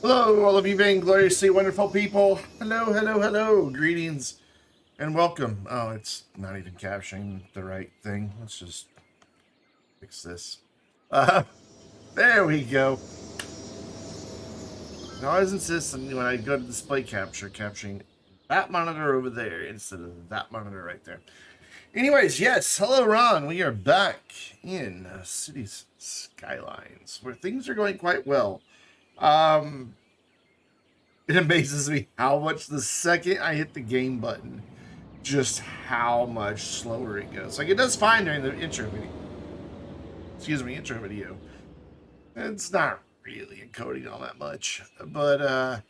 Hello, all of you vaingloriously wonderful people. Hello, hello, hello. Greetings and welcome. Oh, it's not even capturing the right thing. Let's just fix this. Uh, there we go. I always insist on when I go to display capture, capturing that monitor over there instead of that monitor right there. Anyways, yes, hello, Ron. We are back in Cities Skylines, where things are going quite well. Um, it amazes me how much the second I hit the game button, just how much slower it goes. Like, it does fine during the intro video. Excuse me, intro video. It's not really encoding all that much. But,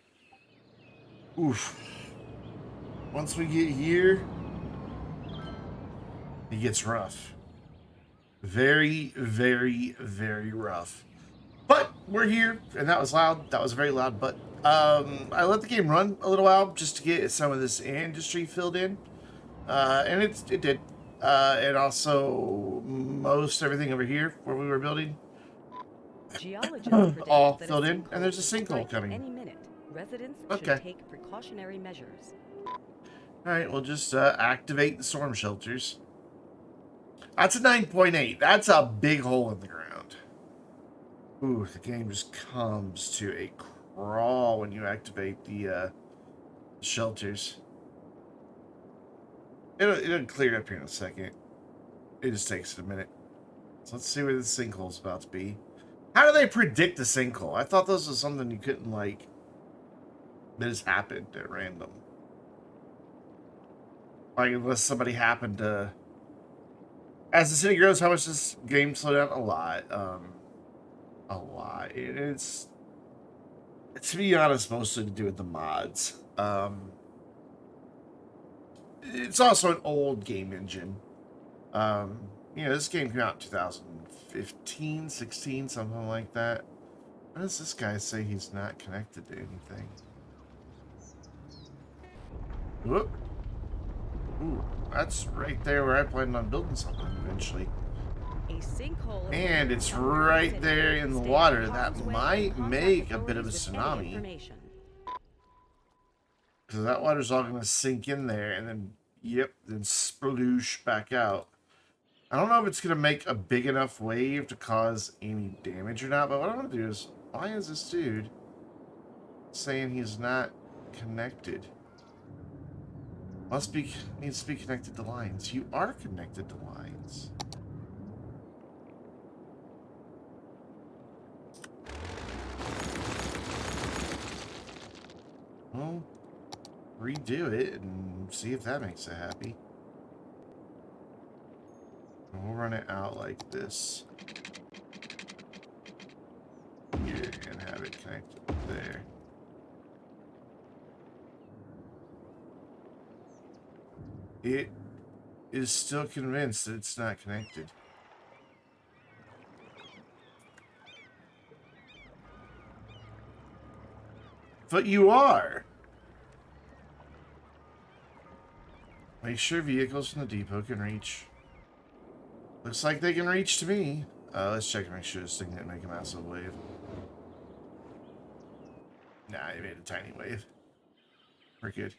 oof. Once we get here, it gets rough. Very, very, very rough. But we're here, and that was loud. That was very loud. But I let the game run a little while just to get some of this industry filled in. And it did. And also most everything over here where we were building Geologists all predict that a filled in, and sinkhole there's a could sinkhole strike at coming. any minute. Residents should Okay. take precautionary measures. All right, we'll just activate the storm shelters. That's a 9.8. That's a big hole in the ground. Ooh, the game just comes to a crawl when you activate the shelters. It'll clear up here in a second. It just takes it a minute. So let's see where the sinkhole's about to be. How do they predict a sinkhole? I thought this was something you couldn't, like, that just happened at random. Like, unless somebody happened to... As the city grows, how much this game slowed down? A lot. A lot. It's... To be honest, mostly to do with the mods. It's also an old game engine. This game came out in 2015, 16, something like that. Why does this guy say he's not connected to anything? Whoop. Ooh, that's right there where I planned on building something eventually. A sinkhole And it's right there in the water. That might make a bit of a with any tsunami. information. Because that water's all going to sink in there and then, yep, then sploosh back out. I don't know if it's going to make a big enough wave to cause any damage or not, but what I want to do is, why is this dude saying he's not connected? Needs to be connected to lines. You are connected to lines. Well, redo it and see if that makes it happy. And we'll run it out like this. Here, and have it connected there. It is still convinced that it's not connected. But you are! Make sure vehicles from the depot can reach. Looks like they can reach to me. Let's check and make sure this thing didn't make a massive wave. Nah, it made a tiny wave. We're good.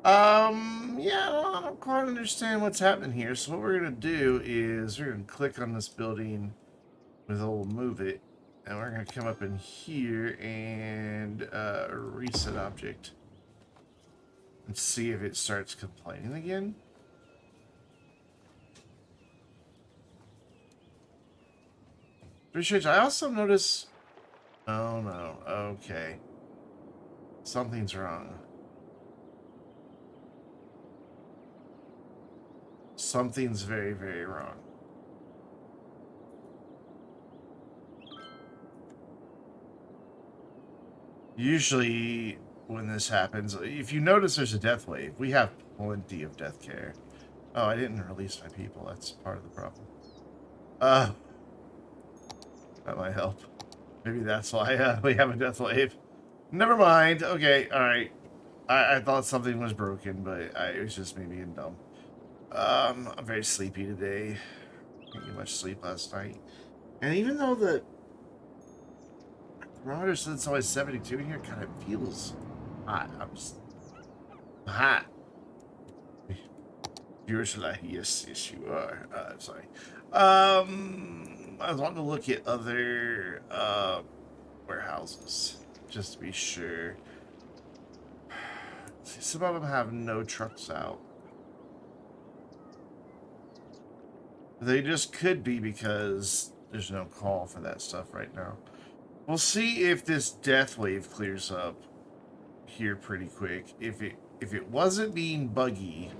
Yeah, I don't quite understand what's happening here. So what we're gonna do is we're gonna click on this building with a little move it, and we're gonna come up in here and reset object and see if it starts complaining again. Pretty strange. I also notice. Oh no. Okay. Something's wrong. Something's very, very wrong. Usually, when this happens, if you notice there's a death wave, we have plenty of death care. Oh, I didn't release my people. That's part of the problem. That might help. Maybe that's why we have a death wave. Never mind. Okay, alright. I thought something was broken, but it was just me being dumb. I'm very sleepy today. Didn't get much sleep last night. And even though the thermometer says it's always 72 in here. God, it feels hot. I'm just hot. Ursula, yes, yes, you are. I'm sorry. I was wanting to look at other warehouses just to be sure. See, some of them have no trucks out. They just could be because there's no call for that stuff right now. We'll see if this death wave clears up here pretty quick. If it wasn't being buggy,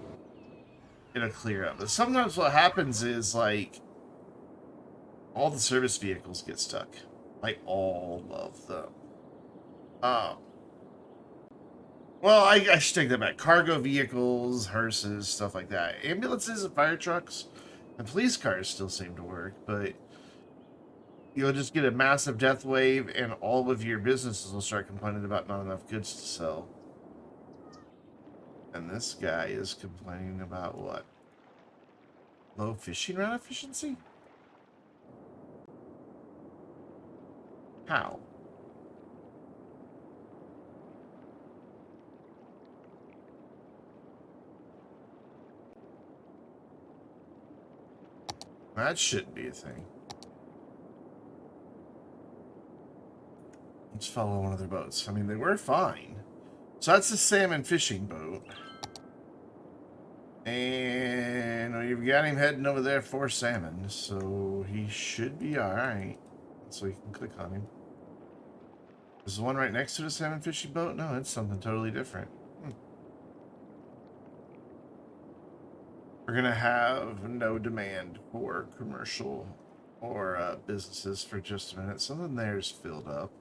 it'll clear up. But sometimes what happens is like all the service vehicles get stuck. Like all of them. Well, I should take that back. Cargo vehicles, hearses, stuff like that. Ambulances and fire trucks and police cars still seem to work, but you'll just get a massive death wave and all of your businesses will start complaining about not enough goods to sell. And this guy is complaining about what? Low fishing route efficiency? How? That shouldn't be a thing. Let's follow one of their boats. I mean, they were fine. So that's the salmon fishing boat. And we've got him heading over there for salmon. So he should be alright. So we can click on him. Is the one right next to the salmon fishing boat? No, it's something totally different. We're going to have no demand for commercial or businesses for just a minute. Something there's filled up.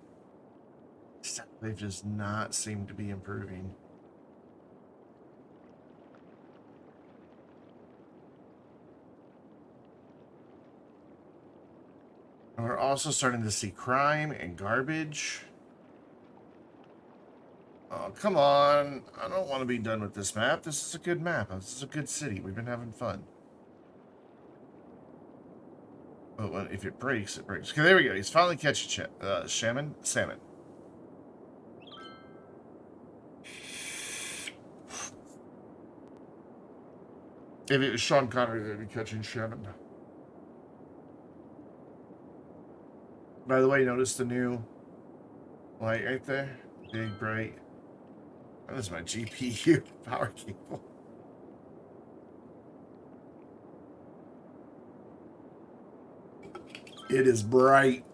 They've just not seemed to be improving. And we're also starting to see crime and garbage. Oh, come on. I don't want to be done with this map. This is a good map. This is a good city. We've been having fun. But if it breaks, it breaks. Okay, there we go. He's finally catching salmon. If it was Sean Connery, they'd be catching salmon. By the way, notice the new light right there? Big, bright. That is my GPU power cable. It is bright.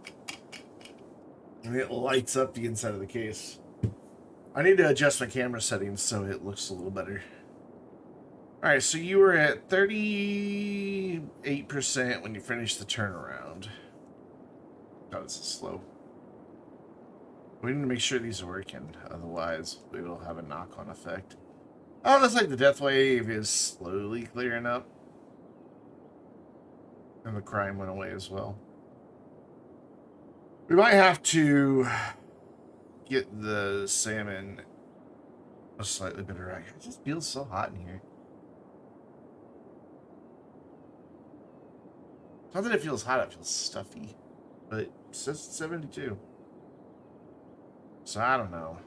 And it lights up the inside of the case. I need to adjust my camera settings so it looks a little better. Alright, so you were at 38% when you finished the turnaround. Oh, this is slow. We need to make sure these are working, otherwise it'll have a knock-on effect. Oh, looks like the death wave is slowly clearing up. And the crime went away as well. We might have to get the salmon a slightly better rack. It just feels so hot in here. Not that it feels hot, it feels stuffy. But it says 72. So I don't know.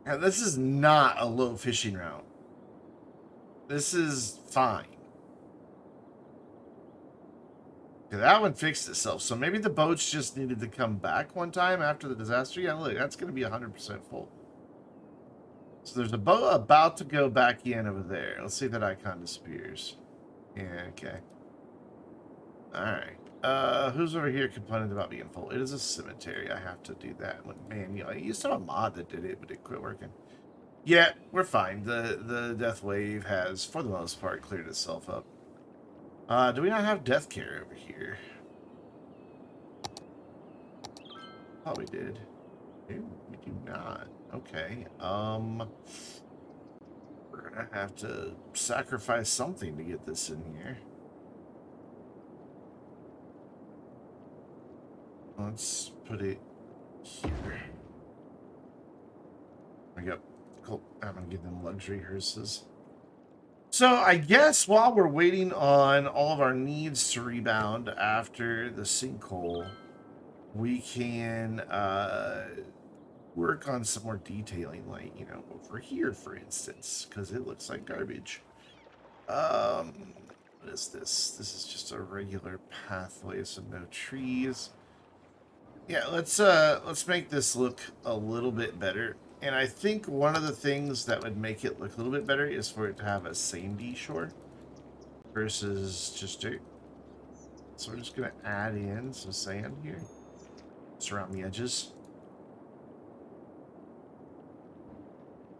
Now, this is not a low fishing route. This is fine. Okay, that one fixed itself. So maybe the boats just needed to come back one time after the disaster. Yeah, look, that's going to be 100% full. So there's a boat about to go back in over there. Let's see if that icon disappears. Yeah, okay. Alright. Who's over here complaining about being full? It is a cemetery. I have to do that one manually. I used to have a mod that did it, but it quit working. Yeah, we're fine. The death wave has, for the most part, cleared itself up. Do we not have death care over here? Oh, we did. Ew, we do not. Okay. We're gonna have to sacrifice something to get this in here. Let's put it here. There we go. Cool. I'm gonna give them luxury hearses. So I guess while we're waiting on all of our needs to rebound after the sinkhole, we can work on some more detailing, like, you know, over here, for instance, because it looks like garbage. What is this? This is just a regular pathway, so no trees. Yeah, let's make this look a little bit better. And I think one of the things that would make it look a little bit better is for it to have a sandy shore versus just dirt. So we're just gonna add in some sand here, just around the edges.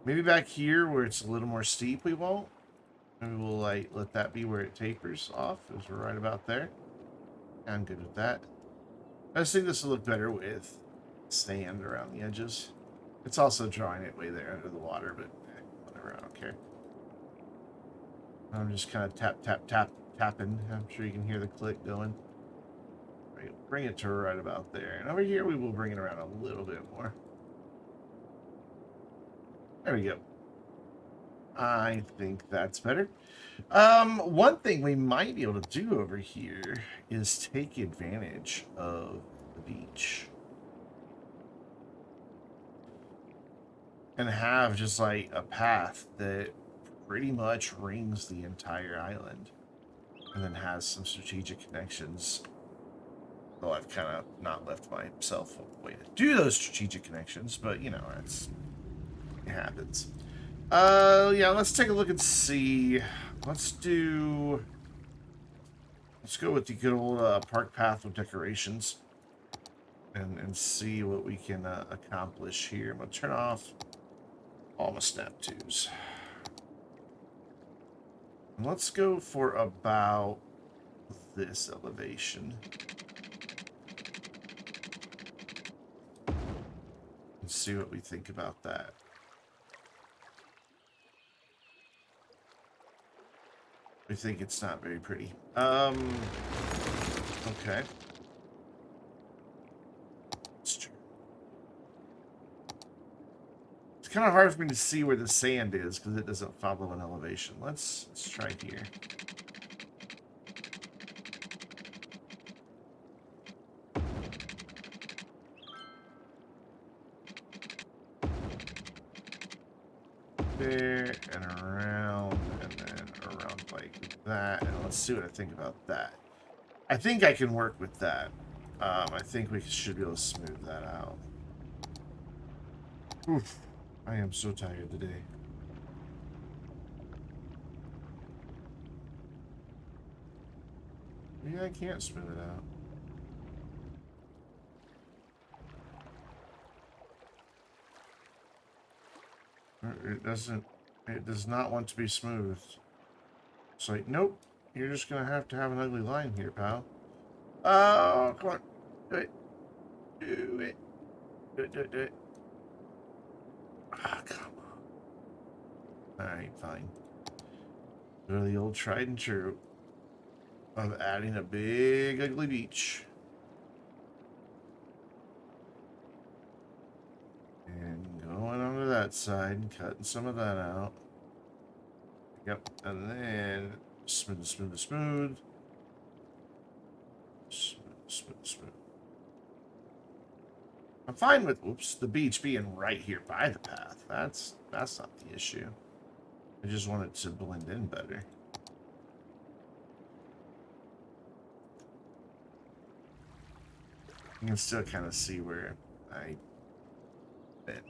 Maybe back here where it's a little more steep, we won't. Maybe we'll like let that be where it tapers off, as we're right about there. I'm good with that. I just think this will look better with sand around the edges. It's also drawing it way there under the water, but whatever, I don't care. I'm just kind of tapping. I'm sure you can hear the click going. Right, bring it to right about there. And over here, we will bring it around a little bit more. There we go. I think that's better. One thing we might be able to do over here is take advantage of the beach and have just like a path that pretty much rings the entire island and then has some strategic connections. Though I've kind of not left myself a way to do those strategic connections, but you know, it happens. Yeah, let's take a look and see. Let's go with the good old park path with decorations and see what we can accomplish here. I'm going to turn off all my snap twos. And let's go for about this elevation. And see what we think about that. We think it's not very pretty. Okay. It's kind of hard for me to see where the sand is because it doesn't follow an elevation. Let's try here. There and around and then around like that, and let's see what I think about that. I think I can work with that. I think we should be able to smooth that out. Oof, I am so tired today. Maybe I can't smooth it out. It does not want to be smooth. It's like, nope, you're just gonna have to have an ugly line here, pal. Oh, come on. Do it. Do it. Do it, do it, do it. Ah, come on. Alright, fine. Go to the old tried and true of adding a big ugly beach. And going onto that side and cutting some of that out. Yep, and then smooth. Smooth. I'm fine with, oops, the beach being right here by the path. That's not the issue. I just want it to blend in better. You can still kind of see where I bend.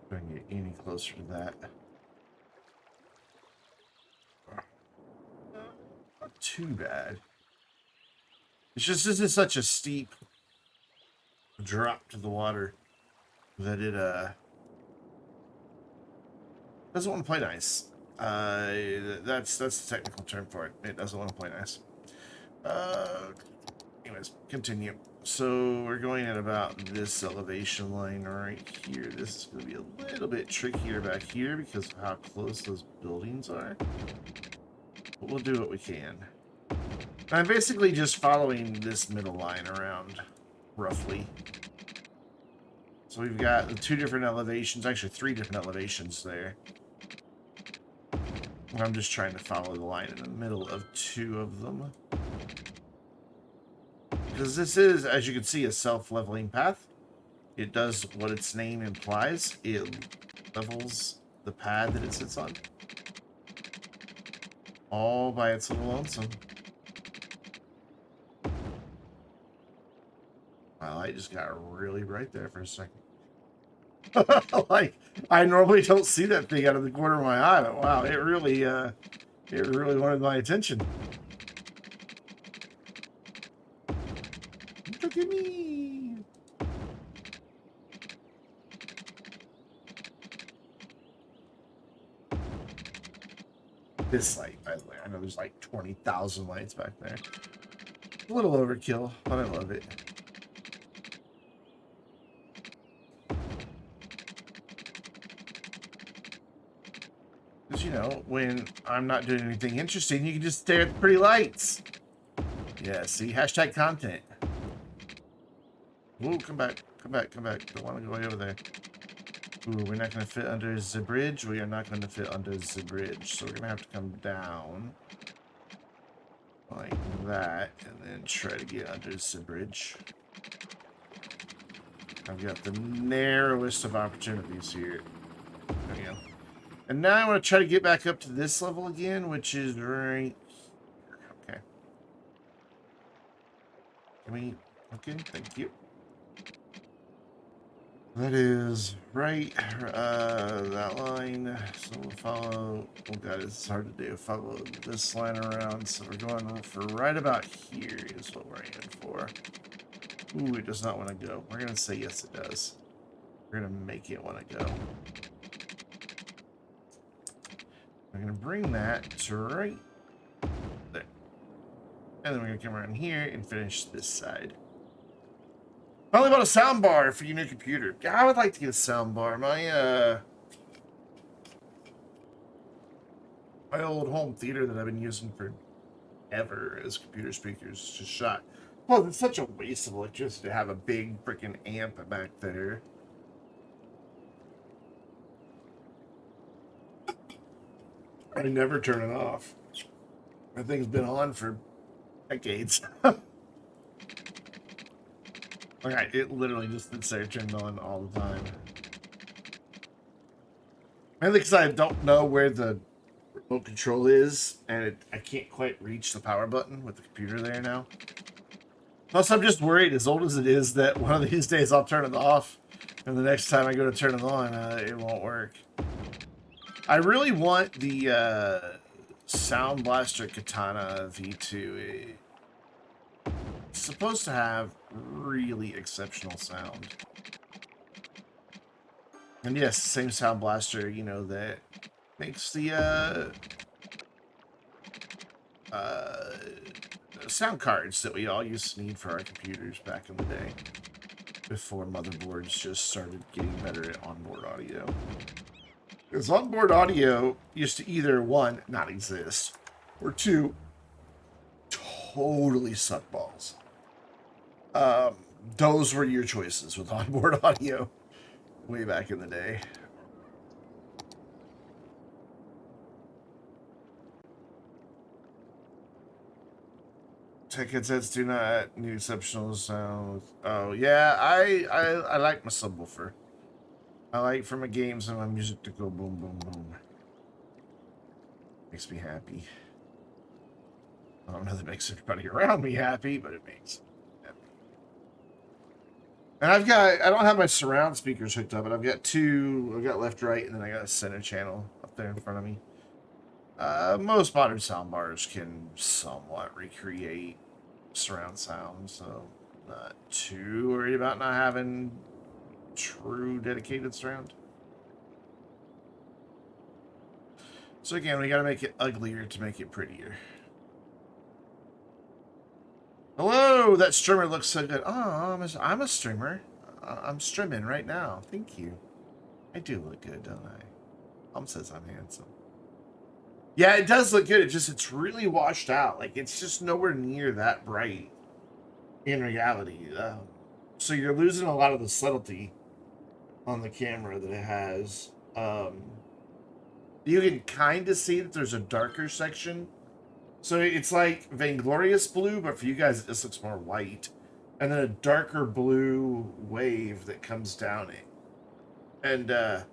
If I can get any closer to that. Not too bad. It's just this is such a steep drop to the water that it doesn't want to play nice. That's the technical term for it. It doesn't want to play nice. Anyways, continue. So we're going at about this elevation line right here. This is going to be a little bit trickier back here because of how close those buildings are. But we'll do what we can. I'm basically just following this middle line around, roughly. So we've got the 2 different elevations, actually 3 different elevations there. I'm just trying to follow the line in the middle of 2 of them. Because this is, as you can see, a self-leveling path. It does what its name implies. It levels the pad that it sits on. All by its little lonesome. My light just got really bright there for a second. Like, I normally don't see that thing out of the corner of my eye, but wow, it really wanted my attention. Look at me. This light, by the way, I know there's like 20,000 lights back there. A little overkill, but I love it. Because, you know, when I'm not doing anything interesting, you can just stare at the pretty lights. Yeah, see? Hashtag content. Ooh, come back. Come back, come back. Don't want to go way over there. Ooh, we're not going to fit under the bridge. We are not going to fit under the bridge. So we're going to have to come down. Like that. And then try to get under the bridge. I've got the narrowest of opportunities here. There we go. And now I want to try to get back up to this level again, which is right here. Okay. Can we... Okay, thank you. That is right, that line. So we'll follow... Oh god, it's hard to do. Follow this line around. So we're going for right about here is what we're aiming for. Ooh, it does not want to go. We're going to say yes, it does. We're going to make it want to go. We're going to bring that to right there. And then we're going to come around here and finish this side. Finally bought a sound bar for your new computer. I would like to get a sound bar. My old home theater that I've been using for ever as computer speakers just shot. Well, it's such a waste of electricity to have a big freaking amp back there. I never turn it off. That thing's been on for decades. Okay, it literally just sits there turned on all the time. Mainly because I don't know where the remote control is, and I can't quite reach the power button with the computer there now. Plus, I'm just worried, as old as it is, that one of these days I'll turn it off, and the next time I go to turn it on, it won't work. I really want the Sound Blaster Katana V2. It's supposed to have really exceptional sound. And yes, the same Sound Blaster, you know, that makes the sound cards that we all used to need for our computers back in the day, before motherboards just started getting better at onboard audio. Because onboard audio used to either, 1, not exist, or 2, totally suck balls. Those were your choices with onboard audio way back in the day. Tech headsets do not need exceptional sound. Oh yeah, I like my subwoofer. I like for my games and my music to go boom boom boom. Makes me happy. I don't know that makes everybody around me happy, but it makes me happy. And I don't have my surround speakers hooked up, but I've got 2. I've got left, right, and then I got a center channel up there in front of me. Most modern soundbars can somewhat recreate surround sound, so I'm not too worried about not having true dedicated surround. So again, we gotta make it uglier to make it prettier. Hello, that streamer looks so good. Oh, I'm a streamer. I'm streaming right now. Thank you. I do look good, don't I? Says I'm handsome. Yeah, it does look good. It's really washed out. Like, it's just nowhere near that bright in reality. So you're losing a lot of the subtlety on the camera that it has. You can kind of see that there's a darker section. So it's like Vainglorious blue, but for you guys, it just looks more white. And then a darker blue wave that comes down it. And the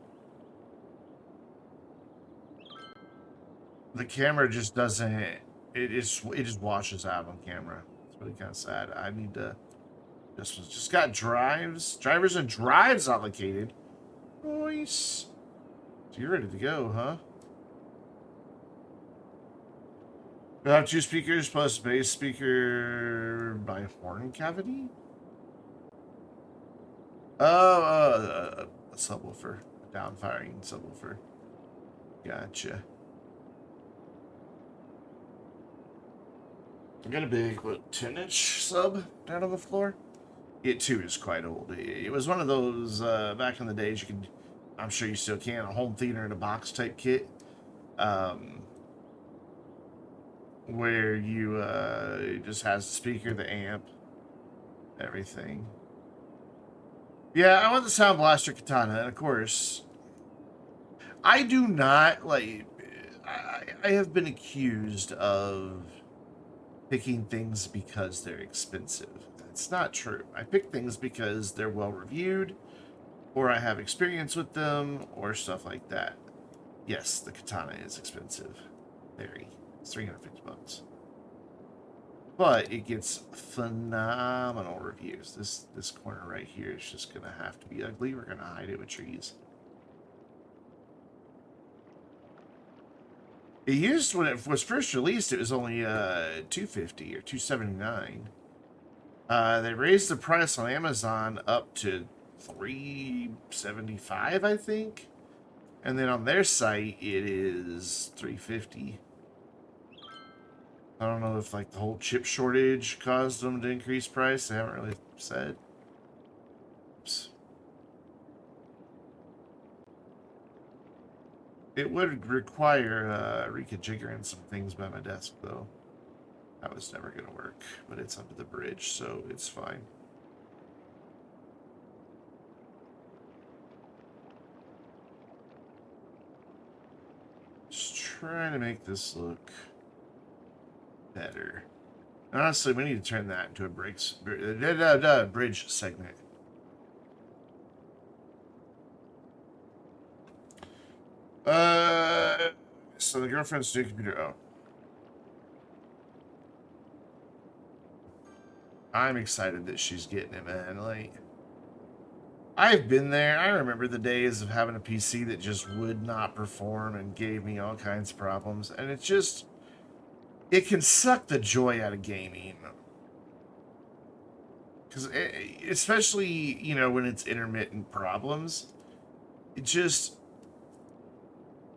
camera just doesn't. It just washes out on camera. It's really kind of sad. I need to. This was just got drivers and drives allocated. Nice. So you're ready to go, huh? We'll have 2 speakers plus bass speaker by horn cavity. Oh, a subwoofer, a downfiring subwoofer. Gotcha. I got a big, what, 10-inch sub down on the floor. It too is quite old. It was one of those back in the days you could, I'm sure you still can, a home theater in a box type kit. Where you it just has the speaker, the amp, everything. Yeah, I want the Sound Blaster Katana, and of course, I do not like. I have been accused of picking things because they're expensive. It's not true. I pick things because they're well reviewed, or I have experience with them, or stuff like that. Yes, the katana is expensive. Very. It's $350. But it gets phenomenal reviews. This corner right here is just gonna have to be ugly. We're gonna hide it with trees. It used, when it was first released, it was only $250 or $279. They raised the price on Amazon up to $375, I think. And then on their site, it is $350. I don't know if like the whole chip shortage caused them to increase price. They haven't really said. Oops. It would require reconfiguring some things by my desk, though. That was never going to work, but it's under the bridge, so it's fine. Just trying to make this look better. Honestly, we need to turn that into a bridge segment. So the girlfriend's new computer. Oh. I'm excited that she's getting it, man. Like, I've been there. I remember the days of having a PC that just would not perform and gave me all kinds of problems. And it's just, it can suck the joy out of gaming. Because, especially, you know, when it's intermittent problems, it just,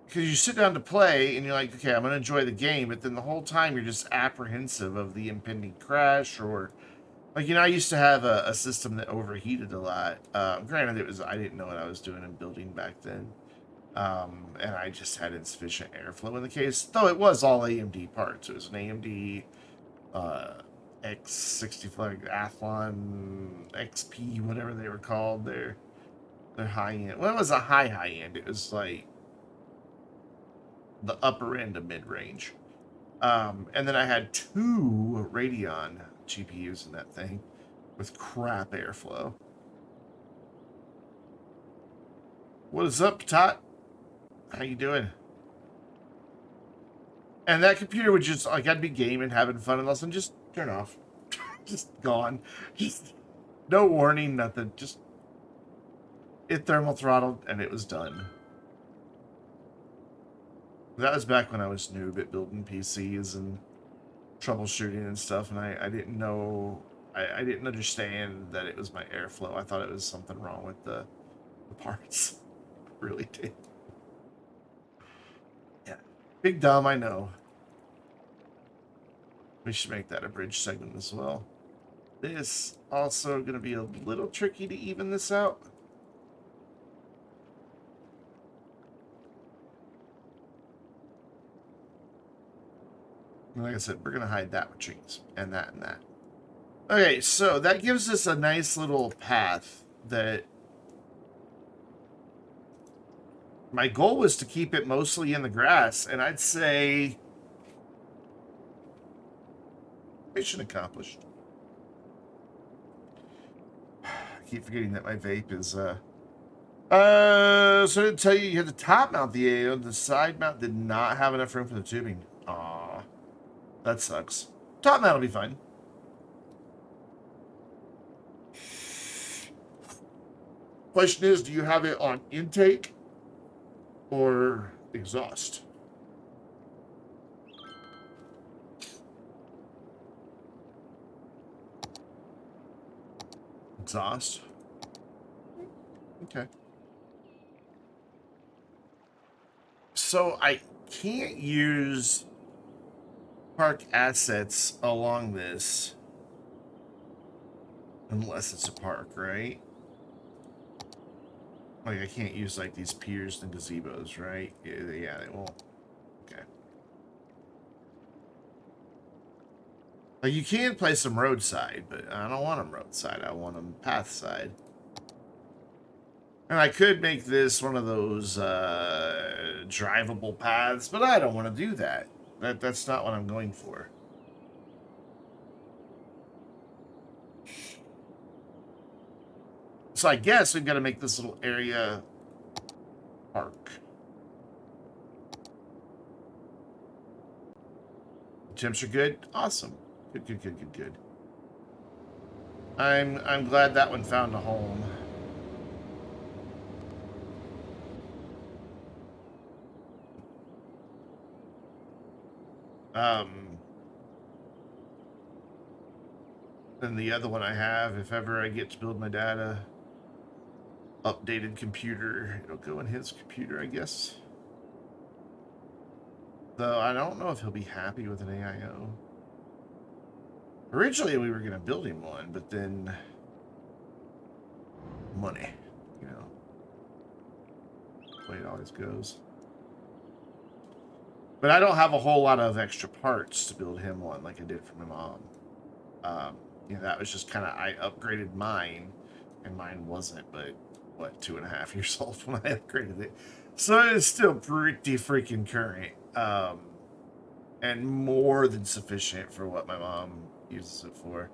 because you sit down to play and you're like, okay, I'm going to enjoy the game, but then the whole time you're just apprehensive of the impending crash, or like, you know, I used to have a system that overheated a lot. Granted, I didn't know what I was doing in building back then. And I just had insufficient airflow in the case, though it was all AMD parts. It was an AMD X65 Athlon XP, whatever they were called. They're high end. Well, it was a high end. It was like the upper end of mid-range. And then I had 2 Radeon GPUs in that thing with crap airflow. What is up, Tot? How you doing? And that computer would just, like, I'd be gaming, having fun, and all of a sudden just turn off. Just gone. Just no warning, nothing. Just it thermal throttled, and it was done. That was back when I was noob at building PCs and troubleshooting and stuff, and I didn't know, I didn't understand that it was my airflow. I thought it was something wrong with the parts. I really did. Yeah. Big dumb, I know. We should make that a bridge segment as well. This also going to be a little tricky to even this out. Like I said, we're going to hide that with trees, and that and that. Okay, so that gives us a nice little path that my goal was to keep it mostly in the grass, and I'd say mission accomplished. I keep forgetting that my vape is so I didn't tell you had to top mount the AO. The side mount did not have enough room for the tubing. Aw, that sucks. Top mount will be fine. Question is, do you have it on intake or exhaust? Exhaust. Okay. So I can't use park assets along this unless it's a park, right? Like I can't use like these piers and gazebos, right? Yeah, they won't. Okay. Like you can place them roadside, but I don't want them roadside. I want them path side. And I could make this one of those drivable paths, but I don't want to do that. That's not what I'm going for. So I guess we've got to make this little area park. Temps are good? Awesome. Good. I'm glad that one found a home. Then the other one I have, if ever I get to build my dad a updated computer, it'll go in his computer, I guess. Though I don't know if he'll be happy with an AIO. Originally we were gonna build him one, but then money, you know. The way it always goes. But I don't have a whole lot of extra parts to build him one like I did for my mom. You know, that was just kind of, I upgraded mine, and mine wasn't, but, what, 2.5 years old when I upgraded it. So it's still pretty freaking current. And more than sufficient for what my mom uses it for.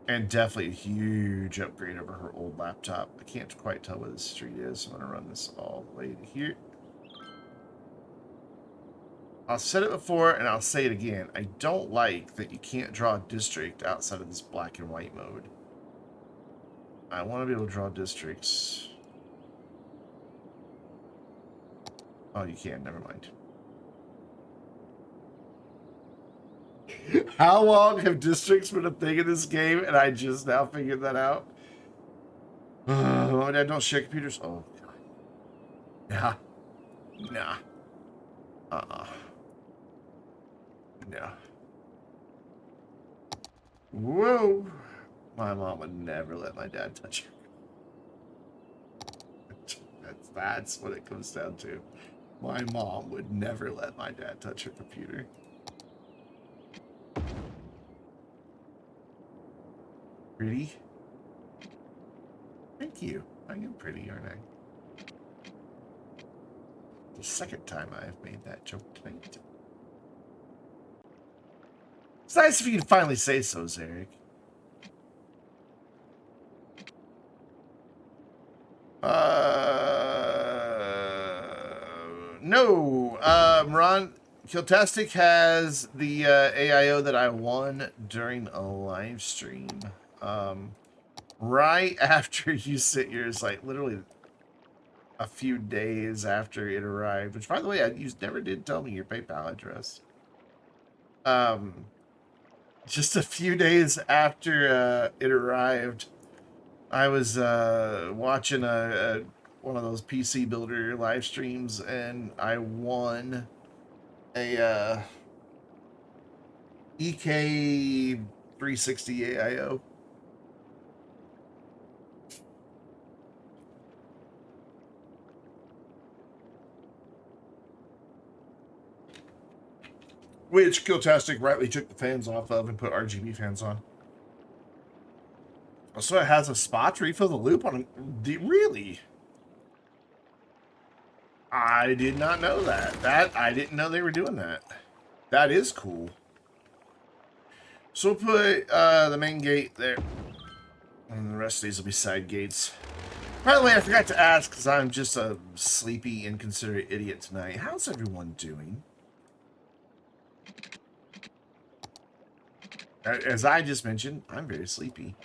And definitely a huge upgrade over her old laptop. I can't quite tell where the street is, so I'm going to run this all the way to here. I'll said it before, and I'll say it again. I don't like that you can't draw a district outside of this black and white mode. I want to be able to draw districts. Oh, you can. Never mind. How long have districts been a thing in this game, and I just now figured that out? Oh, Dad, don't share computers. Oh, God. Nah. No. Whoa. My mom would never let my dad touch her. That's what it comes down to. My mom would never let my dad touch her computer. Pretty? Thank you. I am pretty, aren't I? The second time I have made that joke tonight. It's nice if you can finally say so, Zarek. No. Ron, Kiltastic has the AIO that I won during a live stream. Right after you sent yours, like literally a few days after it arrived. Which, by the way, you never did tell me your PayPal address. Just a few days after it arrived, I was watching one of those PC Builder live streams, and I won a EK 360 AIO. Which Kiltastic rightly took the fans off of and put RGB fans on. So it has a spot to refill the loop on. Really? I did not know that. I didn't know they were doing that. That is cool. So we'll put the main gate there. And the rest of these will be side gates. By the way, I forgot to ask, because I'm just a sleepy, inconsiderate idiot tonight. How's everyone doing? As I just mentioned, I'm very sleepy.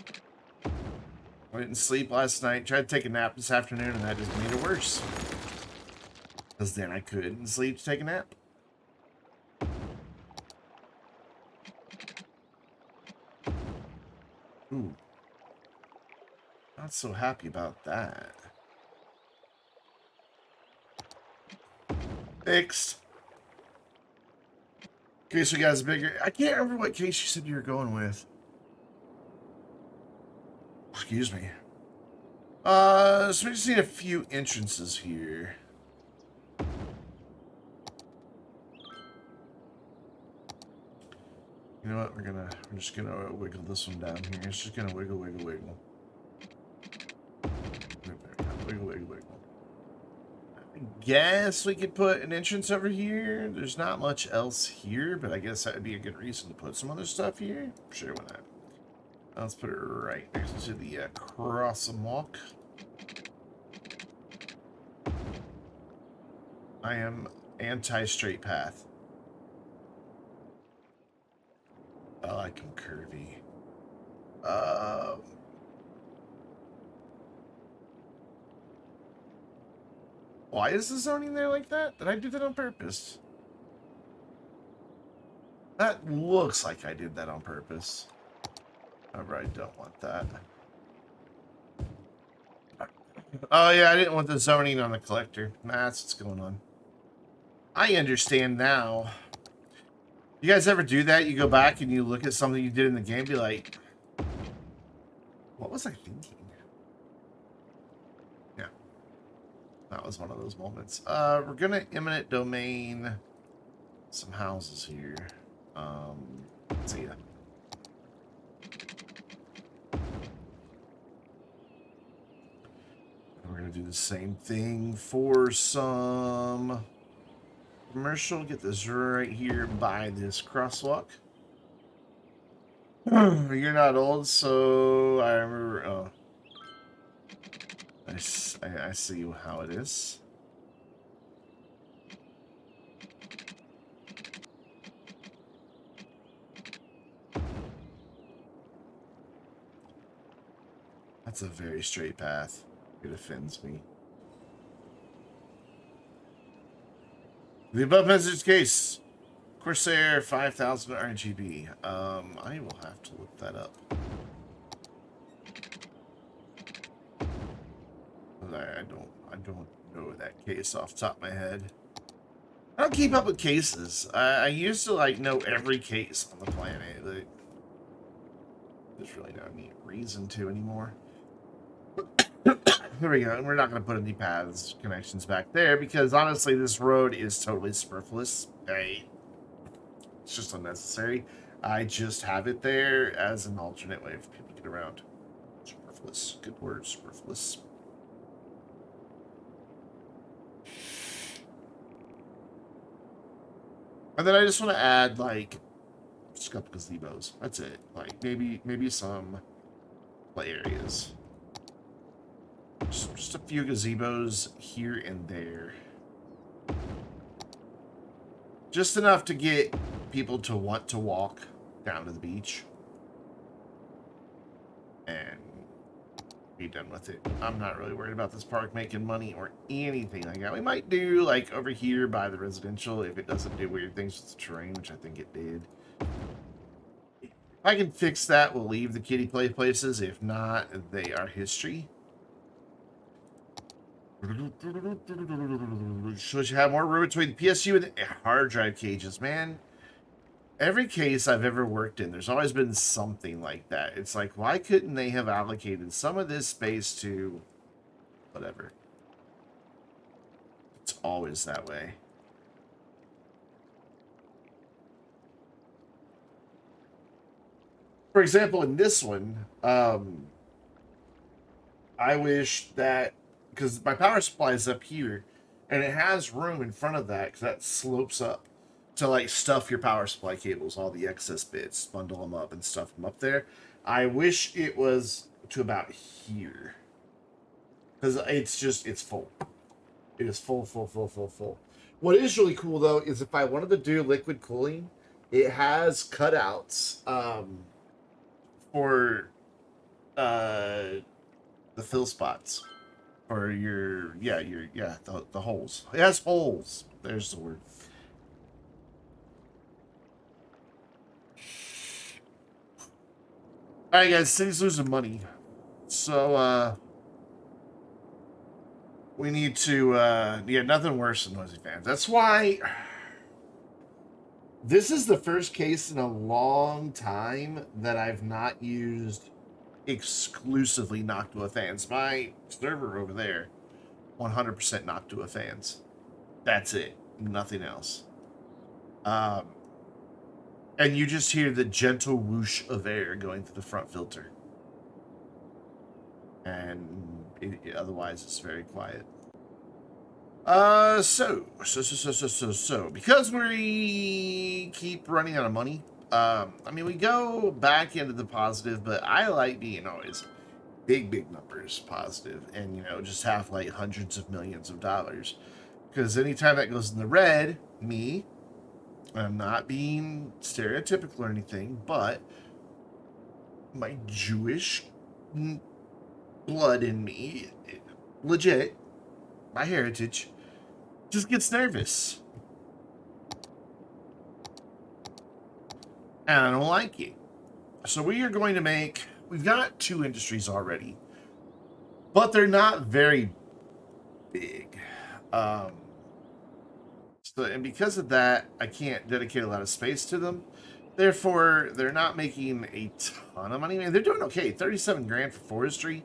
I didn't sleep last night. Tried to take a nap this afternoon, and that just made it worse. Because then I couldn't sleep to take a nap. Ooh. Not so happy about that. Fixed. Case we got is bigger. I can't remember what case you said you were going with. Excuse me. So we just need a few entrances here. You know what? We're just gonna wiggle this one down here. It's just gonna wiggle, wiggle, wiggle. Wiggle, wiggle, wiggle. I guess we could put an entrance over here. There's not much else here, but I guess that would be a good reason to put some other stuff here. Sure, why not? Let's put it right next to the cross and walk. I am anti-straight path. I like them curvy. Why is the zoning there like that? Did I do that on purpose? That looks like I did that on purpose. However, I don't want that. Oh yeah, I didn't want the zoning on the collector. Nah, that's what's going on. I understand now. You guys ever do that? You go back and you look at something you did in the game, be like, what was I thinking? Yeah. That was one of those moments. We're gonna eminent domain some houses here. Let's see ya. We're gonna do the same thing for some commercial. Get this right here by this crosswalk. You're not old, so I remember. Oh, I see how it is. That's a very straight path. It offends me. The above message case. Corsair 5000 RGB. I will have to look that up. I don't know that case off the top of my head. I don't keep up with cases. I used to like know every case on the planet. Like, there's really no need reason to anymore. There we go. And we're not going to put any paths connections back there because honestly, this road is totally superfluous. It's just unnecessary. I just have it there as an alternate way for people to get around. Superfluous. Good word, superfluous. And then I just want to add like just a couple gazebos. That's it. Like maybe some play areas. Just a few gazebos here and there. Just enough to get people to want to walk down to the beach. And be done with it. I'm not really worried about this park making money or anything like that. We might do like over here by the residential if it doesn't do weird things with the terrain, which I think it did. If I can fix that, we'll leave the kiddie play places. If not, they are history. Should you have more room between the PSU and the hard drive cages, man? Every case I've ever worked in, there's always been something like that. It's like, why couldn't they have allocated some of this space to whatever? It's always that way. For example, in this one, I wish that, because my power supply is up here, And it has room in front of that because that slopes up to like stuff your power supply cables, all the excess bits, bundle them up and stuff them up there. I wish it was to about here because it's full. It is full, full, full, full, full. What is really cool though is if I wanted to do liquid cooling, it has cutouts for the fill spots or the holes. It has holes. There's the word. All right, guys. City's losing money, so we need to nothing worse than noisy fans. That's why this is the first case in a long time that I've not used exclusively Noctua fans. My server over there, 100% Noctua fans. That's it. Nothing else. And you just hear the gentle whoosh of air going through the front filter. And otherwise it's very quiet. So, because we keep running out of money, I mean, we go back into the positive, but I like being always big numbers positive and, just have like hundreds of millions of dollars. Because anytime that goes in the red, I'm not being stereotypical or anything, but my Jewish blood in me, legit, my heritage, just gets nervous. And I don't like it. So we are going to we've got 2 industries already, but they're not very big. And because of that, I can't dedicate a lot of space to them. Therefore, they're not making a ton of money. I mean, they're doing okay. 37 grand for forestry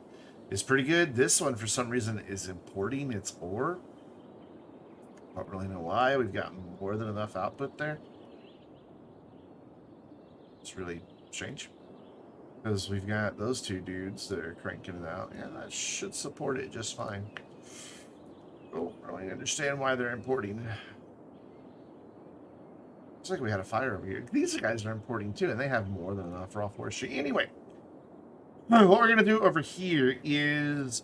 is pretty good. This one, for some reason, is importing its ore. Don't really know why. We've got more than enough output there. It's really strange. Because we've got those 2 dudes that are cranking it out. And that should support it just fine. Oh, I don't understand why they're importing. Looks like we had a fire over here. These guys are importing too, and they have more than enough raw forestry. Anyway, what we're going to do over here is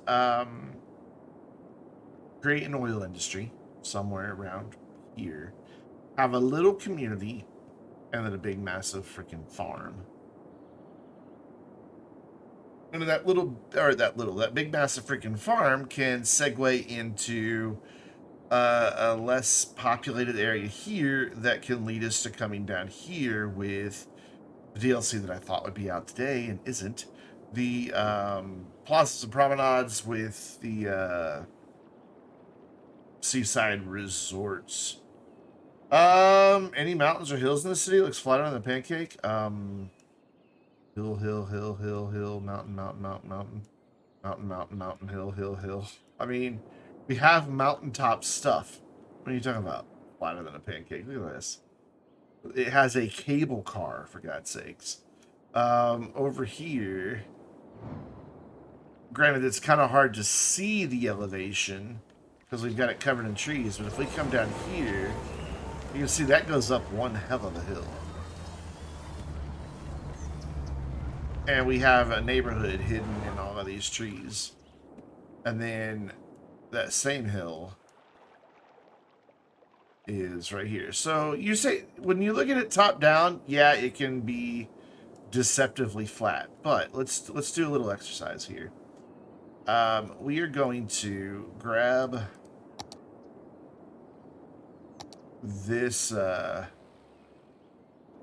create an oil industry somewhere around here. Have a little community, and then a big, massive freaking farm. And that big, massive freaking farm can segue into a less populated area here that can lead us to coming down here with the DLC that I thought would be out today and isn't. The plazas and promenades with the seaside resorts. Any mountains or hills in the city? Looks flatter than the pancake. Hill, mountain, hill. I mean, we have mountaintop stuff. What are you talking about? Flatter than a pancake. Look at this. It has a cable car, for God's sakes. Over here, granted, it's kind of hard to see the elevation because we've got it covered in trees, but if we come down here, you can see that goes up one hell of a hill. And we have a neighborhood hidden in all of these trees. And then that same hill is right here. So you say, when you look at it top down, yeah, it can be deceptively flat. But let's do a little exercise here. We are going to grab this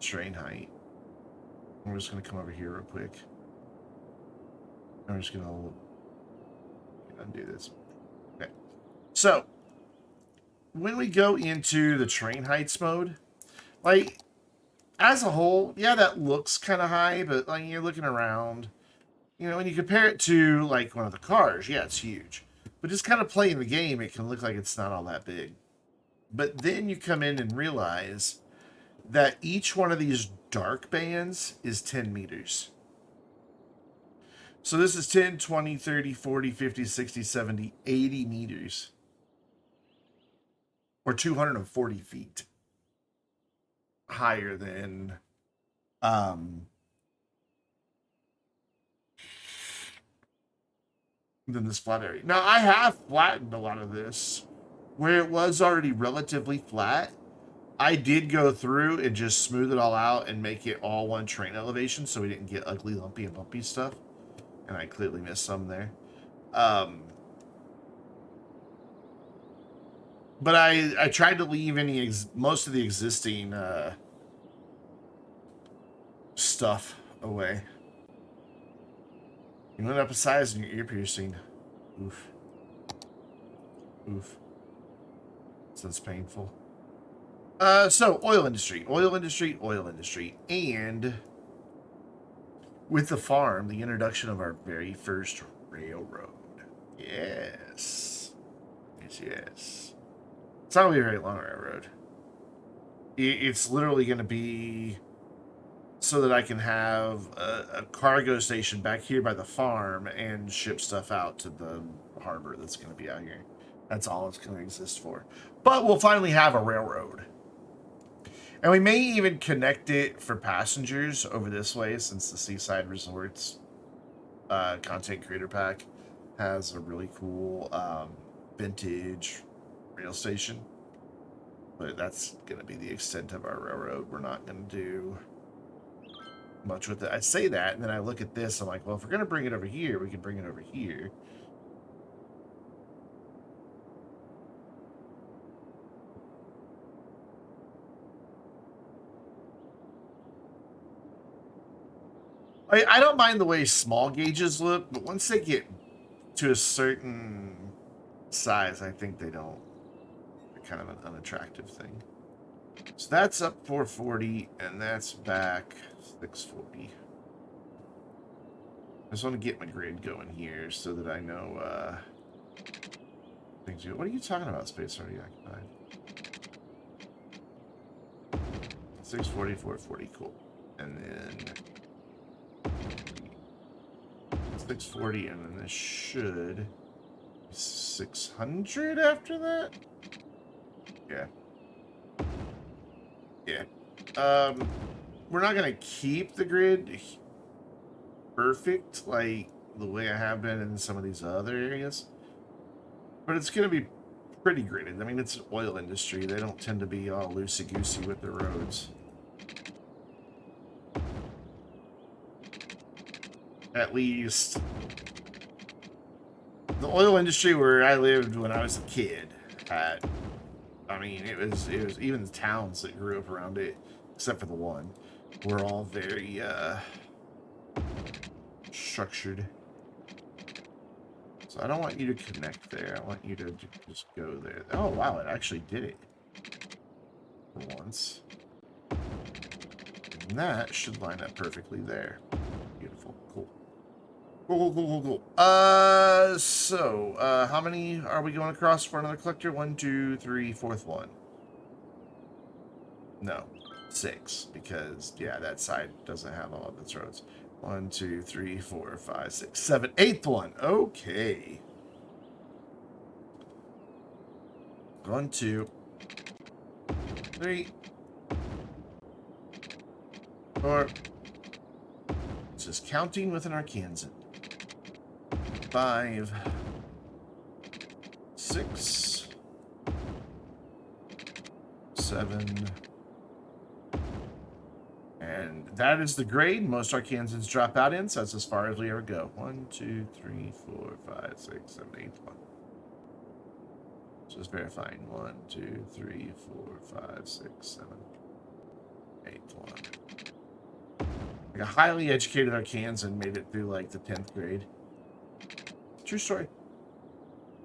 train height. We're just going to come over here real quick. I'm just going to undo this. Okay. So, when we go into the train heights mode, like, as a whole, yeah, that looks kind of high, but, like, you're looking around, when you compare it to, like, one of the cars, yeah, it's huge. But just kind of playing the game, it can look like it's not all that big. But then you come in and realize that each one of these dark bands is 10 meters. So this is 10, 20, 30, 40, 50, 60, 70, 80 meters. or 240 feet higher than this flat area. Now, I have flattened a lot of this. Where it was already relatively flat, I did go through and just smooth it all out and make it all one train elevation so we didn't get ugly, lumpy, and bumpy stuff. And I clearly missed some there. But I tried to leave most of the existing stuff away. You went up a size in your ear piercing. Oof. Oof. Sounds painful. So oil industry, and with the farm, the introduction of our very first railroad. Yes. Yes. It's not going to be a very long railroad. It's literally going to be so that I can have a cargo station back here by the farm and ship stuff out to the harbor that's going to be out here. That's all it's going to exist for. But we'll finally have a railroad. And we may even connect it for passengers over this way, since the Seaside Resorts content creator pack has a really cool vintage rail station. But that's going to be the extent of our railroad. We're not going to do much with it. I say that, and then I look at this, I'm like, well, if we're going to bring it over here, we can bring it over here. I don't mind the way small gauges look, but once they get to a certain size, I think they're kind of an unattractive thing. So that's up 440, and that's back 640. I just want to get my grid going here so that I know things. What are you talking about? Space already occupied. 640, 440, cool. And then 640, and then this should be 600 after that. Yeah. Yeah. We're not gonna keep the grid perfect like the way I have been in some of these other areas, but it's gonna be pretty gridded. I mean, it's an oil industry. They don't tend to be all loosey-goosey with the roads. At least the oil industry where I lived when I was a kid had, I mean, it was even the towns that grew up around it, except for the one, were all very structured. So I don't want you to connect there. I want you to just go there. Oh wow, it actually did it for once. And that should line up perfectly there. Beautiful. Cool. Cool. So, how many are we going across for another collector? 1, 2, 3, fourth one. No, 6, because, yeah, that side doesn't have all of its roads. 1, 2, 3, 4, 5, 6, 7, 8th one. Okay. 1, 2, 3, 4. This is counting with an Arkansan. 5, 6, 7, and that is the grade most Arkansans drop out in, so that's as far as we ever go. 1, 2, 3, 4, 5, 6, 7, 8th one. Just verifying. 1, 2, 3, 4, 5, 6, 7, 8th one. Like a highly educated Arkansan made it through like the 10th grade. True story.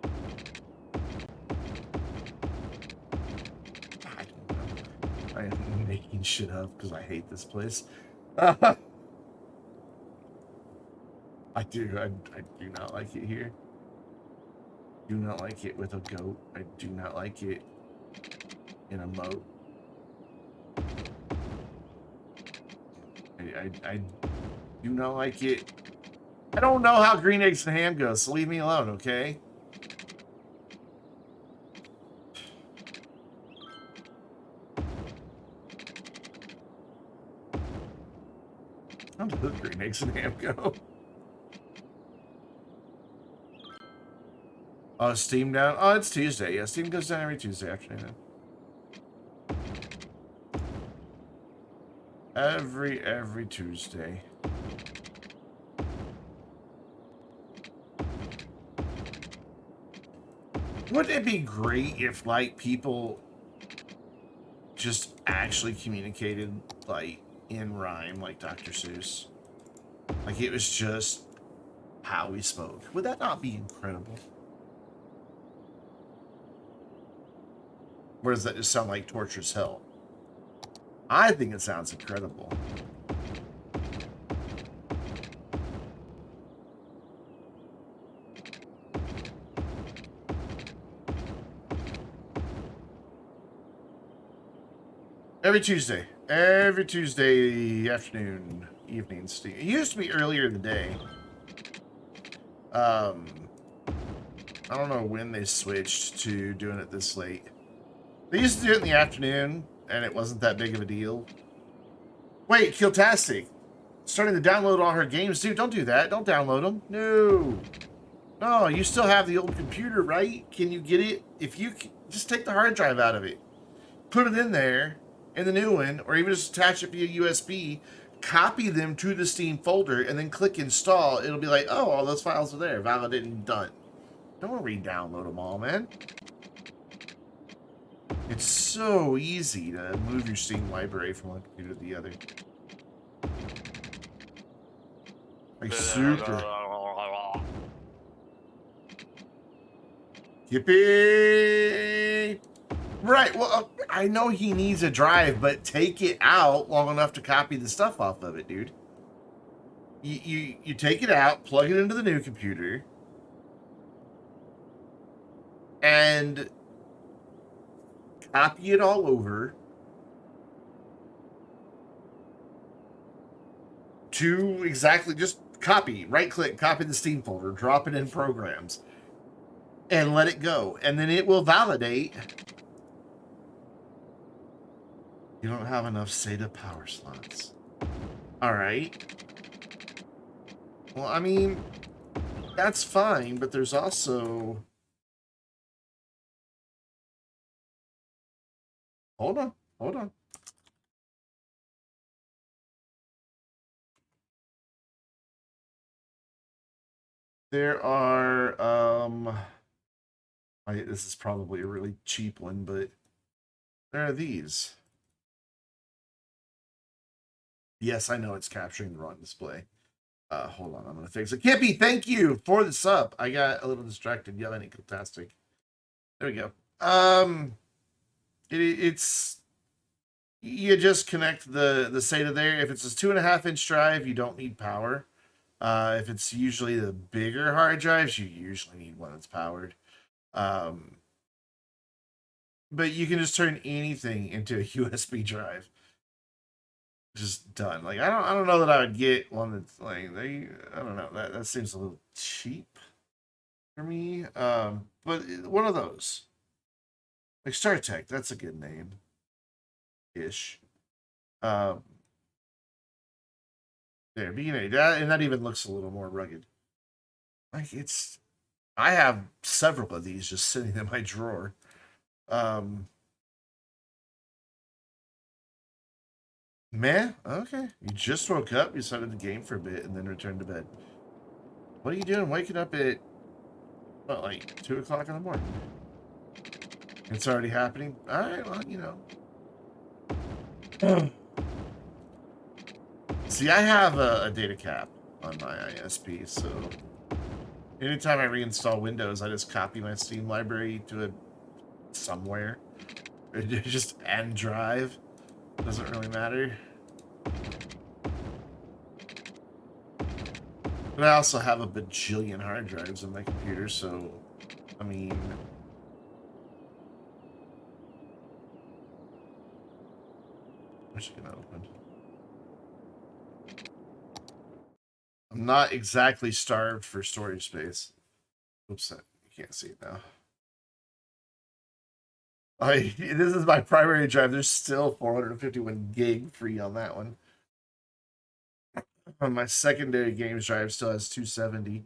I don't know. I am making shit up because I hate this place. I do not like it here. Do not like it with a goat. I do not like it in a moat. I do not like it. I don't know how green eggs and ham goes, so leave me alone, okay? How did the green eggs and ham go? Oh, Steam down? Oh, it's Tuesday. Yeah, Steam goes down every Tuesday afternoon. Every Tuesday. Wouldn't it be great if, like, people just actually communicated, like, in rhyme, like Dr. Seuss? Like, it was just how we spoke. Would that not be incredible? Or does that just sound like torturous hell? I think it sounds incredible. Every Tuesday afternoon, evening. Steve. It used to be earlier in the day. I don't know when they switched to doing it this late. They used to do it in the afternoon, and it wasn't that big of a deal. Wait, Kiltastic. Starting to download all her games. Dude, don't do that. Don't download them. No. No, you still have the old computer, right? Can you get it? If you... Just take the hard drive out of it. Put it in there, in the new one, or even just attach it via USB, copy them to the Steam folder, and then click install. It'll be like, oh, all those files are there. Validated and done. Don't re-download them all, man. It's so easy to move your Steam library from one computer to the other. Like, super. Yippee! Right, well, I know he needs a drive, but take it out long enough to copy the stuff off of it, dude. You take it out, plug it into the new computer, and copy it all over to exactly, just copy, right-click, copy the Steam folder, drop it in programs, and let it go. And then it will validate. You don't have enough SATA power slots. All right. Well, I mean, that's fine, but there's also... Hold on. There are, this is probably a really cheap one, but there are these. Yes, I know it's capturing the wrong display. Hold on, I'm gonna fix it. Kippy, thank you for the sub. I got a little distracted yelling at fantastic. There we go. It's you just connect the SATA there. If it's a 2.5-inch drive, you don't need power. If it's usually the bigger hard drives, you usually need one that's powered. But you can just turn anything into a USB drive. Just done. Like I don't know that I would get one that's like I don't know. That seems a little cheap for me. But one of those. Like StarTech, that's a good name. Ish. There, but you know, that even looks a little more rugged. Like it's I have several of these just sitting in my drawer. Meh? Okay. You just woke up, you started the game for a bit, and then returned to bed. What are you doing waking up at, what, like 2 o'clock in the morning? It's already happening? Alright, well, you know. See, I have a data cap on my ISP, so anytime I reinstall Windows, I just copy my Steam library to a somewhere. Just end drive. Doesn't really matter. But I also have a bajillion hard drives on my computer, so, I mean... Where's it gonna open? I'm not exactly starved for storage space. Oops, you can't see it now. This is my primary drive. There's still 451 gig free on that one. My secondary games drive still has 270.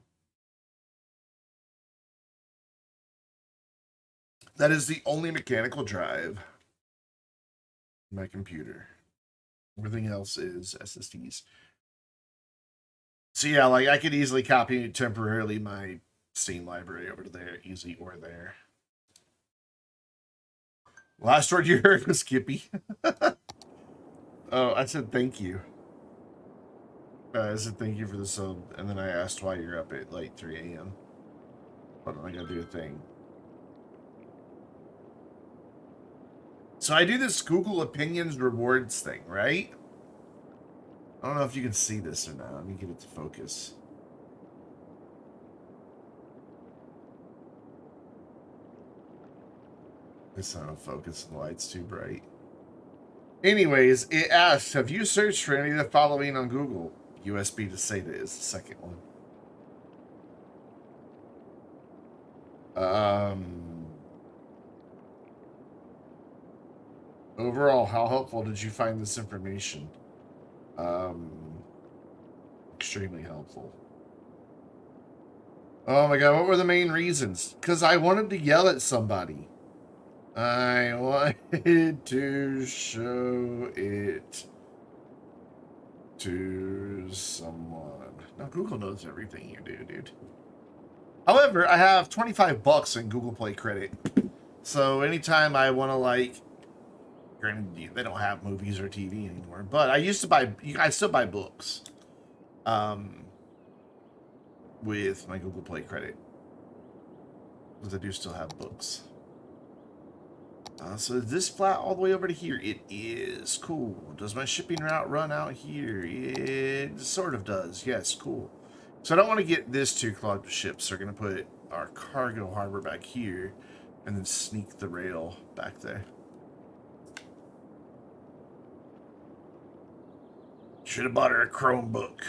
That is the only mechanical drive in my computer. Everything else is SSDs. So yeah, like I could easily copy temporarily my Steam library over to there, easy or there. Last word you heard was Skippy. Oh, I said thank you. I said thank you for the sub, and then I asked why you're up at like 3 a.m. Hold on, I gotta do a thing. So I do this Google Opinions rewards thing, right? I don't know if you can see this or not. Let me get it to focus. It's not a focus, the light's too bright. Anyways, it asks, have you searched for any of the following on Google? USB to SATA is the second one. Overall, how helpful did you find this information? Extremely helpful. Oh my god, what were the main reasons? Because I wanted to yell at somebody. I wanted to show it to someone. Now, Google knows everything you do, dude. However, I have 25 bucks in Google Play credit. So anytime I want to, like, granted, they don't have movies or TV anymore, but I used to buy, I still buy books with my Google Play credit. Because I do still have books. So is this flat all the way over to here? It is. Cool. Does my shipping route run out here? It sort of does. Yes, cool. So I don't want to get this too clogged with ships. So we're going to put our cargo harbor back here and then sneak the rail back there. Should have bought her a Chromebook.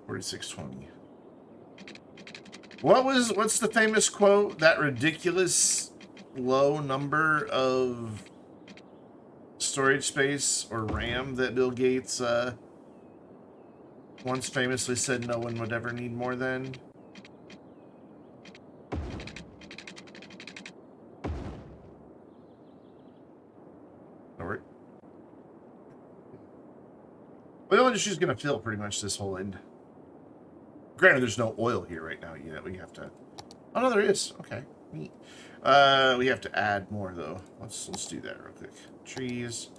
$46.20. What's the famous quote? That ridiculous low number of storage space or RAM that Bill Gates once famously said no one would ever need more than. Alright. Well, the industry's gonna fill pretty much this whole end. Granted, there's no oil here right now yet. We have to. Oh no, there is. Okay, neat. We have to add more though. Let's do that real quick. Trees.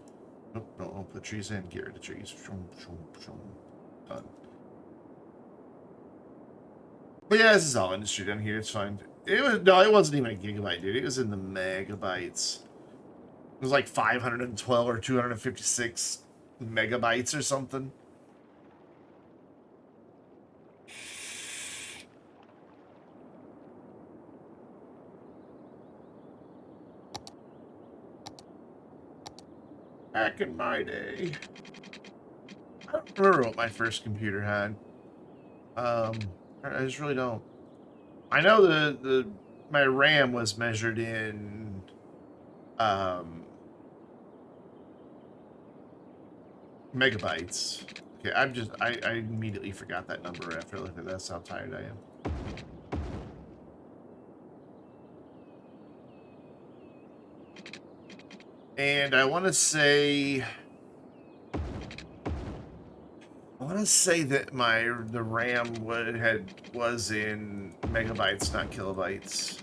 Nope, no, I'll put trees in. Get rid of trees. Done. But yeah, this is all industry down here. It's fine. It wasn't even a gigabyte, dude. It was in the megabytes. It was like 512 or 256 megabytes or something. Back in my day. I don't remember what my first computer had. I just really don't. I know my RAM was measured in megabytes. Okay, I immediately forgot that number after looking at that. That's how tired I am. And I want to say that the RAM was in megabytes, not kilobytes.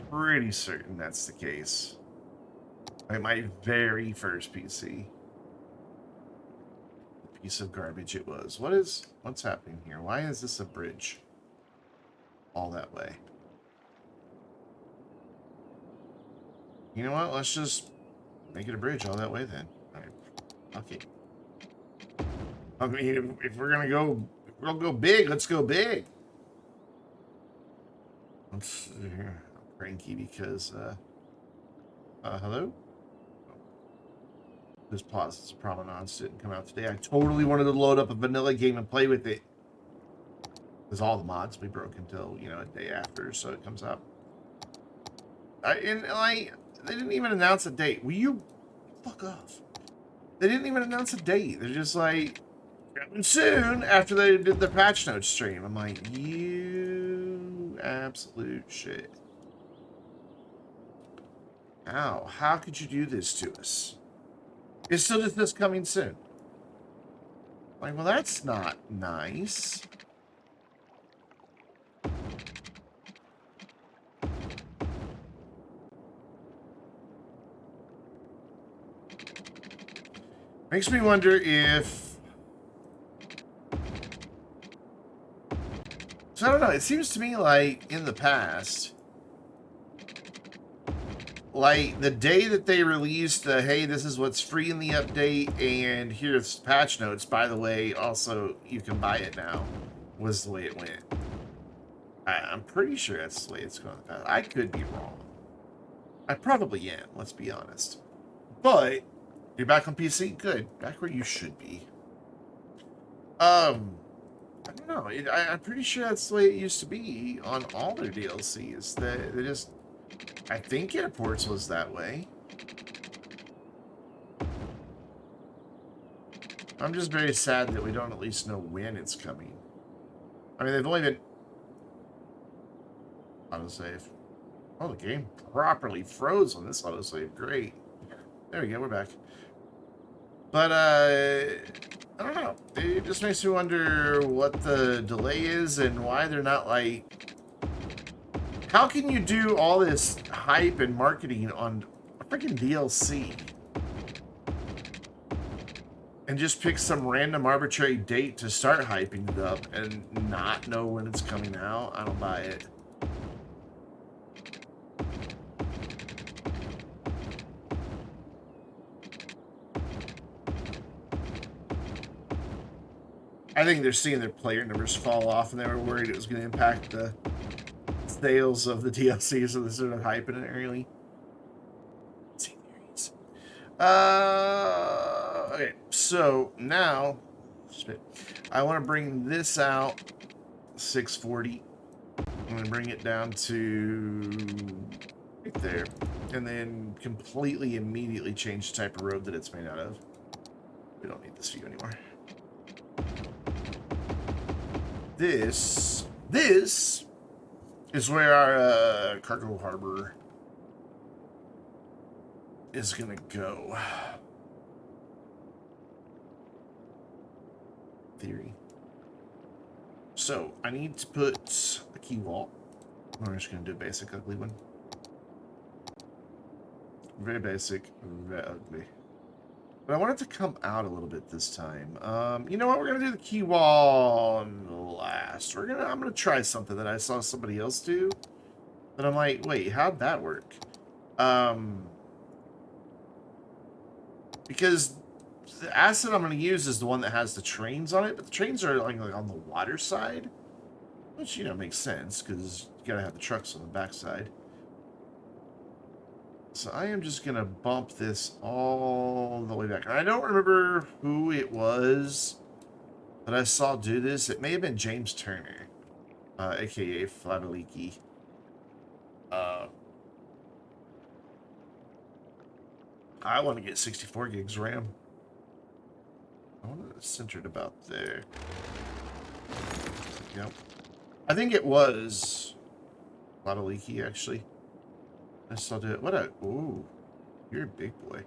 Pretty certain that's the case. Like my very first PC. Piece of garbage it was. What's happening here? Why is this a bridge? All that way. You know what? Let's just make it a bridge all that way then. All right. Okay. I mean, if we're gonna go, we'll go big. Let's go big. Let's see here. I'm cranky because, hello? This Plaza's Promenade didn't come out today. I totally wanted to load up a vanilla game and play with it. Because all the mods we broke until, you know, a day after, so it comes out. They didn't even announce a date. Will you fuck off? They didn't even announce a date. They're just like, coming soon after they did the patch notes stream. I'm like, you absolute shit. Ow, how could you do this to us? It's still just this coming soon. Like, well, that's not nice. Makes me wonder if... So I don't know, it seems to me like in the past, like the day that they released hey, this is what's free in the update and here's patch notes, by the way, also you can buy it now, was the way it went. I'm pretty sure that's the way it's going. I could be wrong. I probably am, let's be honest. But you're back on PC? Good. Back where you should be. I don't know. I'm pretty sure that's the way it used to be on all their DLCs. They just... I think Airports was that way. I'm just very sad that we don't at least know when it's coming. I mean, they've only been... Autosave. Oh, the game properly froze on this autosave. Great. There we go, we're back. But, I don't know. It just makes me wonder what the delay is and why they're not, like... How can you do all this hype and marketing on a freaking DLC? And just pick some random arbitrary date to start hyping it up and not know when it's coming out? I don't buy it. I think they're seeing their player numbers fall off, and they were worried it was going to impact the sales of the DLC, so they're sort of hyping it early. Okay, so now I want to bring this out 640. I'm going to bring it down to right there, and then completely immediately change the type of road that it's made out of. We don't need this view anymore. This is where our cargo harbor is gonna go. Theory. So I need to put a key wall. We're just gonna do a basic ugly one. Very basic, very ugly. But I want it to come out a little bit this time. You know what? We're gonna do the key wall last. I'm gonna try something that I saw somebody else do. But I'm like, wait, how'd that work? Because the asset I'm gonna use is the one that has the trains on it, but the trains are like on the water side, which, you know, makes sense because you gotta have the trucks on the backside. So I am just going to bump this all the way back. I don't remember who it was that I saw do this. It may have been James Turner, a.k.a. Flabaliki. I want to get 64 gigs RAM. I want it centered about there. Yep. I think it was Flabaliki, actually. I still do it. What a... Ooh. You're a big boy.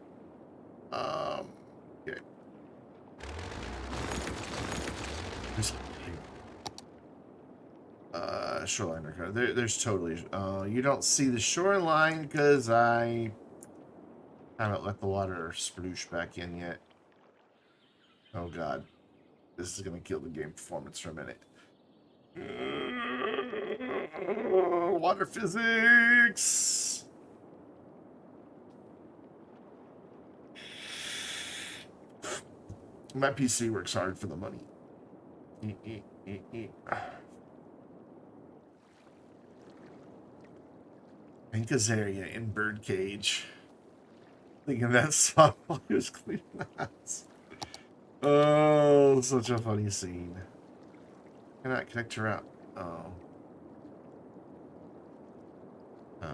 Okay. Shoreline record. There's totally... you don't see the shoreline because I haven't let the water sploosh back in yet. Oh, God. This is going to kill the game performance for a minute. Water physics! My PC works hard for the money. Pink Azaria in Birdcage. Thinking that song while he was cleaning the house. Oh, such a funny scene. Cannot connect her out. Oh. Oh.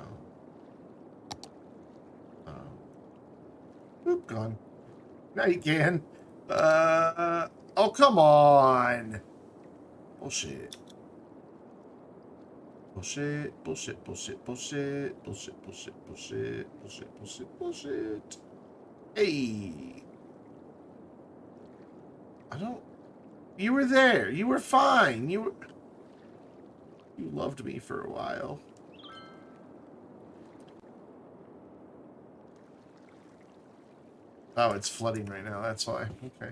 Oh. Oop, gone. Now you can. Oh, come on. Bullshit. Bullshit, bullshit, bullshit, bullshit, bullshit, bullshit, bullshit, bullshit, bullshit, bullshit. Hey. I don't... You were there. You were fine. You loved me for a while. Oh, it's flooding right now. That's why. Okay.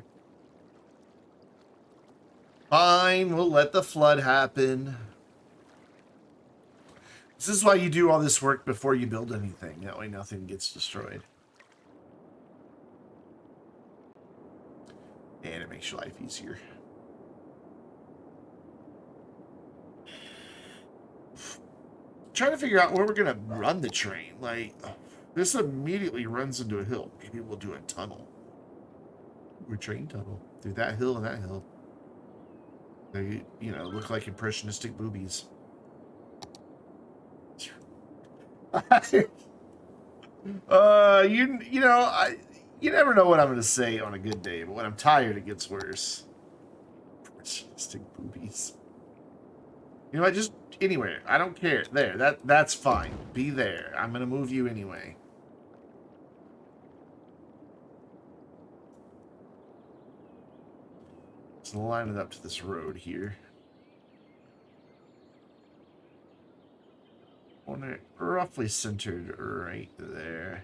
Fine. We'll let the flood happen. This is why you do all this work before you build anything. That way nothing gets destroyed. And it makes your life easier. Trying to figure out where we're going to run the train. Like, this immediately runs into a hill. Maybe we'll do a tunnel. Or train tunnel. Through that hill and that hill. They, you know, look like impressionistic boobies. You never know what I'm going to say on a good day, but when I'm tired, it gets worse. Impressionistic boobies. You know what? Just anywhere. I don't care. There. That's fine. Be there. I'm going to move you anyway. So line it up to this road here. Want it roughly centered right there.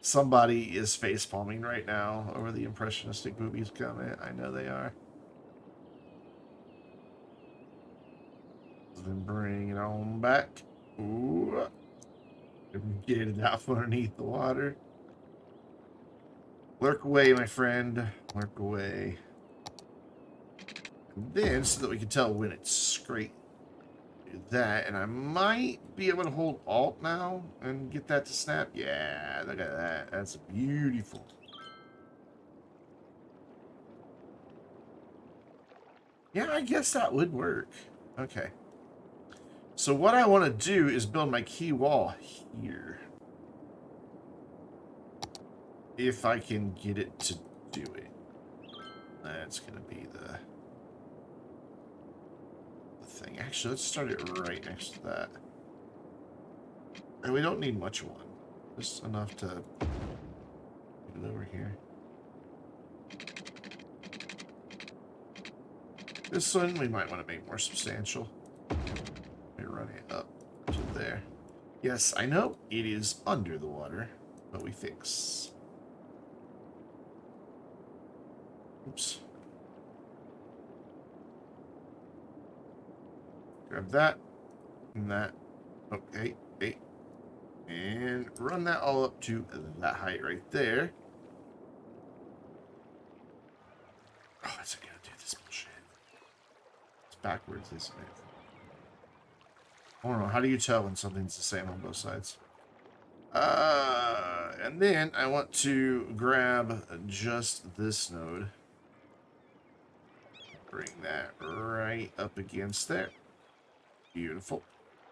Somebody is face palming right now over the impressionistic boobies comment. I know they are. Then bring it on back. Ooh. Get it out from underneath the water. Lurk away, my friend. Lurk away. And then, so that we can tell when it's straight, do that. And I might be able to hold Alt now and get that to snap. Yeah, look at that. That's beautiful. Yeah, I guess that would work. Okay. So what I want to do is build my key wall here. If I can get it to do it. That's going to be the thing. Actually, let's start it right next to that. And we don't need much one. Just enough to get it over here. This one we might want to make more substantial. Run it up to there. Yes, I know it is under the water, but we fix. Oops. Grab that and that. Okay, hey. And run that all up to that height right there. Oh, it's gonna do this bullshit. It's backwards, isn't it? I don't know. How do you tell when something's the same on both sides? And then I want to grab just this node. Bring that right up against there. Beautiful.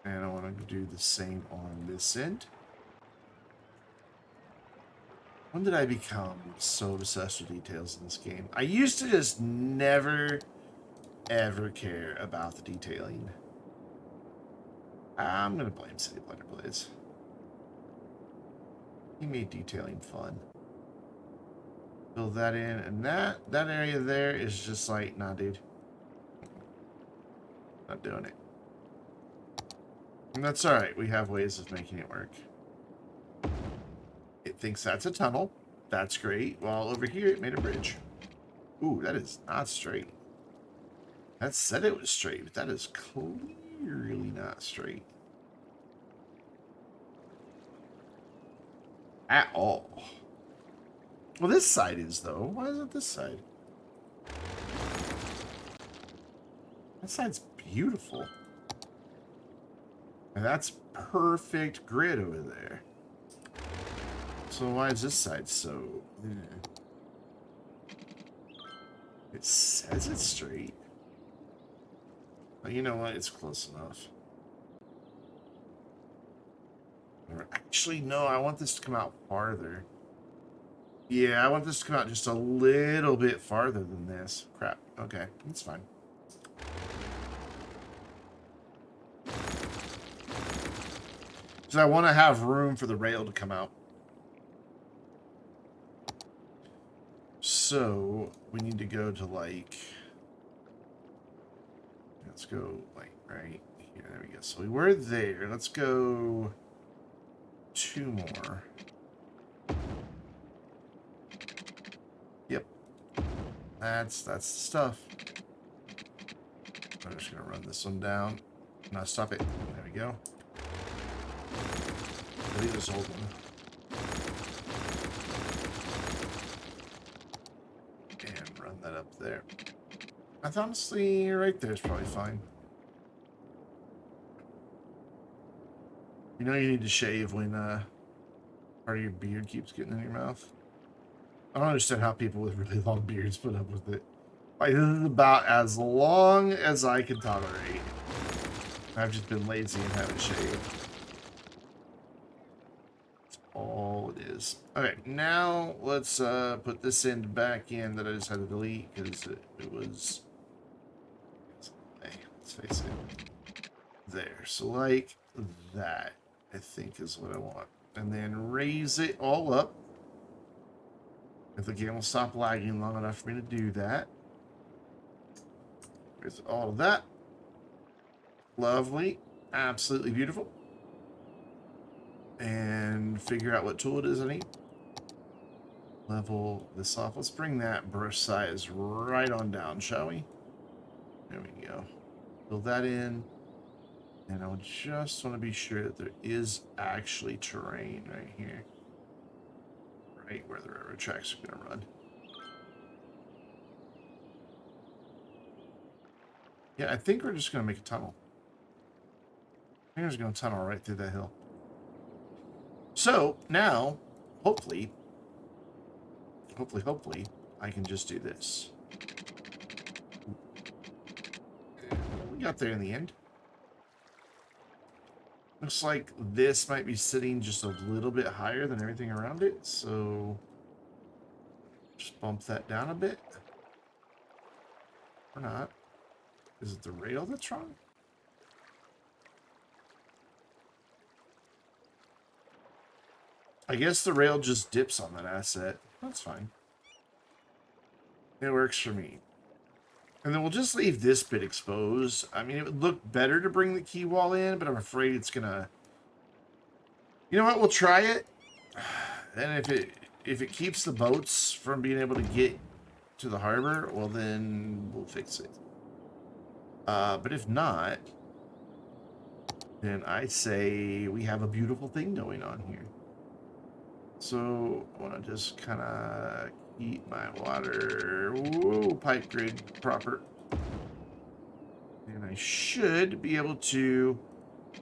And I want to do the same on this end. When did I become so obsessed with details in this game? I used to just never, ever care about the detailing. I'm going to blame City Blender Blades. He made detailing fun. Fill that in, and that area there is just like, nah, dude. Not doing it. And that's alright. We have ways of making it work. It thinks that's a tunnel. That's great. While over here, it made a bridge. Ooh, that is not straight. That said it was straight, but that is clearly not straight. At all. Well, this side is, though. Why isn't this side? That side's beautiful. And that's perfect grid over there. So why is this side so... It says it's straight. But you know what? It's close enough. Or actually, no, I want this to come out farther. Yeah, I want this to come out just a little bit farther than this. Crap. Okay, that's fine. Because I want to have room for the rail to come out. So, we need to go to, like... Let's go, like, right here. There we go. So we were there. Let's go... 2 more. Yep. That's the stuff. I'm just going to run this one down. No, stop it. There we go. Leave this old one. And run that up there. I thought honestly, right there is probably fine. You know you need to shave when part of your beard keeps getting in your mouth. I don't understand how people with really long beards put up with it. Like, this is about as long as I can tolerate. I've just been lazy and haven't shaved. That's all it is. Okay, now let's put this end back in that I just had to delete because it was... Let's face it. There. So like that, I think is what I want. And then raise it all up. If the game will stop lagging long enough for me to do that. There's all of that. Lovely. Absolutely beautiful. And figure out what tool it is I need. Level this off. Let's bring that brush size right on down, shall we? There we go. Fill that in. And I just want to be sure that there is actually terrain right here. Right where the railroad tracks are going to run. Yeah, I think we're just going to make a tunnel. I think we're just going to tunnel right through that hill. So, now, hopefully, I can just do this. We got there in the end. Looks like this might be sitting just a little bit higher than everything around it, so just bump that down a bit. Or not. Is it the rail that's wrong? I guess the rail just dips on that asset. That's fine. It works for me. And then we'll just leave this bit exposed. I mean, it would look better to bring the key wall in, but I'm afraid it's gonna... You know what? We'll try it. And if it keeps the boats from being able to get to the harbor, well, then we'll fix it. But if not, then I say we have a beautiful thing going on here. So I want to just kind of keep my water pipe grid proper. And I should be able to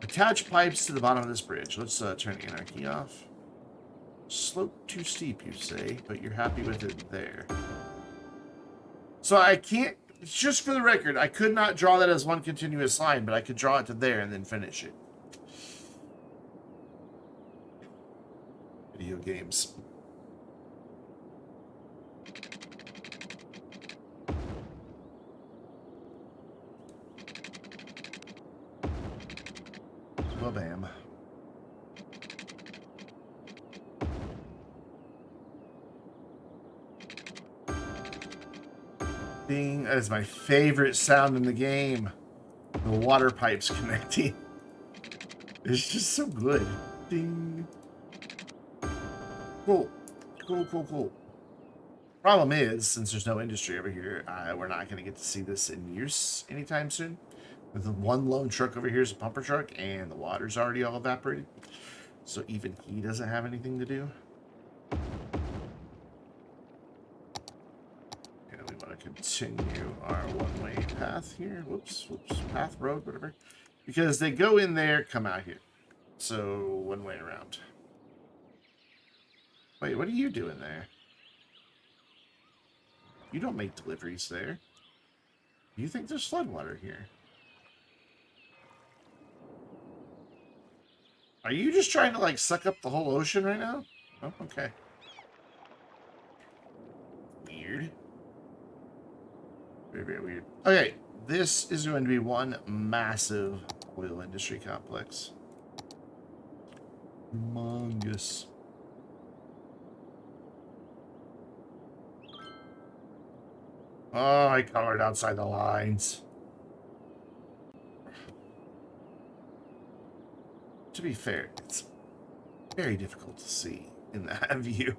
attach pipes to the bottom of this bridge. Let's turn anarchy off. Slope too steep, you say, but you're happy with it there. So I can't, just for the record, I could not draw that as one continuous line, but I could draw it to there and then finish it. Video games. Well, bam. Ding. That is my favorite sound in the game. The water pipes connecting. It's just so good. Ding. Cool. Cool. Problem is, since there's no industry over here, we're not going to get to see this in use anytime soon. The one lone truck over here is a pumper truck, and the water's already all evaporated. So even he doesn't have anything to do. And we want to continue our one-way path here. Whoops, path, road, whatever. Because they go in there, come out here. So one way around. Wait, what are you doing there? You don't make deliveries there. You think there's floodwater here? Are you just trying to, like, suck up the whole ocean right now? Oh, okay. Weird. Very, very weird. Okay, this is going to be one massive oil industry complex. Humongous. Oh, I colored outside the lines. To be fair, it's very difficult to see in that view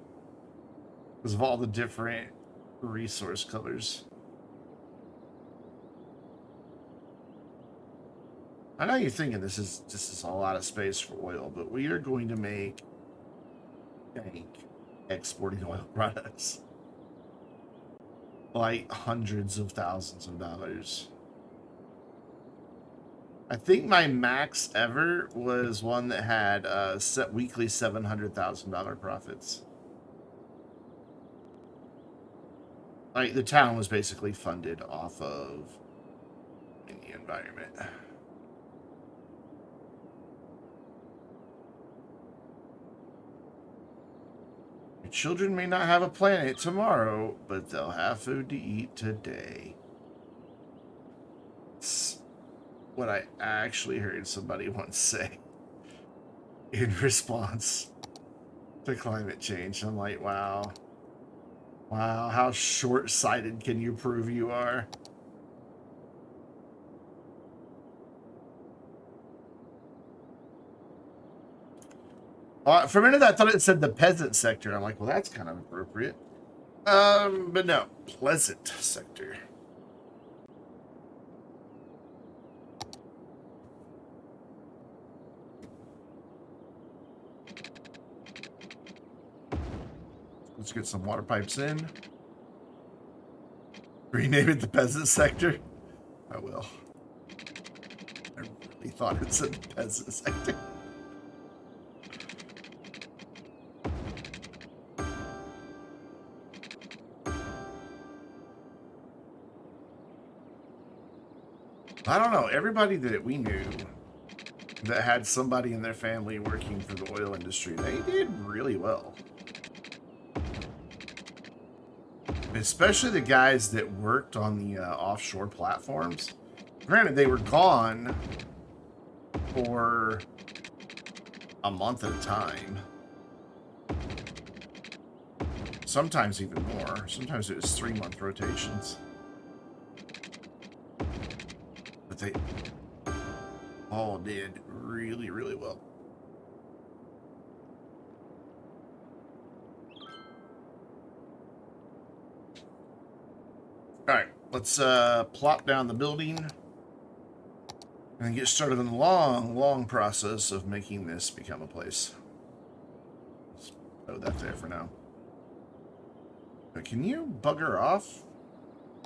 because of all the different resource colors. I know you're thinking this is a lot of space for oil, but we are going to make bank exporting oil products. Like hundreds of thousands of dollars. I think my max ever was one that had set weekly $700,000 profits. Like the town was basically funded off of the environment. Your children may not have a planet tomorrow, but they'll have food to eat today. It's what I actually heard somebody once say in response to climate change. I'm like, wow. Wow, how short-sighted can you prove you are? For a minute, I thought it said the peasant sector. I'm like, well, that's kind of appropriate. But no, pleasant sector. Let's get some water pipes in. Rename it the peasant sector. I will. I really thought it said the peasant sector. I don't know. Everybody that we knew that had somebody in their family working for the oil industry, they did really well. Especially the guys that worked on the offshore platforms. Granted, they were gone for a month at a time. Sometimes even more. Sometimes it was 3-month rotations. But they all did really, really well. Alright, let's plop down the building and get started on the long, long process of making this become a place. Let's throw that there for now. But can you bugger off?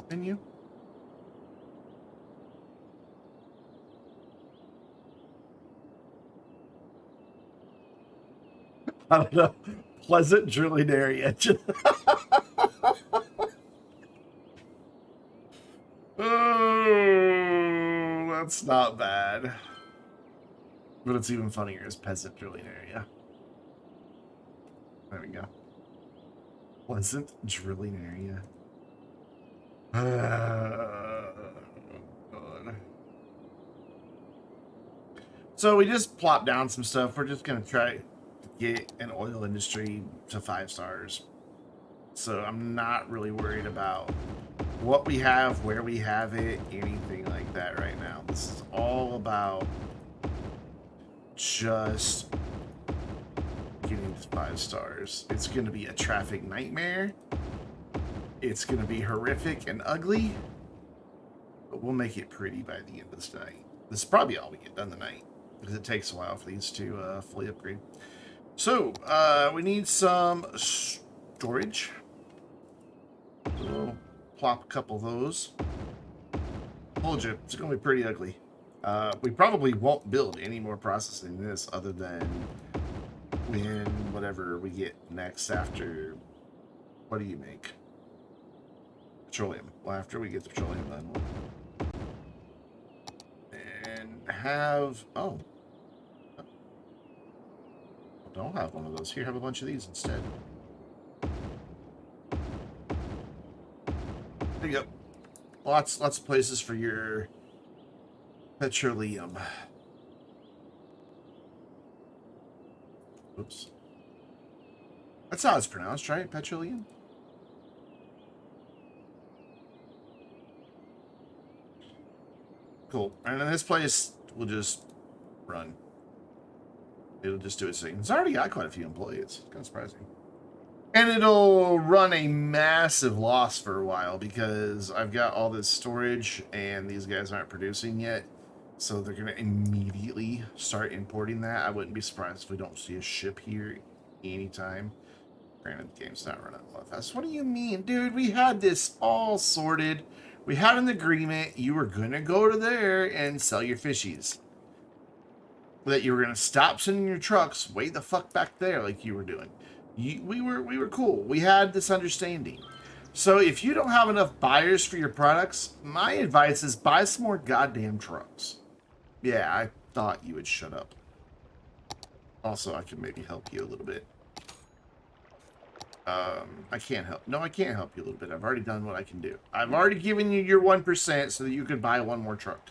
Can you? I don't know. Pleasant drilling area. Oh, that's not bad. But it's even funnier as peasant drilling area. There we go. Pleasant drilling area. God. So we just plopped down some stuff. We're just going to try to get an oil industry to 5 stars. So I'm not really worried about what we have, where we have it, anything like that right now. This is all about just getting to 5 stars. It's going to be a traffic nightmare. It's going to be horrific and ugly. But we'll make it pretty by the end of this night. This is probably all we get done tonight, because it takes a while for these to fully upgrade. So, we need some storage. We'll plop a couple of those. Told you, it's going to be pretty ugly. We probably won't build any more processing than this other than when whatever we get next after. What do you make? Petroleum. Well, after we get the petroleum, then we'll... and have don't have one of those. Here, have a bunch of these instead. There you go. Lots of places for your petroleum. Oops. That's how it's pronounced, right? Petroleum? Cool. And then this place will just run. It'll just do its thing. It's already got quite a few employees. Kind of surprising. And it'll run a massive loss for a while because I've got all this storage and these guys aren't producing yet. So they're going to immediately start importing that. I wouldn't be surprised if we don't see a ship here anytime. Granted, the game's not running well fast. What do you mean? Dude, we had this all sorted. We had an agreement. You were going to go to there and sell your fishies. That you were going to stop sending your trucks way the fuck back there like you were doing. We were cool. We had this understanding. So if you don't have enough buyers for your products, my advice is buy some more goddamn trucks. Yeah, I thought you would shut up. Also, I can maybe help you a little bit. I can't help. No, I can't help you a little bit. I've already done what I can do. I've already given you your 1% so that you could buy one more truck.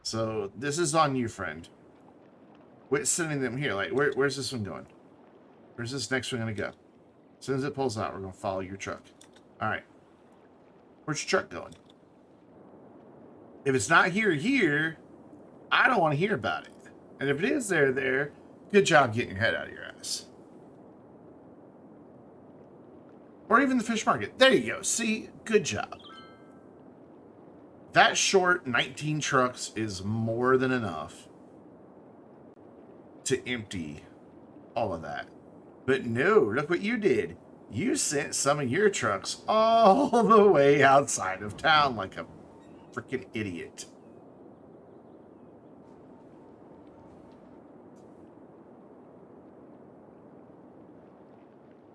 So this is on you, friend. Quit sending them here. Like, where's this one going? Where's this next one going to go? As soon as it pulls out, we're going to follow your truck. All right. Where's your truck going? If it's not here, I don't want to hear about it. And if it is there, good job getting your head out of your ass. Or even the fish market. There you go. See? Good job. That short 19 trucks is more than enough to empty all of that. But no, look what you did. You sent some of your trucks all the way outside of town like a freaking idiot.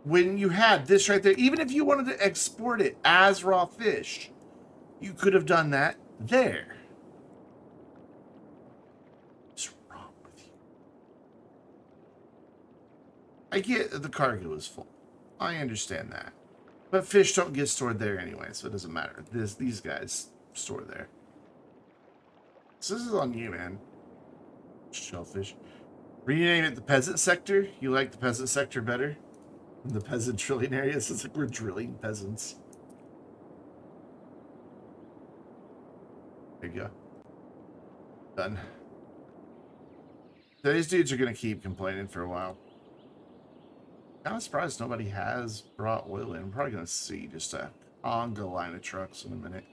When you had this right there, even if you wanted to export it as raw fish, you could have done that there. What's wrong with you? I get that the cargo is full. I understand that. But fish don't get stored there anyway, so it doesn't matter. These guys store there. So this is on you, man. Shellfish. Rename it the peasant sector. You like the peasant sector better? The peasant drilling areas. It's like we're drilling peasants. There you go. Done. These dudes are going to keep complaining for a while. I'm surprised nobody has brought oil in. I'm probably going to see just a conga line of trucks in a minute.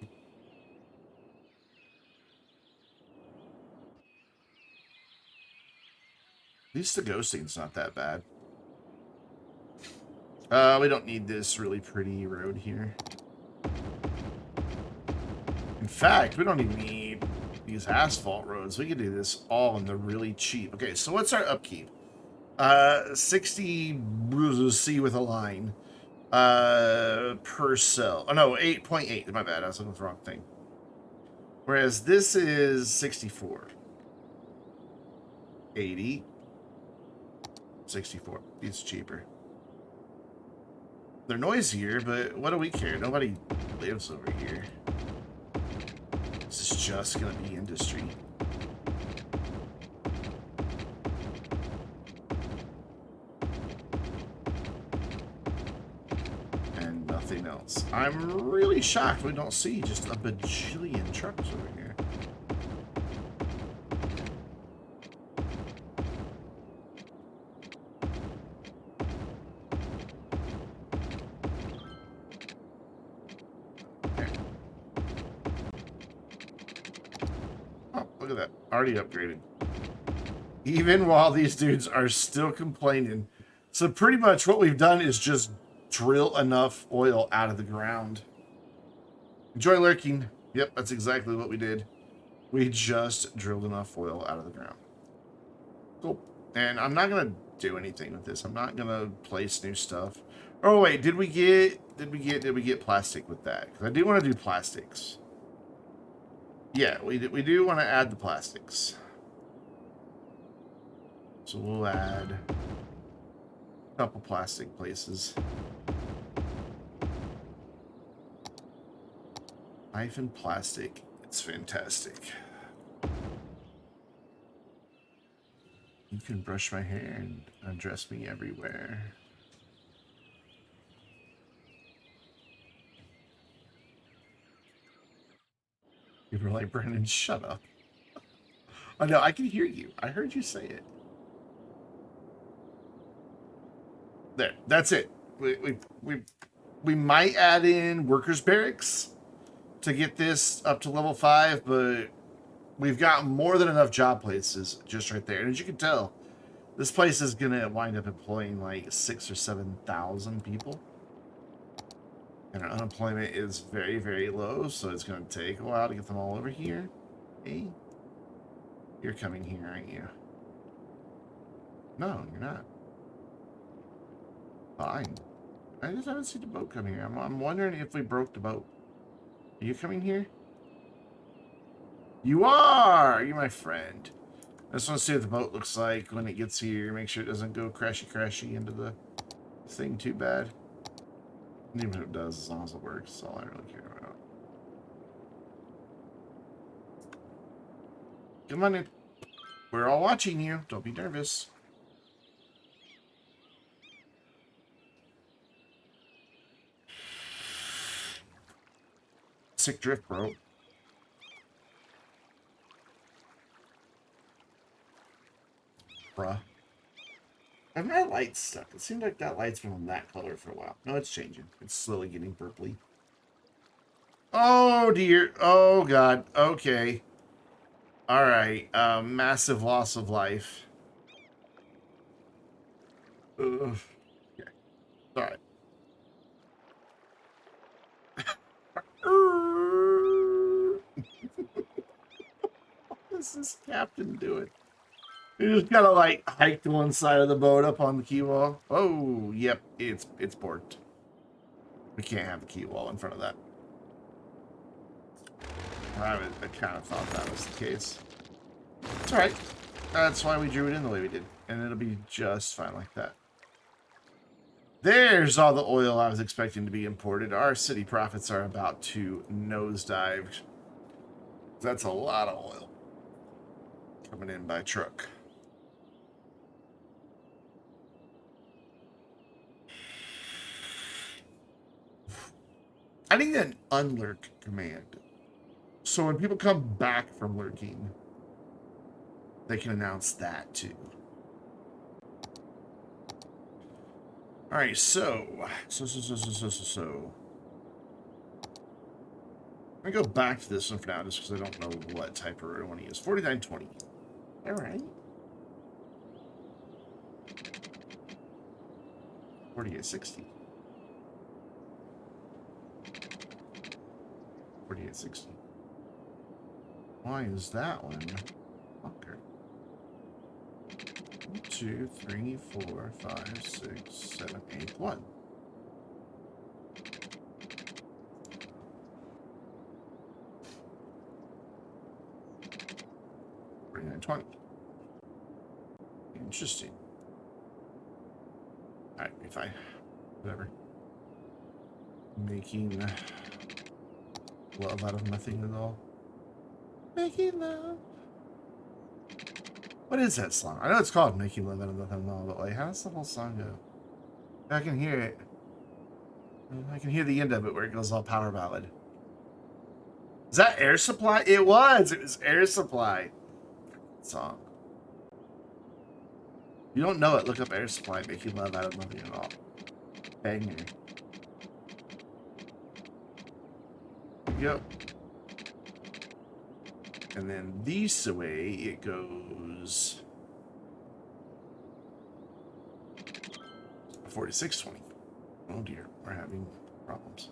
At least the ghosting's not that bad. We don't need this really pretty road here. In fact, we don't even need these asphalt roads. We can do this all in the really cheap. Okay, so what's our upkeep? 60 C with a line. Per cell. Oh no, 8.8. My bad, I was looking at the wrong thing. Whereas this is 64. 80. 64. It's cheaper. They're noisier, but what do we care? Nobody lives over here. This is just gonna be industry. And nothing else. I'm really shocked we don't see just a bajillion trucks over here. Already upgraded. Even while these dudes are still complaining. So pretty much what we've done is just drill enough oil out of the ground. Enjoy lurking. Yep, that's exactly what we did. We just drilled enough oil out of the ground. Cool. And I'm not going to do anything with this. I'm not gonna place new stuff. Oh wait, did we get plastic with that? Because I do want to do plastics. Yeah, we do want to add the plastics. So we'll add a couple plastic places. Life in plastic. It's fantastic. You can brush my hair and undress me everywhere. You were like, Brennan, shut up. Oh no, I can hear you. I heard you say it. There, that's it. We might add in workers' barracks to get this up to level 5, but we've got more than enough job places just right there. And as you can tell, this place is gonna wind up employing like 6,000 or 7,000 people. And our unemployment is very, very low, so it's gonna take a while to get them all over here. Hey, you're coming here, aren't you? No, you're not. Fine. I just haven't seen the boat come here. I'm wondering if we broke the boat. Are you coming here? You are! You're my friend. I just want to see what the boat looks like when it gets here. Make sure it doesn't go crashy into the thing too bad. Even if it does, as long as it works, that's all I really care about. Come on in. We're all watching you. Don't be nervous. Sick drift, bro. Bruh. Have my lights stuck? It seemed like that light's been on that color for a while. No, it's changing. It's slowly getting purpley. Oh, dear. Oh, God. Okay. All right. Massive loss of life. Ugh. Okay. All right. What is this captain doing? You just gotta like hike to one side of the boat up on the key wall. Oh, yep, it's borked. We can't have the key wall in front of that. I kind of thought that was the case. It's alright. That's why we drew it in the way we did. And it'll be just fine like that. There's all the oil I was expecting to be imported. Our city profits are about to nosedive. That's a lot of oil coming in by truck. I need an unlurk command. So when people come back from lurking, they can announce that too. Alright, so. I'm going to go back to this one for now, just because I don't know what type of road I want to use. 4920. Alright. 4860. 4860. Why is that one? Okay. 1, 2, 3, 4, 5, 6, 7, 8, 1. $49.20. Interesting. Alright, be fine. Whatever. Making love out of nothing at all. Making love. What is that song? I know it's called Making Love Out of Nothing at all, but like, how does the whole song go? I can hear it. I can hear the end of it where it goes all power ballad. Is that Air Supply? It was. It was Air Supply song. If you don't know it, look up Air Supply, Making Love Out of Nothing at all. Banger. Yep. And then this way it goes 4620. Oh dear, we're having problems.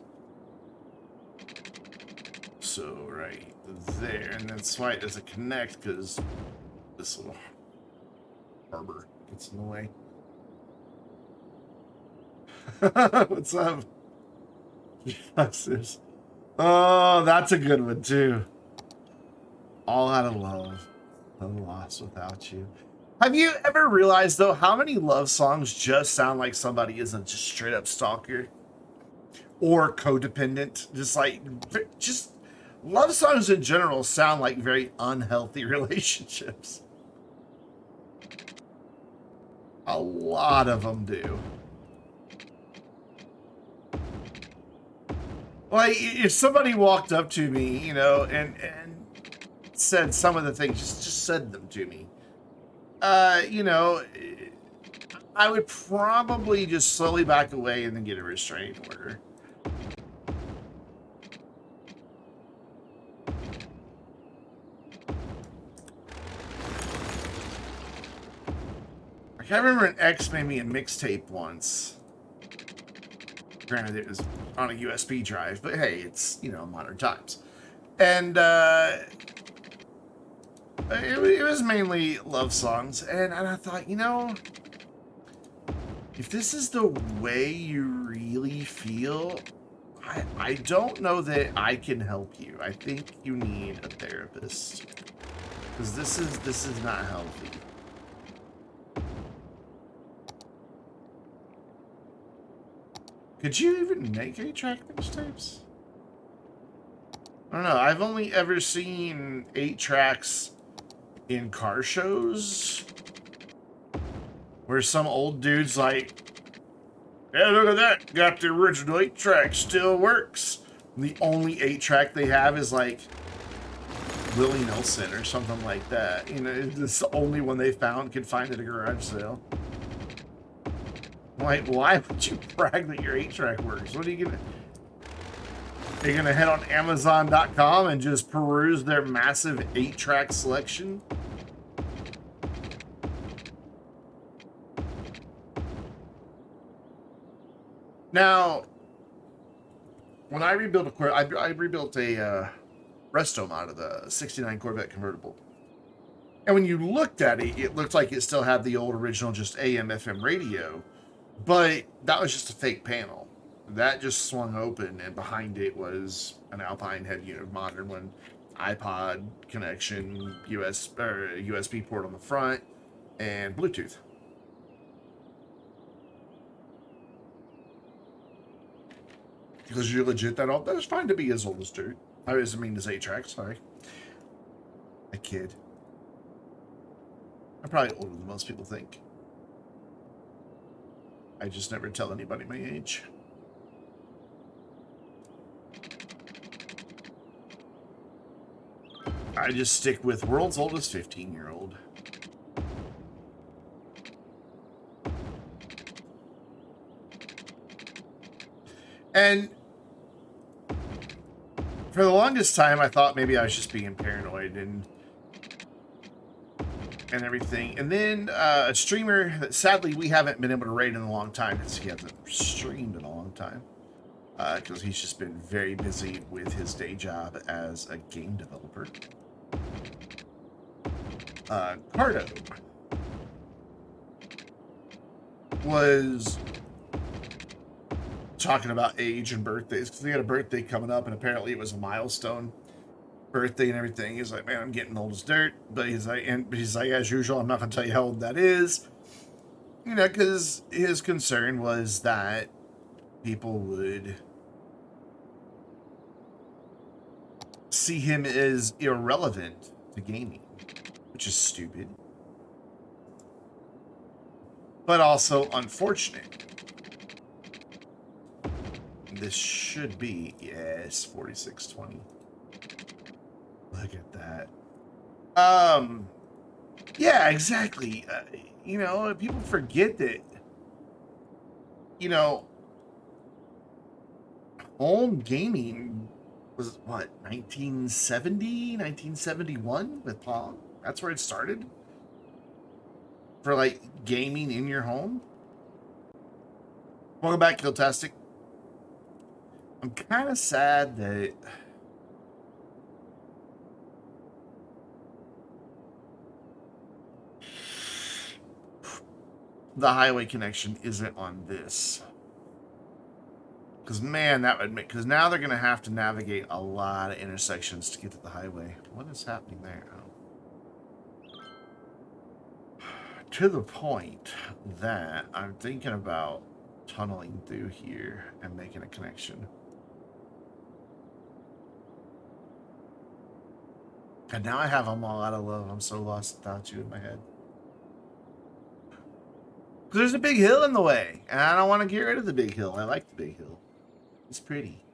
So right there, and that's why it doesn't connect, because this little harbor gets in the way. What's up? Oh, that's a good one too. All out of love, I'm lost without you. Have you ever realized though how many love songs just sound like somebody is a just straight up stalker or codependent? Just love songs in general sound like very unhealthy relationships. A lot of them do. Like if somebody walked up to me, you know, and said some of the things, just said them to me. You know, I would probably just slowly back away and then get a restraining order. Like I remember an ex made me a mixtape once. Granted, it was on a USB drive, but hey, it's, you know, modern times. And it was mainly love songs. And I thought, you know, if this is the way you really feel, I don't know that I can help you. I think you need a therapist. Because this is not healthy. Could you even make 8-track mixtapes? I don't know. I've only ever seen 8 tracks in car shows where some old dude's like, yeah, look at that. Got the original 8-track. Still works. And the only 8-track they have is like Willie Nelson or something like that. You know, it's the only one they could find at a garage sale. Like, why would you brag that your 8-track works? What are you gonna... Are you gonna head on Amazon.com and just peruse their massive 8-track selection? Now, when I rebuilt a Corvette, I rebuilt a Restom out of the '69 Corvette convertible. And when you looked at it, it looked like it still had the old original just AM/FM radio, but that was just a fake panel. That just swung open, and behind it was an Alpine head unit, modern one, iPod connection, USB port on the front, and Bluetooth. Because you're legit that old. That is fine to be as old as dirt. I mean, as 8-track, sorry. A kid. I'm probably older than most people think. I just never tell anybody my age. I just stick with world's oldest 15-year-old. And for the longest time, I thought maybe I was just being paranoid and everything. And then a streamer that sadly we haven't been able to raid in a long time because he hasn't streamed in a long time. Because he's just been very busy with his day job as a game developer. Cardo was talking about age and birthdays because he had a birthday coming up and apparently it was a milestone birthday and everything. He's like, man, I'm getting old as dirt. But he's like, as usual, I'm not going to tell you how old that is. You know, because his concern was that people would see him as irrelevant to gaming, which is stupid. But also unfortunate. This should be, yes, 4620. Look at that. Yeah, exactly. You know, people forget that, you know, home gaming was what, 1970, 1971 with Pong? That's where it started? For like gaming in your home? Welcome back, Killtastic. I'm kind of sad that the highway connection isn't on this. Because, man, that would make... Because now they're going to have to navigate a lot of intersections to get to the highway. What is happening there? Oh. To the point that I'm thinking about tunneling through here and making a connection. And now I have them all out of love. I'm so lost without you in my head. Because there's a big hill in the way. And I don't want to get rid of the big hill. I like the big hill. It's pretty.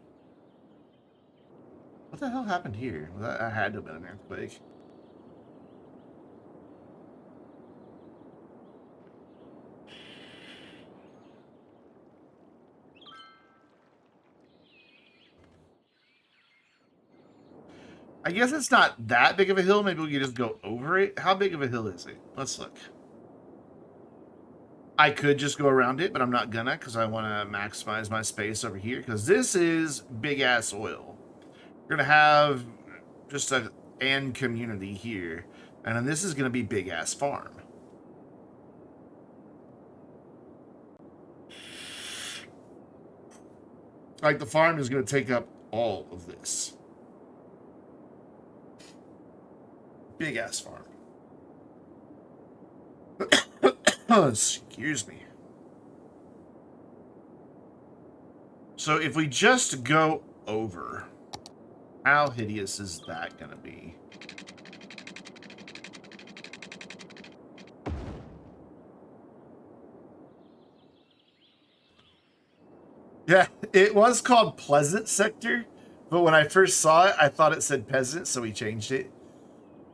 What the hell happened here? That had to have been an earthquake. I guess it's not that big of a hill. Maybe we can just go over it. How big of a hill is it? Let's look. I could just go around it, but I'm not gonna because I want to maximize my space over here because this is big-ass oil. We're going to have just a and community here. And then this is going to be big-ass farm. Like, the farm is going to take up all of this. Big-ass farm. Excuse me. So if we just go over, how hideous is that going to be? Yeah, it was called Pleasant Sector, but when I first saw it, I thought it said Peasant, so we changed it.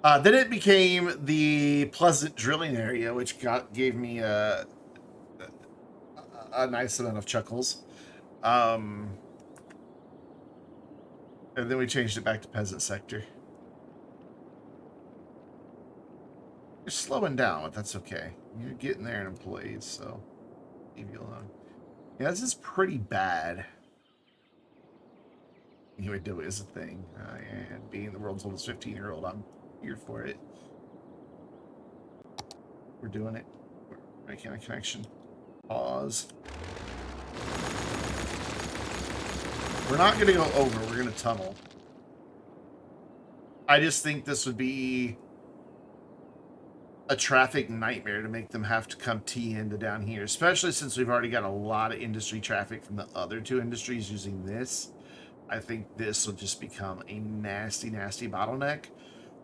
Then it became the Pleasant Drilling Area, which gave me a nice amount of chuckles. And then we changed it back to Peasant Sector. You're slowing down, but that's okay. You're getting there in employees, so leave you alone. Yeah, this is pretty bad. Anyway, do it is a thing. And being the world's oldest 15-year-old, I'm here for it. We're doing it. We're making a connection. Pause. We're not going to go over. We're going to tunnel. I just think this would be a traffic nightmare to make them have to come tee into down here, especially since we've already got a lot of industry traffic from the other two industries using this. I think this will just become a nasty, nasty bottleneck.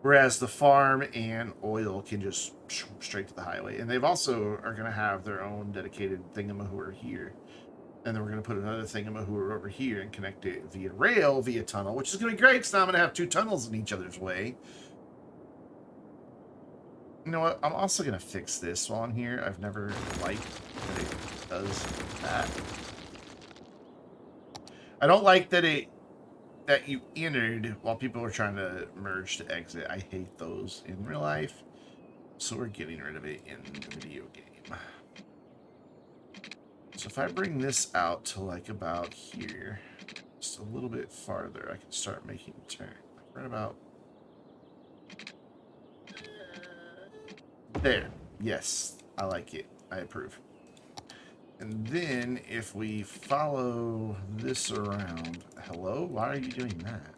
Whereas the farm and oil can just straight to the highway. And they've also are going to have their own dedicated thingamahooer here. And then we're going to put another thingamahooer over here and connect it via rail, via tunnel, which is going to be great because now I'm going to have two tunnels in each other's way. You know what? I'm also going to fix this while I'm here. I've never liked that it does that. I don't like that you entered while people were trying to merge to exit. I hate those in real life. So we're getting rid of it in the video game. So if I bring this out to like about here, just a little bit farther, I can start making a turn. Right about there. Yes, I like it. I approve. And then if we follow this around, hello? Why are you doing that?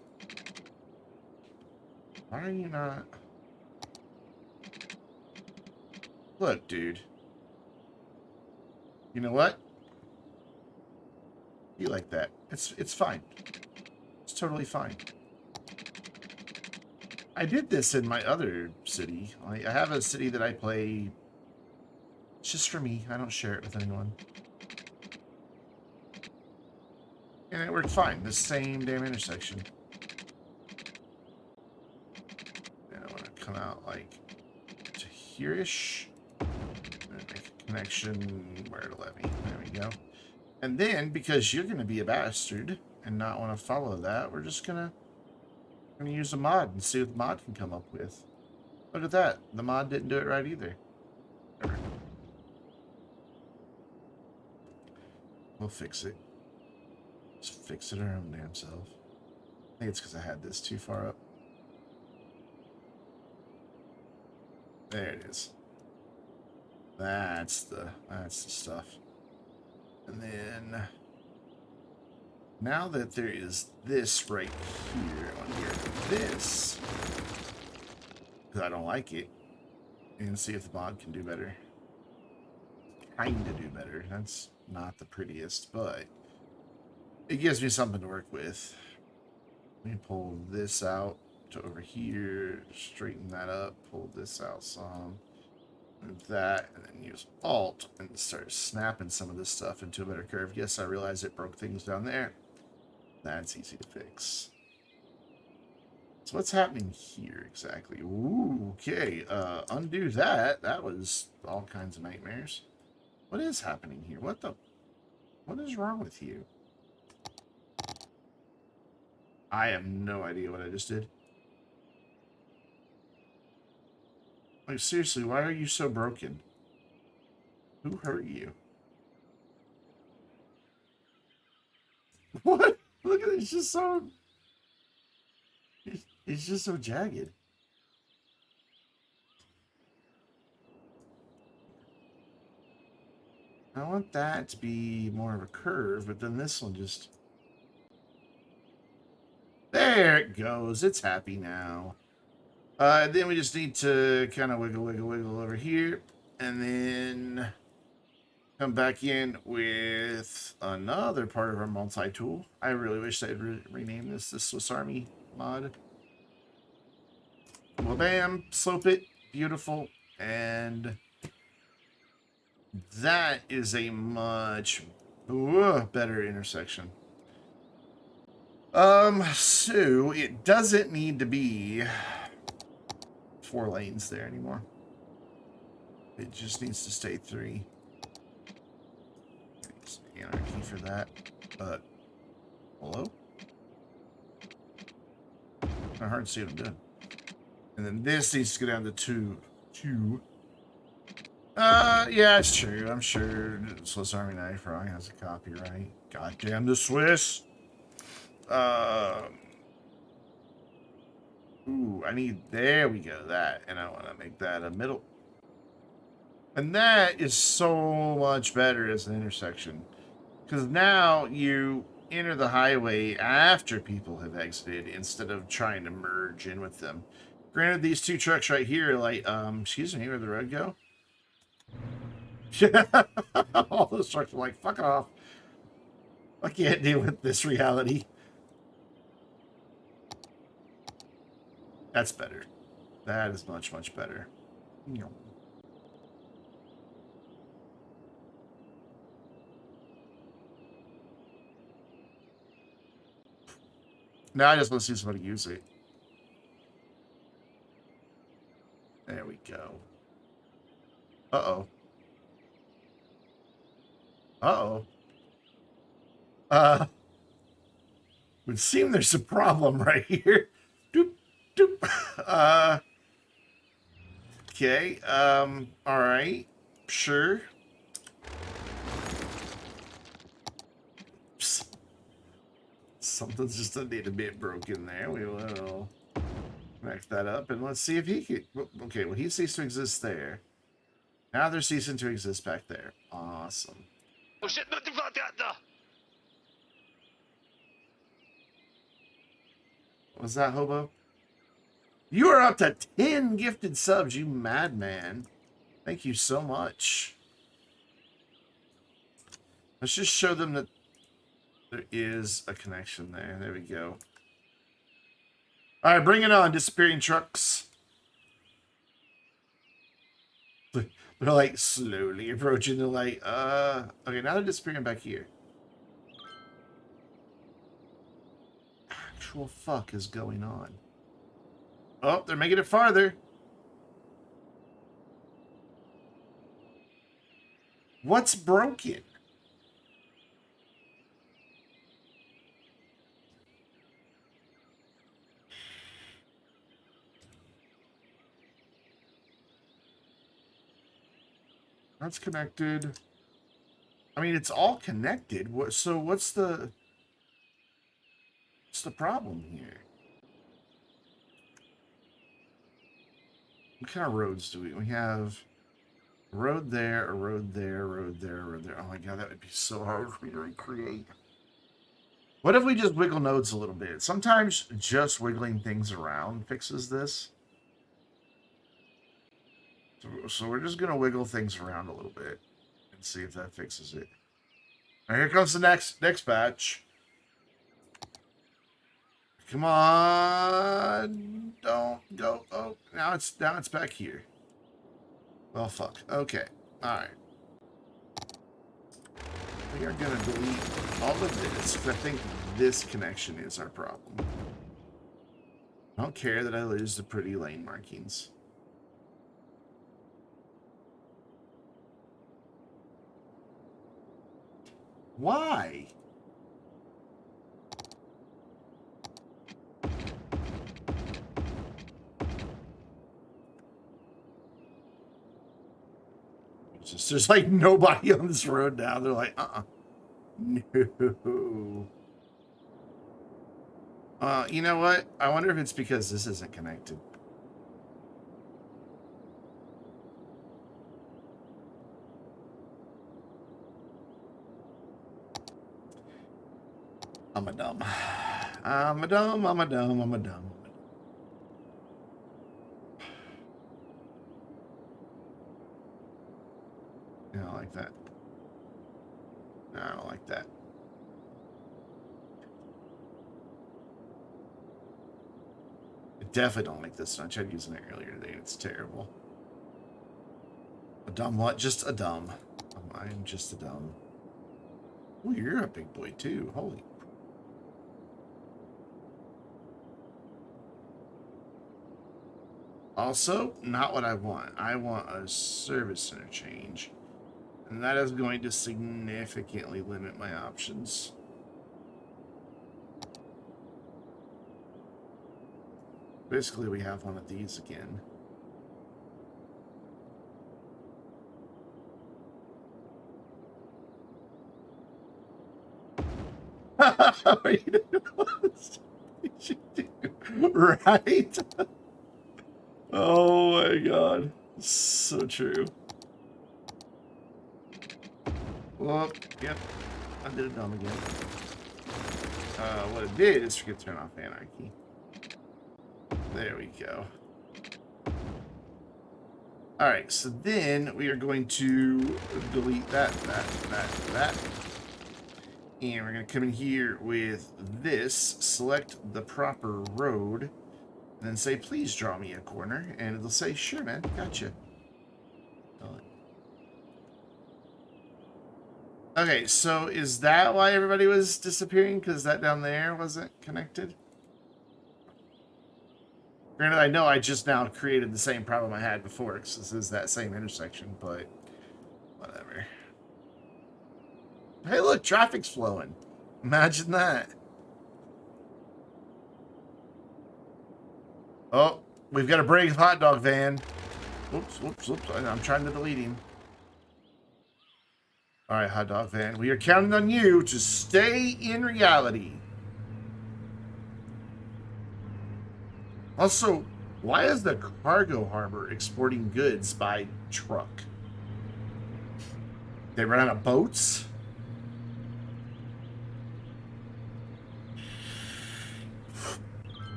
Why are you not? Look, dude. You know what? You like that. It's fine. It's totally fine. I did this in my other city. I have a city that I play just for me. I don't share it with anyone. And it worked fine. The same damn intersection. And I want to come out like to here-ish. Make a connection where it'll let me. There we go. And then, because you're going to be a bastard and not want to follow that, we're just going to use a mod and see what the mod can come up with. Look at that. The mod didn't do it right either. Whatever. We'll fix it. Just fix it our own damn self. I think it's because I had this too far up. There it is. That's the stuff. And then Now that there is this right here on here, this, because I don't like it, and see if the mod can do better. Kind of do better. That's not the prettiest, but it gives me something to work with. Let me pull this out to over here, straighten that up, pull this out some, move that, and then use Alt and start snapping some of this stuff into a better curve. Yes, I realize it broke things down there. That's easy to fix. So what's happening here exactly? Ooh, okay. Undo that. That was all kinds of nightmares. What is happening here? What is wrong with you? I have no idea what I just did. Like, seriously, why are you so broken? Who hurt you? What? Look at it. It's just so... It's just so jagged. I want that to be more of a curve, but then this one just... There it goes. It's happy now. Then we just need to kind of wiggle, wiggle, wiggle over here. And then come back in with another part of our multi-tool. I really wish they'd rename this the Swiss Army mod. Well, bam. Slope it. Beautiful. And that is a much better intersection. So it doesn't need to be 4 lanes there anymore. It just needs to stay 3. Anarchy for that. But hello? Kind of hard to see what I'm doing. And then this needs to go down to 2. Yeah, it's true. I'm sure Swiss Army Knife probably has a copyright. Goddamn the Swiss. Ooh, I need, there we go, that. And I want to make that a middle. And that is so much better as an intersection. Because now you enter the highway after people have exited instead of trying to merge in with them. Granted, these 2 trucks right here, like, excuse me, where'd the road go? All those trucks are like, fuck off. I can't deal with this reality. That's better. That is much, much better. Now I just want to see somebody use it. There we go. Uh-oh. Uh-oh. Would seem there's a problem right here. Doop, doop. Okay. All right. Sure. Psst. Something's just a little bit broken there. We will connect that up and let's see if he can. Okay, well, he ceased to exist there. Now they're ceasing to exist back there. Awesome. Oh shit! No. Was that hobo? You are up to 10 gifted subs, you madman. Thank you so much. Let's just show them that there is a connection there. There we go. All right, bring it on, disappearing trucks. They're like slowly approaching the light. Okay, now they're disappearing back here. Actual fuck is going on? Oh, they're making it farther. What's broken? That's connected. I mean, it's all connected. So what's the problem here? What kind of roads do we have? A road there, a road there, a road there, a road there. Oh my god, that would be so hard for me to recreate. What if we just wiggle nodes a little bit? Sometimes just wiggling things around fixes this. So we're just going to wiggle things around a little bit and see if that fixes it. Now here comes the next batch. Come on. Don't go. Oh, now it's back here. Well, fuck. Okay. All right. We are going to delete all of this, because I think this connection is our problem. I don't care that I lose the pretty lane markings. Why? There's like nobody on this road now. They're like, no. You know what? I wonder if it's because this isn't connected. I'm a dumb. I'm a dumb. I'm a dumb. I'm a dumb. I don't like that. No, I don't like that. I definitely don't like this one. I tried using it earlier today and it's terrible. A dumb what? Just a dumb. I am just a dumb. Oh, you're a big boy too. Holy. Also, not what I want. I want a service interchange. And that is going to significantly limit my options. Basically, we have one of these again. Right? Oh my god. So true. Well, yep. I did it dumb again. What it did is forget to turn off anarchy. There we go. Alright, so then we are going to delete that. And we're going to come in here with this, select the proper road, and then say, please draw me a corner. And it'll say, sure, man, gotcha. Okay, so is that why everybody was disappearing? Because that down there wasn't connected? Granted, I know I just now created the same problem I had before, because this is that same intersection, but whatever. Hey, look, traffic's flowing. Imagine that. Oh, we've got a brave hot dog van. Whoops. I'm trying to delete him. All right, hot dog van. We are counting on you to stay in reality. Also, why is the cargo harbor exporting goods by truck? They run out of boats?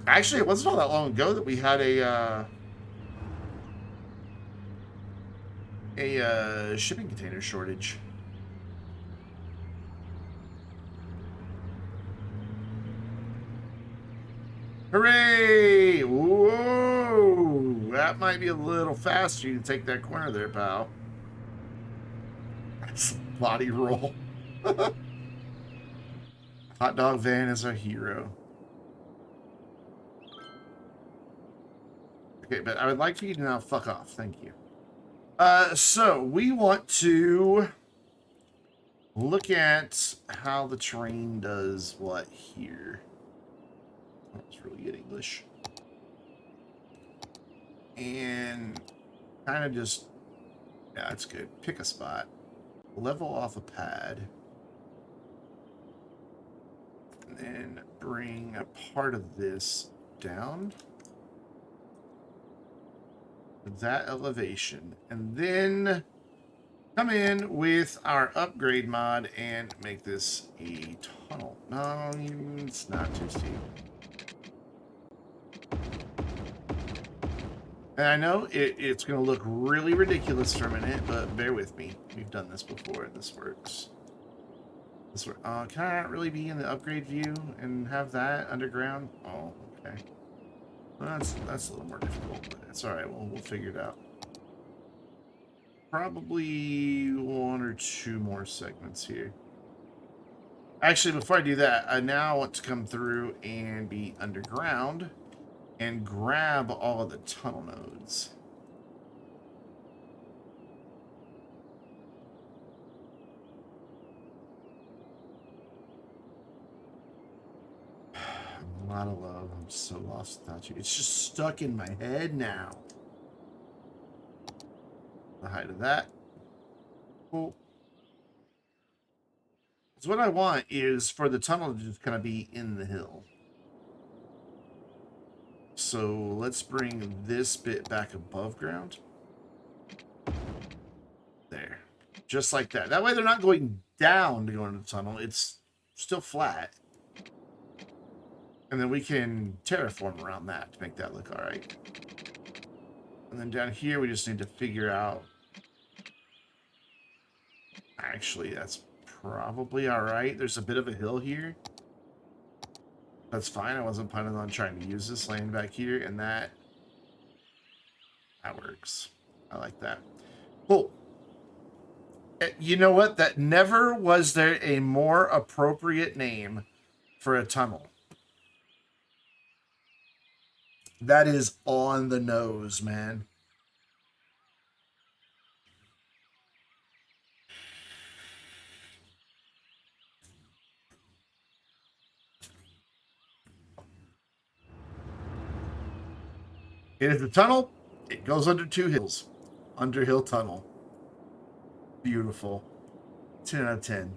Actually, it wasn't all that long ago that we had a shipping container shortage. Hooray! Whoa! That might be a little fast for you to take that corner there, pal. That's a body roll. Hot dog van is our hero. Okay, but I would like for you to now fuck off. Thank you. So we want to look at how the train does what here. That's really good English. And kind of just, yeah, that's good. Pick a spot. Level off a pad. And then bring a part of this down. That elevation. And then come in with our upgrade mod and make this a tunnel. No, it's not too steep. And I know it's going to look really ridiculous for a minute, but bear with me. We've done this before. This works. This works. Can I not really be in the upgrade view and have that underground? Oh, okay. Well, that's a little more difficult, but it's all right. We'll figure it out. Probably 1 or 2 more segments here. Actually, before I do that, I now want to come through and be underground and grab all of the tunnel nodes. A lot of love. I'm so lost without you. It's just stuck in my head now. The height of that. Cool. So what I want is for the tunnel to just kind of be in the hill. So let's bring this bit back above ground. There. Just like that. That way they're not going down to go into the tunnel. It's still flat. And then we can terraform around that to make that look all right. And then down here, we just need to figure out... Actually, that's probably all right. There's a bit of a hill here. That's fine. I wasn't planning on trying to use this land back here, and that works. I like that. Cool. You know what? That never was there a more appropriate name for a tunnel. That is on the nose, man. It is a tunnel. It goes under 2 hills. Underhill Tunnel. Beautiful. 10 out of 10.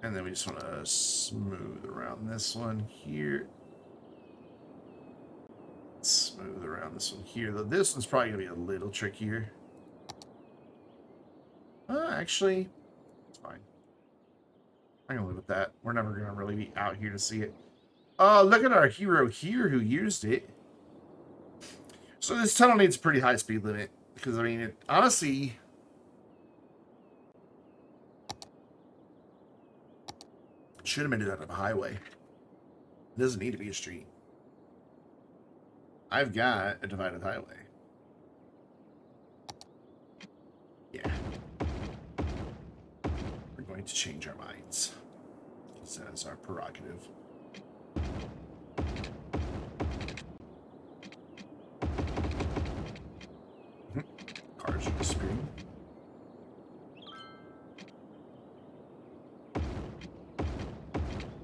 And then we just want to smooth around this one here. Smooth around this one here. Though this one's probably going to be a little trickier. Actually, it's fine. I'm going to live with that. We're never going to really be out here to see it. Oh, look at our hero here who used it. So this tunnel needs a pretty high speed limit. Because, I mean, it honestly... should have made it out of a highway. It doesn't need to be a street. I've got a divided highway. Yeah. We're going to change our minds. Because that is our prerogative. Cars are disappearing.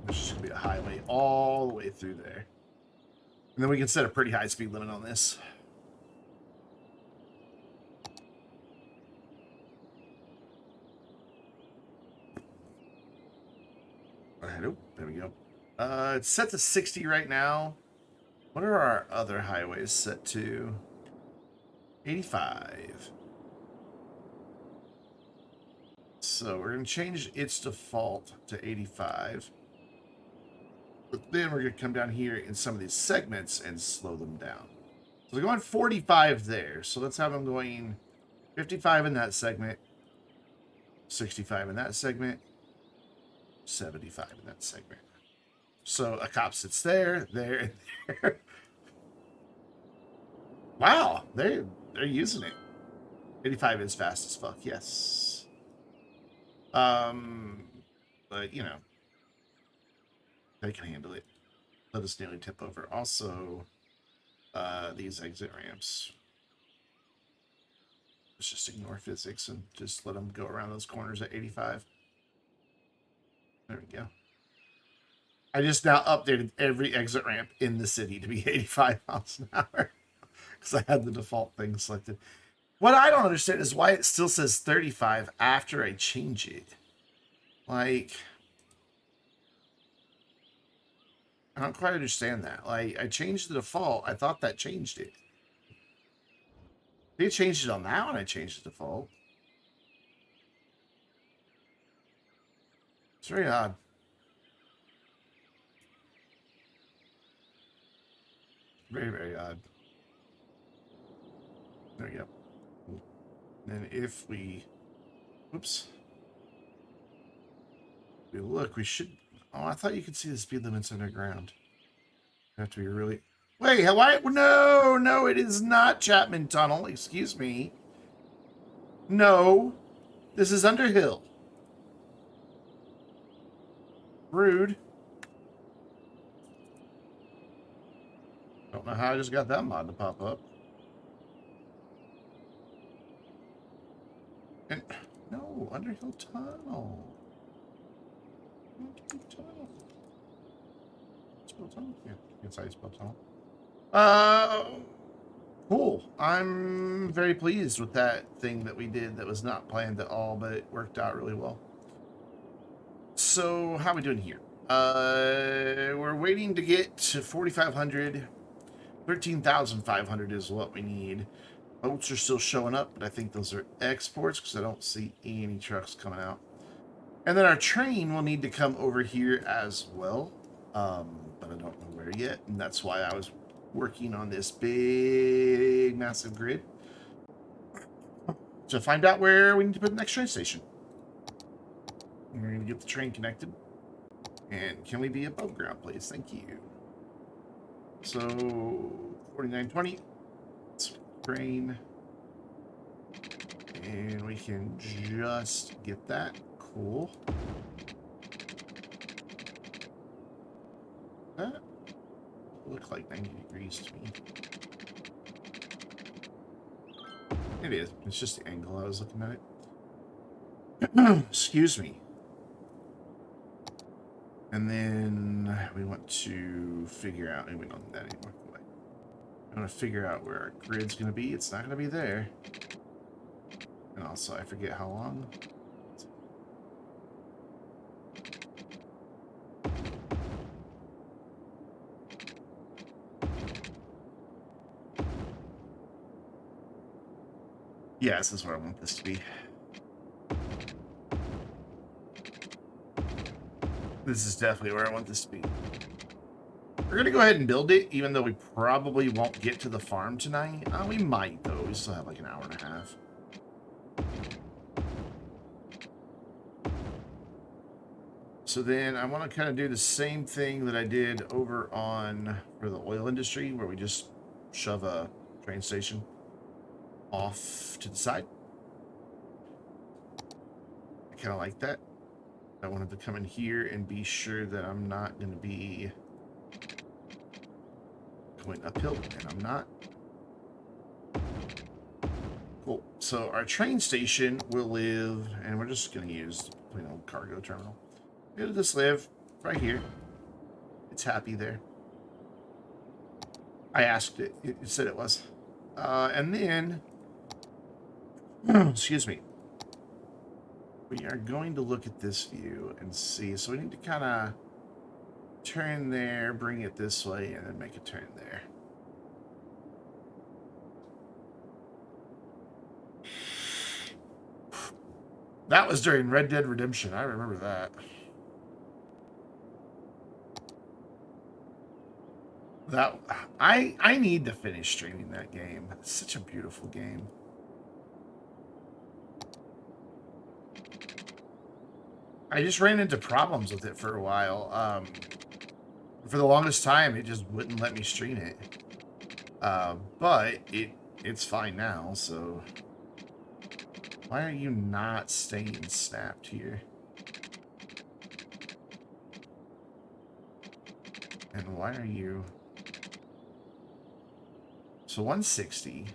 There's just going to be a highway all the way through there. And then we can set a pretty high speed limit on this. Oh, there we go. It's set to 60 right now. What are our other highways set to? 85. So we're going to change its default to 85. But then we're going to come down here in some of these segments and slow them down. So they're going 45 there. So let's have them going 55 in that segment, 65 in that segment, 75 in that segment. So a cop sits there, there, and there. Wow, they're using it. 85 is fast as fuck, yes. But you know, they can handle it. Let us nearly tip over. Also, these exit ramps. Let's just ignore physics and just let them go around those corners at 85. There we go. I just now updated every exit ramp in the city to be 85 miles an hour because I had the default thing selected. What I don't understand is why it still says 35 after I change it. Like, I don't quite understand that. Like, I changed the default. I thought that changed it. They changed it on that one. I changed the default. It's very odd. Very, very odd. There we go. And if we, oops, we look, we should. Oh, I thought you could see the speed limits underground. You have to be really. Wait, why? No, no, it is not Chapman Tunnel. Excuse me. No, this is Underhill. Rude. Don't know how I just got that mod to pop up. And no, Underhill Tunnel. Underhill Tunnel. Spell tunnel? Yeah, that's how you spell tunnel. Cool. I'm very pleased with that thing that we did that was not planned at all, but it worked out really well. So, how are we doing here? We're waiting to get to 4,500. 13,500 is what we need. Boats are still showing up, but I think those are exports because I don't see any trucks coming out. And then our train will need to come over here as well, but I don't know where yet, and that's why I was working on this big, massive grid to find out where we need to put the next train station. We're going to get the train connected. And can we be above ground, please? Thank you. So, 4920. Train. And we can just get that. Cool. That looks like 90 degrees to me. It is. It's just the angle I was looking at it. Excuse me. And then we want to figure out, and we don't need that anymore. I want to figure out where our grid's going to be. It's not going to be there. And also, I forget how long. Yeah, this is where I want this to be. This is definitely where I want this to be. We're going to go ahead and build it, even though we probably won't get to the farm tonight. We might, though. We still have like an hour and a half. So then I want to kind of do the same thing that I did over on for the oil industry, where we just shove a train station off to the side. I kind of like that. I wanted to come in here and be sure that I'm not going to be going uphill, and I'm not. Cool. So our train station will live, and we're just going to use plain old cargo terminal. It'll just live right here. It's happy there. I asked it. It said it was. And then, excuse me. We are going to look at this view and see. So we need to kind of turn there, bring it this way, and then make a turn there. That was during Red Dead Redemption. I remember that. I need to finish streaming that game. It's such a beautiful game. I just ran into problems with it for a while. For the longest time, it just wouldn't let me stream it. But it's fine now, so... Why are you not staying snapped here? And why are you... So 160.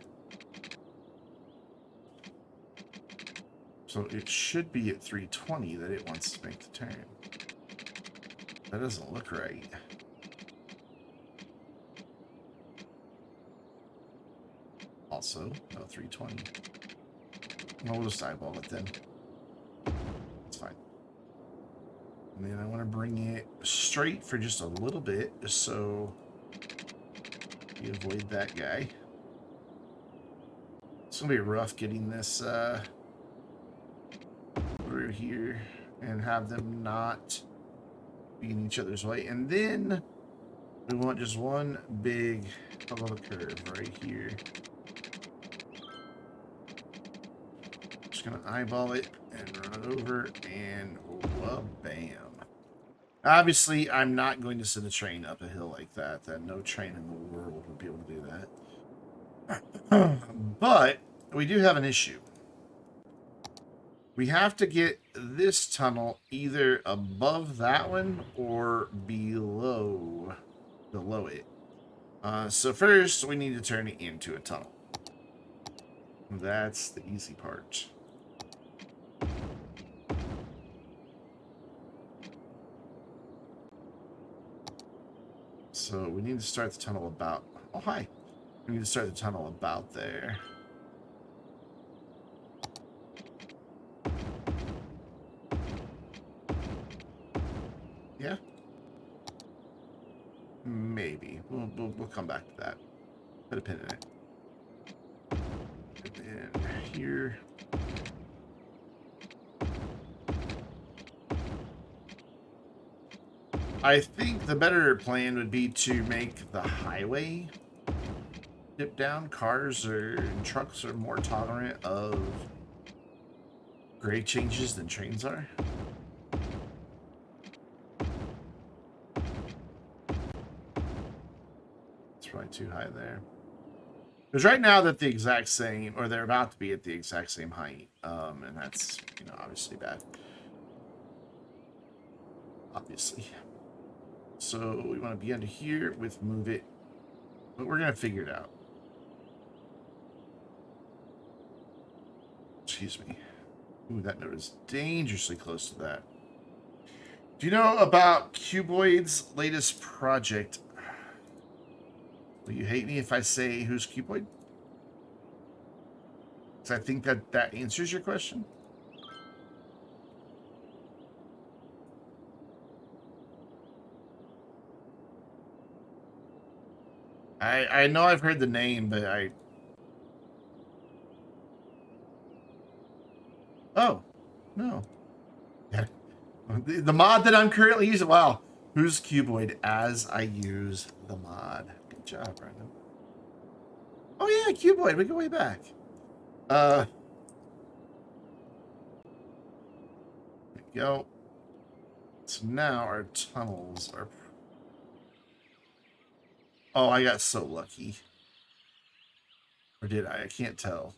So it should be at 320 that it wants to make the turn. That doesn't look right. Also, no 320. Well, we'll just eyeball it then. It's fine. And then I want to bring it straight for just a little bit, just so we avoid that guy. It's gonna be rough getting this through here and have them not be in each other's way. And then we want just one big hell of a curve right here. Just gonna eyeball it and run it over, and bam. Obviously, I'm not going to send a train up a hill like that. No train in the world would be able to do that. But we do have an issue. We have to get this tunnel either above that one or below it. So first, we need to turn it into a tunnel. That's the easy part. So we need to start the tunnel about... Oh, hi. We need to start the tunnel about there. Yeah? Maybe. We'll come back to that. Put a pin in it. And then here... I think the better plan would be to make the highway dip down. Cars or trucks are more tolerant of grade changes than trains are. It's probably too high there. Because right now they're the exact same, or they're about to be at the exact same height. And that's, you know, obviously bad. Obviously. So we want to be under here with move it. But we're going to figure it out. Excuse me. Ooh, that note is dangerously close to that. Do you know about Cuboid's latest project? Will you hate me if I say who's Cuboid? Because I think that answers your question. I know I've heard the name, but I... Oh, no. Yeah. The mod that I'm currently using... Wow. Who's Cuboid as I use the mod? Good job, Brandon. Oh, yeah, Cuboid. We go way back. There we go. So now our tunnels are... Oh, I got so lucky. Or did I? I can't tell.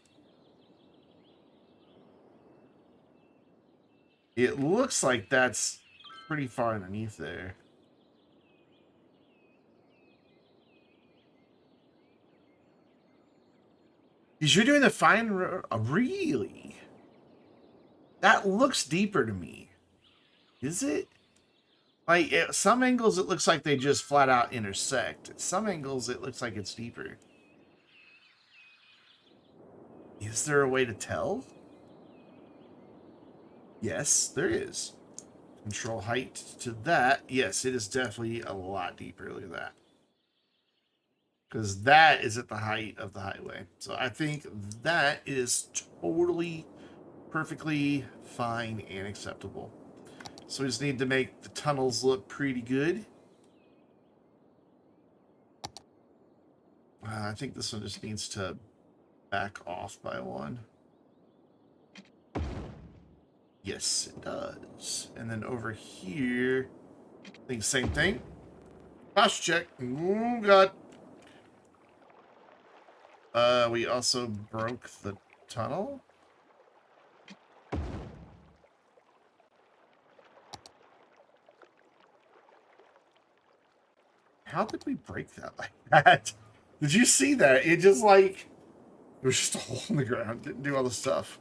It looks like that's pretty far underneath there. Because you're doing the fine... really? That looks deeper to me. Is it? Like, at some angles, it looks like they just flat out intersect. At some angles, it looks like it's deeper. Is there a way to tell? Yes, there is. Control height to that. Yes, it is definitely a lot deeper. Look at that. Because that is at the height of the highway. So I think that is totally, perfectly fine and acceptable. So we just need to make the tunnels look pretty good. I think this one just needs to back off by one. Yes, it does. And then over here, I think same thing. Posture check. Oh, God. We also broke the tunnel. How did we break that like that? Did you see that? It just like... There was just a hole in the ground. Didn't do all the stuff.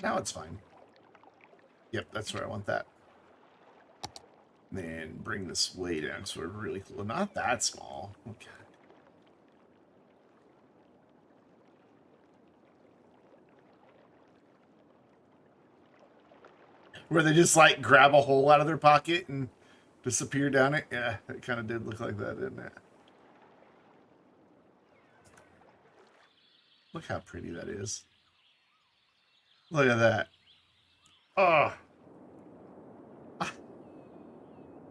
Now it's fine. Yep, that's where I want that. Then bring this way down so we're really cool. Not that small. Okay. Where they just like grab a hole out of their pocket and disappear down it. Yeah, it kind of did look like that, didn't it? Look how pretty that is. Look at that. Oh.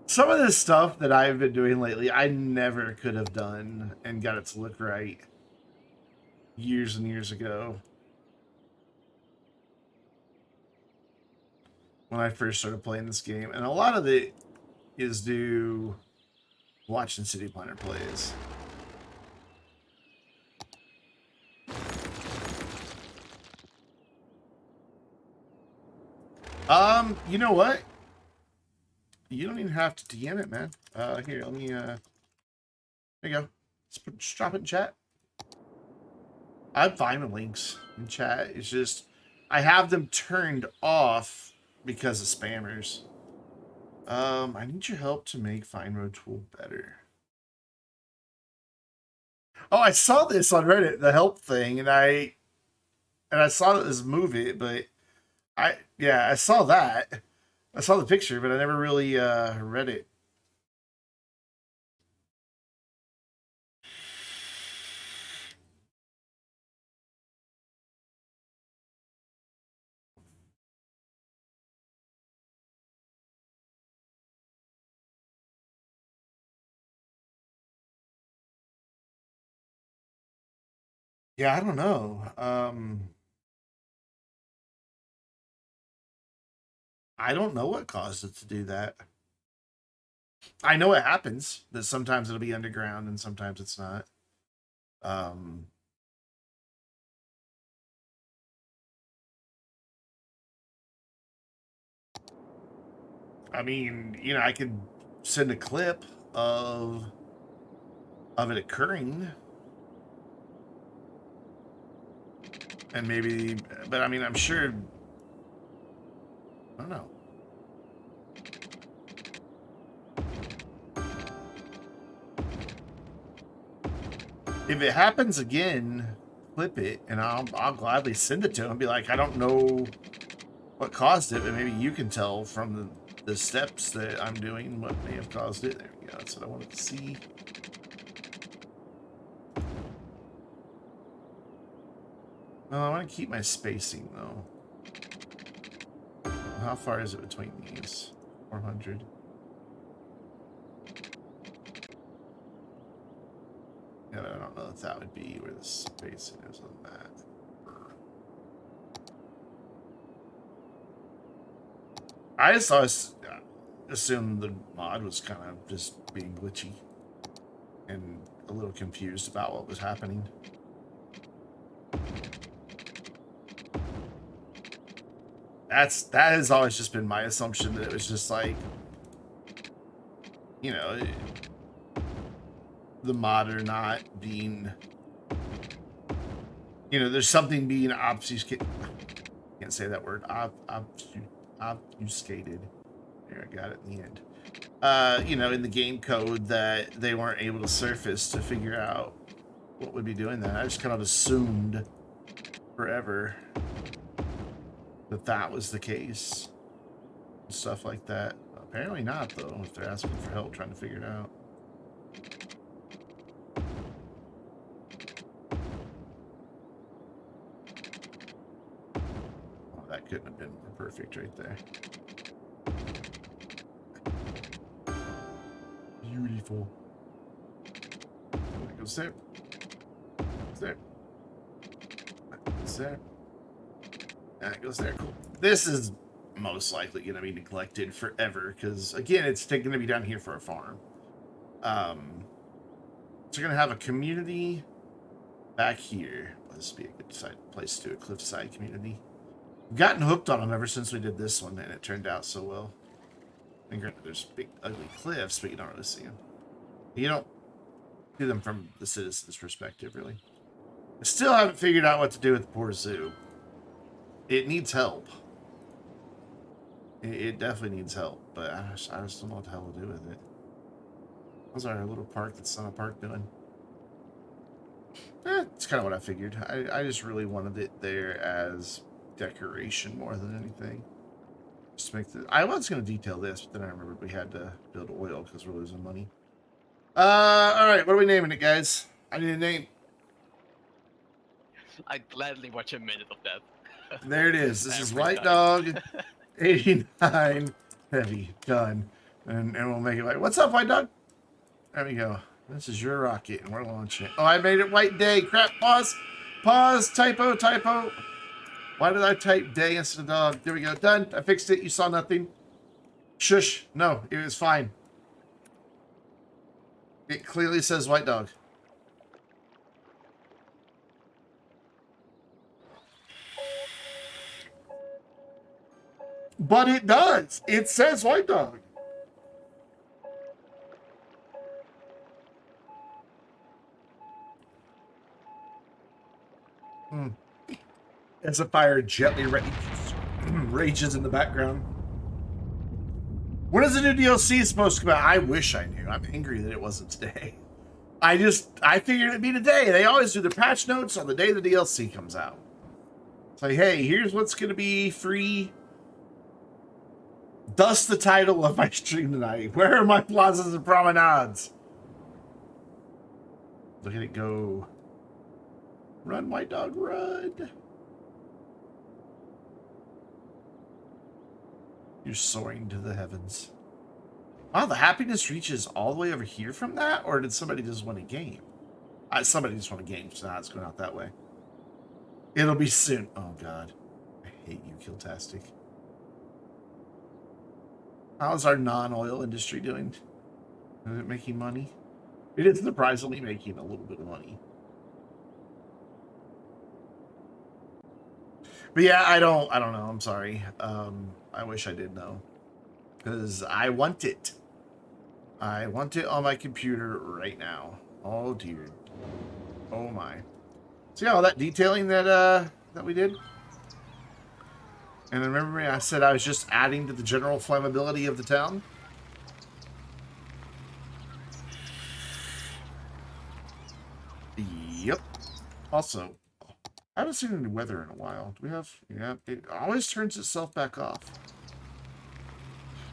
Some of this stuff that I've been doing lately, I never could have done and got it to look right years and years ago. When I first started playing this game. And a lot of it is due watching City Planner plays. You know what? You don't even have to DM it, man. Here, let me, there you go. Just drop it in chat. I'm fine with links in chat. It's just, I have them turned off because of spammers. I need your help to make Find Road Tool better. Oh, I saw this on Reddit, the help thing, and I saw this movie, but I saw that. I saw the picture, but I never really read it. Yeah, I don't know. I don't know what caused it to do that. I know it happens, that sometimes it'll be underground and sometimes it's not. I mean, you know, I could send a clip of it occurring. And maybe, but I mean, I'm sure, I don't know. If it happens again, clip it, and I'll gladly send it to him. Be like, I don't know what caused it, but maybe you can tell from the steps that I'm doing what may have caused it. There we go. That's what I wanted to see. Well, I want to keep my spacing though. How far is it between these? 400. Yeah, I don't know if that would be where the spacing is on that. I just always assumed the mod was kind of just being glitchy and a little confused about what was happening. That has always just been my assumption, that it was just like, you know, the modder not being, you know, there's something being obfuscated. Can't say that word. Obfuscated. There, I got it in the end. You know, in the game code that they weren't able to surface to figure out what would be doing that. I just kind of assumed forever that that was the case. And stuff like that. Apparently not, though, if they're asking for help trying to figure it out. Oh, that couldn't have been more perfect right there. Beautiful. That goes there. There. That goes there. That goes there. Cool. This is most likely going to be neglected forever because, again, it's going to be down here for a farm. So you're going to have a community back here. Well, this would be a good place to do a cliffside community. We've gotten hooked on them ever since we did this one, and it turned out so well. And granted, there's big, ugly cliffs, but you don't really see them. You don't do them from the citizens' perspective, really. I still haven't figured out what to do with the poor zoo. It needs help. It definitely needs help, but I just don't know what the hell to do with it. How's our little park that's not a park doing? It's kind of what I figured. I just really wanted it there as decoration more than anything. Just to make the. I was going to detail this, but then I remembered we had to build oil because we're losing money. All right. What are we naming it, guys? I need a name. I'd gladly watch a minute of that. There it is. This is Every White time. Dog 89 Heavy. Done. And we'll make it like, what's up, White Dog? There we go. This is your rocket, and we're launching it. Oh, I made it White Day. Crap. Pause. Pause. Typo. Typo. Why did I type day instead of dog? There we go. Done. I fixed it. You saw nothing. Shush. No, it was fine. It clearly says White Dog. But it does. It says White Dog. As a fire gently rages in the background. When is the new DLC supposed to come out? I wish I knew. I'm angry that it wasn't today. I figured it'd be today. They always do their patch notes on the day the DLC comes out. It's like, hey, here's what's going to be free. Thus the title of my stream tonight. Where are my plazas and promenades? Look at it go. Run, White Dog, run. You're soaring to the heavens. Wow, the happiness reaches all the way over here from that? Or did somebody just want a game? Somebody just want a game, so now it's going out that way. It'll be soon. Oh, God. I hate you, Killtastic. How's our non-oil industry doing? Is it making money? It is surprisingly making a little bit of money. But yeah, I don't know. I'm sorry. I wish I did know. Because I want it. I want it on my computer right now. Oh dear. Oh my. See all that detailing that we did? And remember I said I was just adding to the general flammability of the town? Yep. Also, I haven't seen any weather in a while. Do we have? Yeah, it always turns itself back off.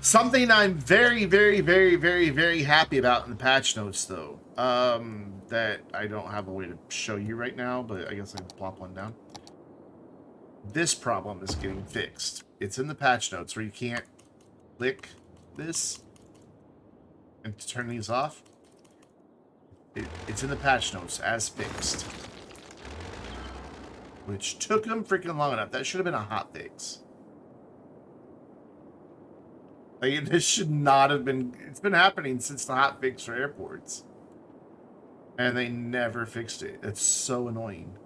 Something I'm very, very, very, very, very happy about in the patch notes, though, that I don't have a way to show you right now, but I guess I can plop one down. This problem is getting fixed. It's in the patch notes where you can't click this and turn these off. It's in the patch notes as fixed. Which took them freaking long enough. That should have been a hot fix. Like, this should not have been... It's been happening since the hot fix for airports. And they never fixed it. It's so annoying.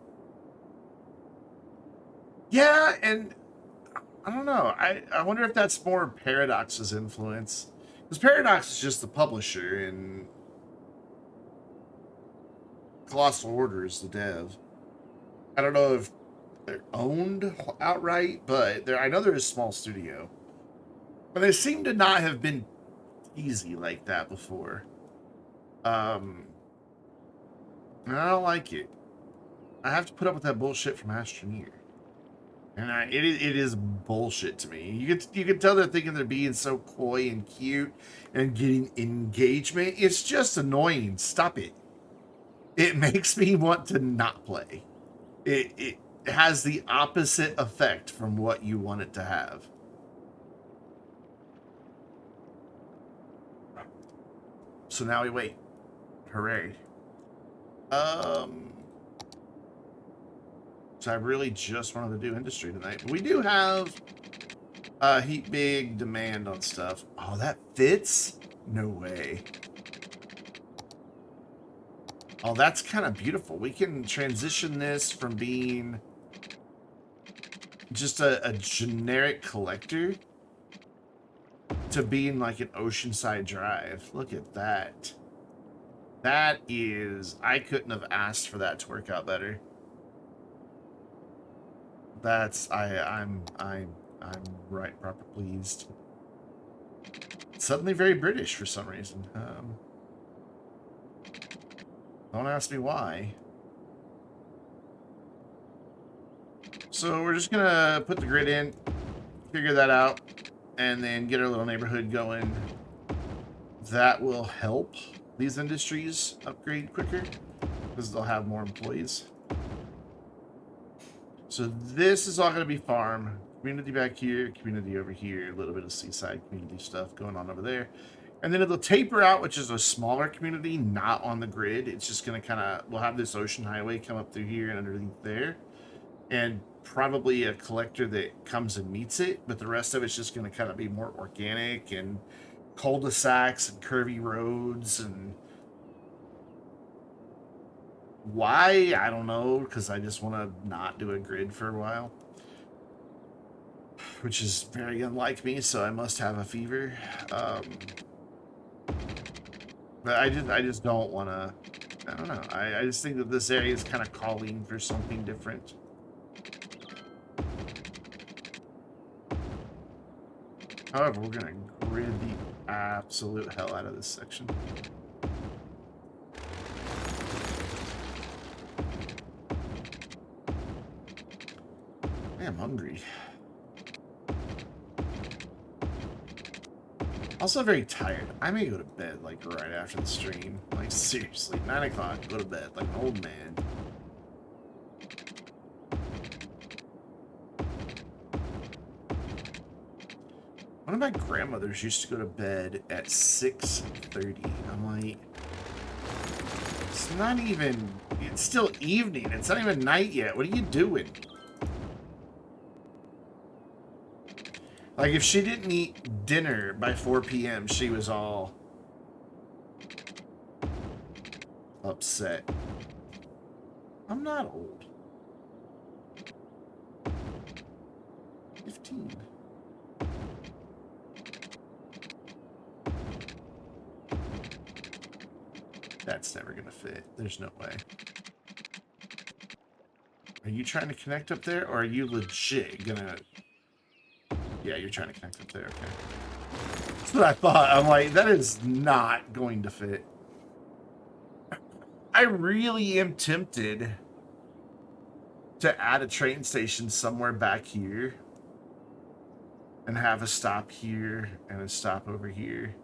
Yeah, and... I don't know. I wonder if that's more Paradox's influence. Because Paradox is just the publisher, and... Colossal Order is the dev. I don't know if they're owned outright, but I know they're a small studio. But they seem to not have been easy like that before. And I don't like it. I have to put up with that bullshit from Astroneer. And it is bullshit to me. You can tell they're thinking they're being so coy and cute and getting engagement. It's just annoying. Stop it. It makes me want to not play. It has the opposite effect from what you want it to have. So now we wait. Hooray. So I really just wanted to do industry tonight. But we do have heat big demand on stuff. Oh, that fits? No way. Oh, that's kind of beautiful. We can transition this from being just a generic collector to being like an oceanside drive. Look at that. That is... I couldn't have asked for that to work out better. That's... I'm right proper pleased. Suddenly very British for some reason. Don't ask me why. So we're just gonna put the grid in, figure that out. and then get our little neighborhood going. That will help these industries upgrade quicker because they'll have more employees. So this is all going to be farm. Community back here, community over here, a little bit of seaside community stuff going on over there. And then it'll taper out, which is a smaller community, not on the grid. It's just going to kind of, we'll have this ocean highway come up through here and underneath there. And probably a collector that comes and meets it. But the rest of it's just going to kind of be more organic and cul-de-sacs and curvy roads. And why? I don't know, because I just want to not do a grid for a while. Which is very unlike me, so I must have a fever. But I just don't want to. I don't know. I just think that this area is kind of calling for something different. However, we're gonna grid the absolute hell out of this section. I'm hungry. Also very tired. I may go to bed like right after the stream. Like seriously, 9 o'clock, go to bed like an old man. One of my grandmothers used to go to bed at 6:30. I'm like, it's not even, it's still evening. It's not even night yet. What are you doing? Like, if she didn't eat dinner by 4 p.m., she was all upset. I'm not old. 15. That's never gonna fit. There's no way. Are you trying to connect up there, or are you legit gonna... Yeah, you're trying to connect up there, okay. That's what I thought. I'm like, that is not going to fit. I really am tempted to add a train station somewhere back here and have a stop here and a stop over here.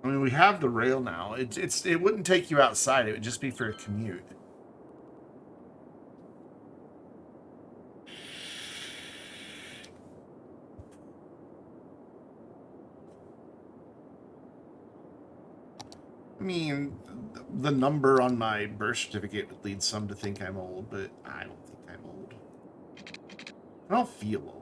I mean, we have the rail now. It wouldn't take you outside. It would just be for a commute. I mean, the number on my birth certificate would lead some to think I'm old, but I don't think I'm old. I don't feel old.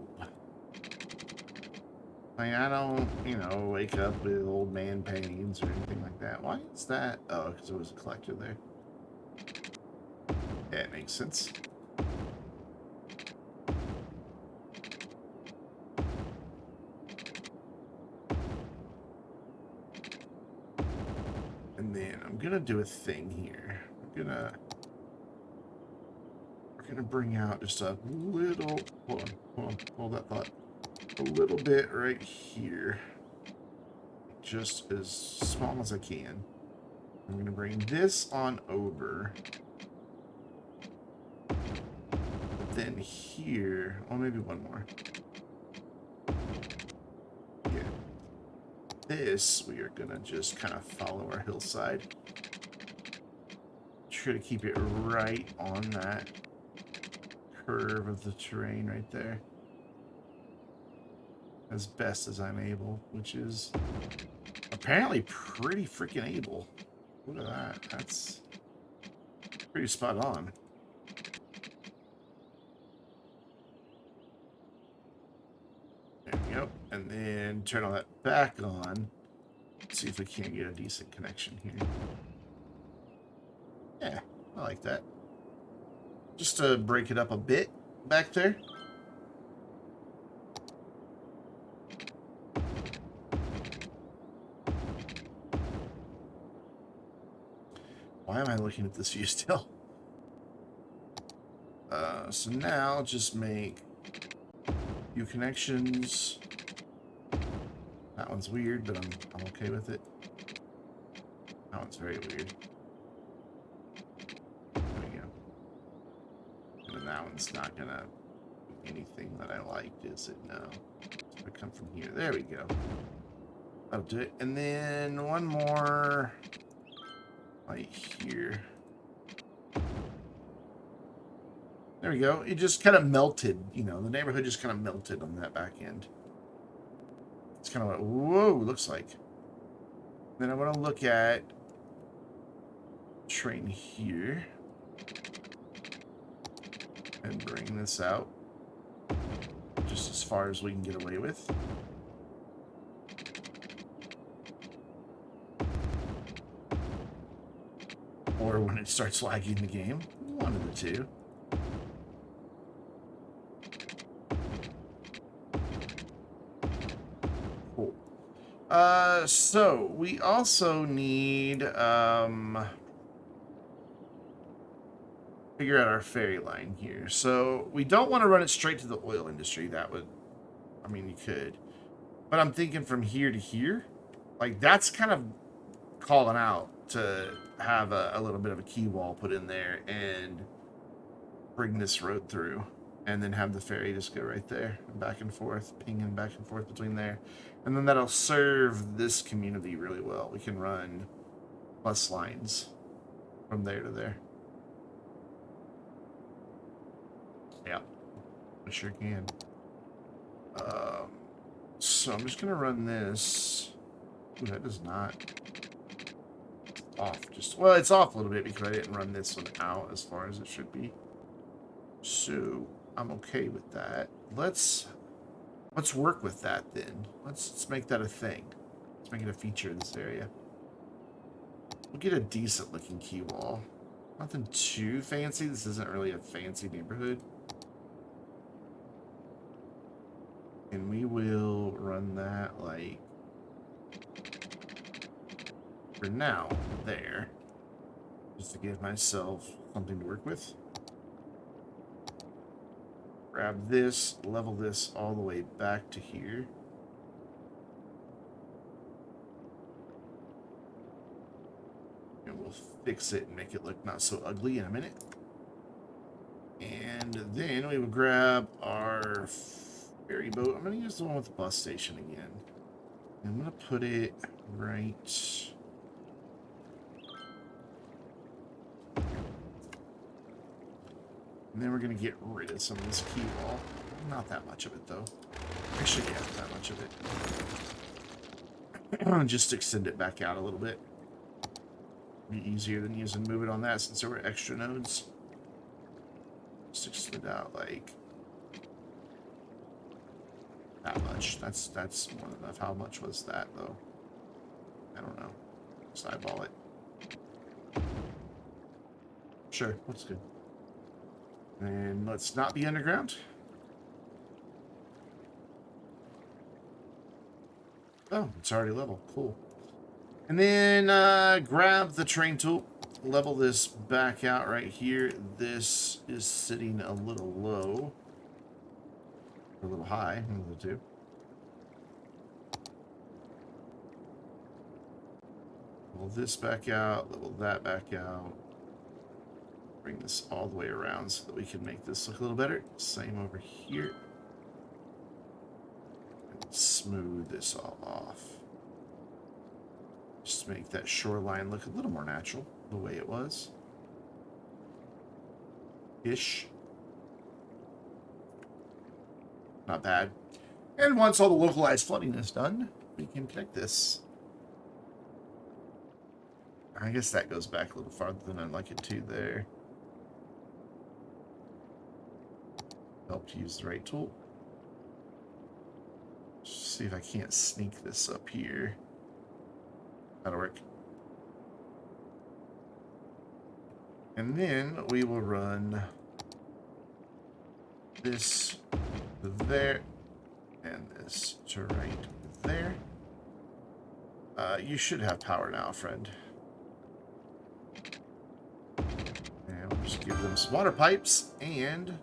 Like, I don't, you know, wake up with old man pains or anything like that. Why is that? Oh, because there was a collector there. Yeah, it makes sense. And then I'm gonna do a thing here. We're gonna bring out just a little, hold that thought. A little bit right here, just as small as I can. I'm going to bring this on over. But then here, oh, maybe one more. Yeah. This, we are going to just kind of follow our hillside. Try to keep it right on that curve of the terrain right there. As best as I'm able, which is apparently pretty freaking able. Look at that. That's pretty spot on. There we go. And then turn all that back on. See if we can't get a decent connection here. Yeah, I like that. Just to break it up a bit back there. Why am I looking at this view still? So now just make few connections. That one's weird, but I'm okay with it. That one's very weird. that one's not gonna do anything that I liked, is it? No. So I come from here. There we go. That'll do it. And then one more right here. There we go. It just kind of melted, you know, the neighborhood just kind of melted on that back end. It's kind of what, whoa, looks like. Then I want to look at train here and bring this out just as far as we can get away with. Or when it starts lagging the game. One of the two. Cool. So we also need figure out our ferry line here. So we don't want to run it straight to the oil industry. That would, I mean, you could. But I'm thinking from here to here. Like, that's kind of calling out to have a little bit of a key wall put in there and bring this road through. And then have the ferry just go right there, back and forth, pinging back and forth between there. And then that'll serve this community really well. We can run bus lines from there to there. Yeah, I sure can. So I'm just gonna run this. Ooh, that does not off. Just well, it's off a little bit because I didn't run this one out as far as it should be. So I'm okay with that. Let's work with that then. Let's make that a thing. Let's make it a feature in this area. We'll get a decent looking key wall. Nothing too fancy. This isn't really a fancy neighborhood. And we will run that like for now there. Just to give myself something to work with. Grab this, level this all the way back to here. And we'll fix it and make it look not so ugly in a minute. And then we will grab our ferry boat. I'm going to use the one with the bus station again. And I'm going to put it right... And then we're going to get rid of some of this key wall. Not that much of it, though. Actually, yeah, not that much of it. Just extend it back out a little bit. Be easier than using move it on that since there were extra nodes. Just extend it out like that much. That's more than enough. How much was that, though? I don't know. Just eyeball it. Sure, looks good. And let's not be underground. Oh, it's already level. Cool. And then grab the train tool. Level this back out right here. This is sitting a little low. A little high. One of the two. Level this back out. Level that back out. Bring this all the way around so that we can make this look a little better. Same over here. And smooth this all off. Just make that shoreline look a little more natural, the way it was. Ish. Not bad. And once all the localized flooding is done, we can connect this. I guess that goes back a little farther than I'd like it to there. Help to use the right tool. See if I can't sneak this up here. That'll work. And then we will run this to there and this to right there. You should have power now, friend. And we'll just give them some water pipes and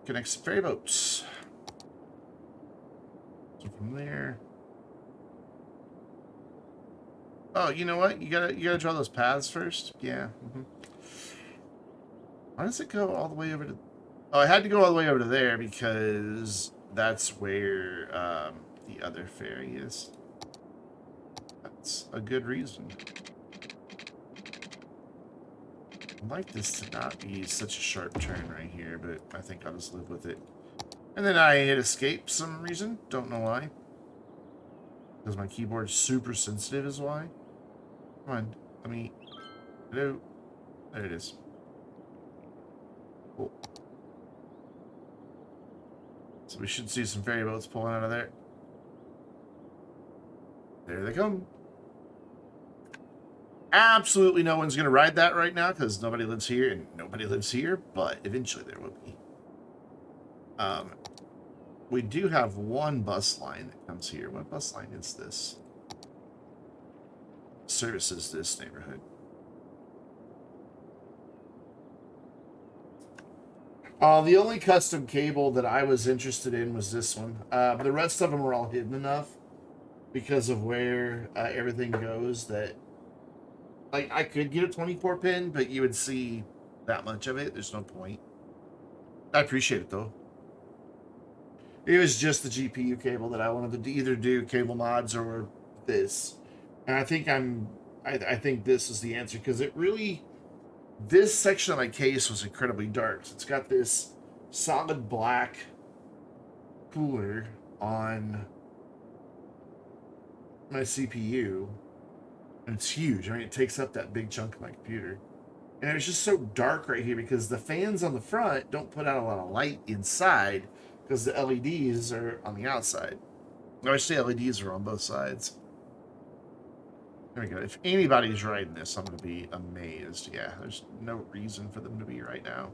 connect some ferry boats. So from there. Oh, you know what? You gotta draw those paths first. Yeah. Why does it go all the way over to... Oh, I had to go all the way over to there because that's where the other ferry is. That's a good reason. I'd like this to not be such a sharp turn right here, but I think I'll just live with it. And then I hit escape some reason. Don't know why. Because my keyboard's super sensitive is why. Come on. Let me... Hello. There it is. Cool. So we should see some ferry boats pulling out of there. There they come. Absolutely no one's going to ride that right now because nobody lives here and nobody lives here, but eventually there will be. We do have one bus line that comes here. What bus line is this? Services this neighborhood. The only custom cable that I was interested in was this one. But the rest of them are all hidden enough because of where everything goes that, like, I could get a 24 pin, but you would see that much of it. There's no point. I appreciate it though. It was just the GPU cable that I wanted to either do cable mods or this, and I think I think this is the answer because it really. This section of my case was incredibly dark. So it's got this solid black cooler on my CPU. And it's huge. I mean, it takes up that big chunk of my computer. And it was just so dark right here because the fans on the front don't put out a lot of light inside because the LEDs are on the outside. Actually, LEDs are on both sides. There we go. If anybody's riding this, I'm going to be amazed. Yeah, there's no reason for them to be right now.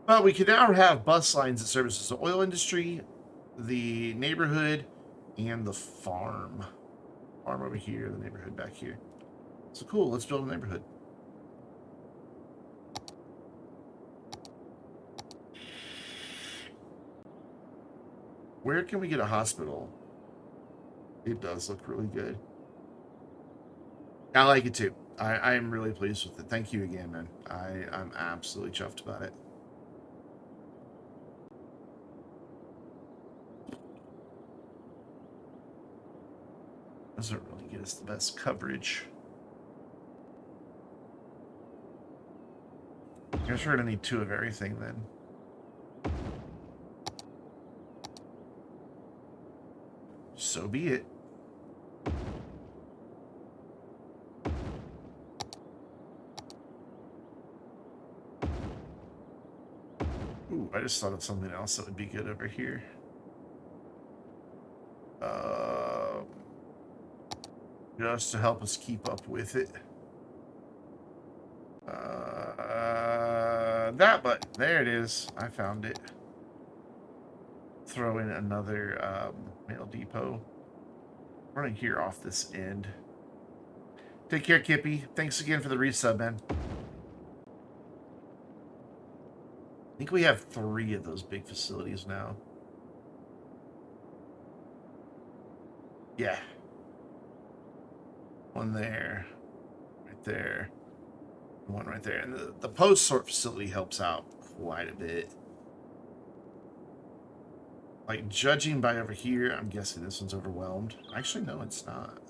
But we can now have bus lines that services the oil industry, the neighborhood, and the farm. Farm over here, the neighborhood back here. So cool, let's build a neighborhood. Where can we get a hospital? It does look really good. I like it too. I am really pleased with it. Thank you again, man. I'm absolutely chuffed about it. Doesn't really get us the best coverage. I guess we're gonna need 2 of everything then. So be it. Ooh, I just thought of something else that would be good over here. Just to help us keep up with it. That button. There it is. I found it. Throw in another mail depot. Running here off this end. Take care, Kippy. Thanks again for the resub, man. I think we have 3 of those big facilities now. Yeah. One there. Right there. One right there. And the post-sort facility helps out quite a bit. Like, judging by over here, I'm guessing this one's overwhelmed. Actually, no, it's not.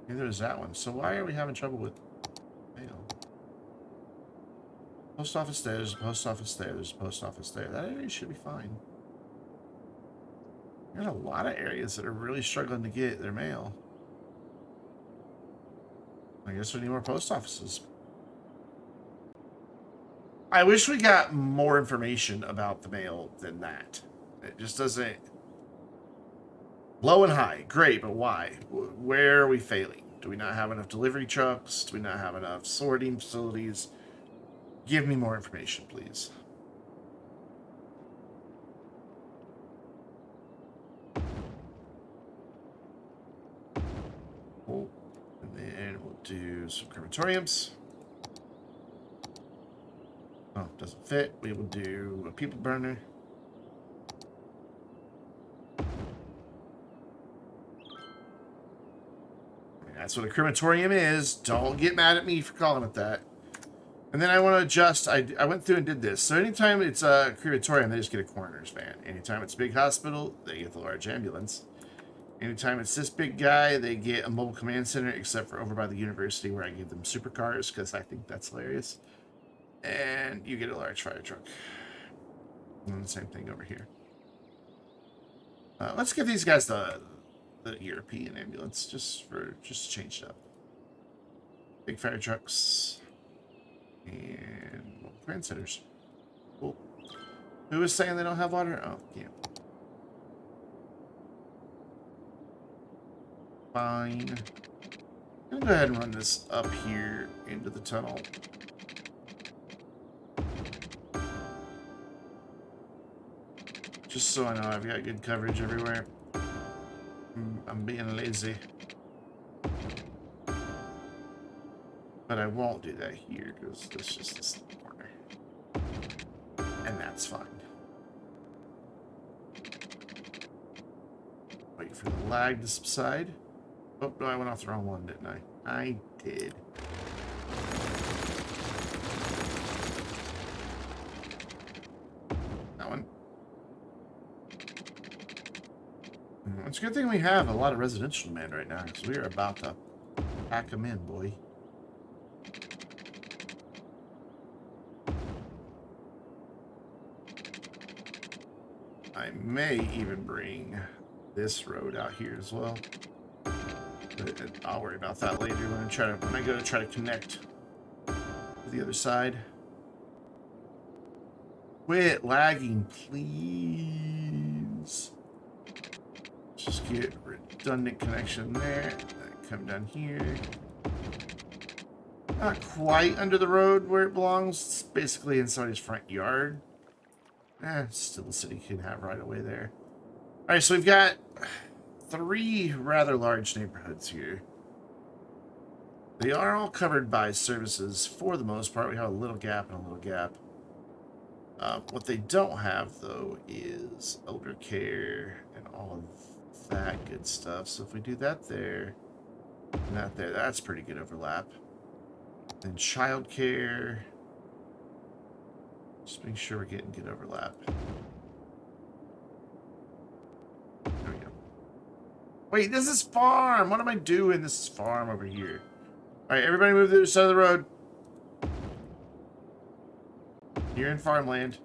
Neither is that one. So why are we having trouble with mail? Post office there, there's a post office there, there's a post office there. That area should be fine. There's a lot of areas that are really struggling to get their mail. I guess we need more post offices. I wish we got more information about the mail than that. It just doesn't... Low and high, great, but why? Where are we failing? Do we not have enough delivery trucks? Do we not have enough sorting facilities? Give me more information, please. Cool. And then we'll do some crematoriums. Oh, doesn't fit. We will do a people burner. That's what a crematorium is. Don't get mad at me for calling it that. And then I want to adjust. I went through and did this. So anytime it's a crematorium, they just get a coroner's van. Anytime it's a big hospital, they get the large ambulance. Anytime it's this big guy, they get a mobile command center, except for over by the university where I give them supercars because I think that's hilarious. And you get a large fire truck. And the same thing over here. Let's give these guys the European ambulance just change it up. Big fire trucks and mobile command centers. Cool. Who was saying they don't have water? Oh, yeah. Fine. I'm gonna go ahead and run this up here into the tunnel. Just so I know I've got good coverage everywhere. I'm being lazy. But I won't do that here because it's just this corner. And that's fine. Wait for the lag to subside. Oh, no, I went off the wrong one, didn't I? I did. That one. It's a good thing we have a lot of residential demand right now, because we are about to pack them in, boy. I may even bring this road out here as well. But I'll worry about that later when I go to try to connect to the other side. Quit lagging, please. Just get redundant connection there. Come down here. Not quite under the road where it belongs. It's basically in somebody's front yard. Still the city can have right away there. Alright, so we've got 3 rather large neighborhoods here. They are all covered by services for the most part. We have a little gap and a little gap. What they don't have, though, is elder care and all of that good stuff. So if we do that there and that there, that's pretty good overlap. Then child care. Just make sure we're getting good overlap. There we go. Wait, this is farm! What am I doing? This is farm over here. Alright, everybody move to the other side of the road. You're in farmland.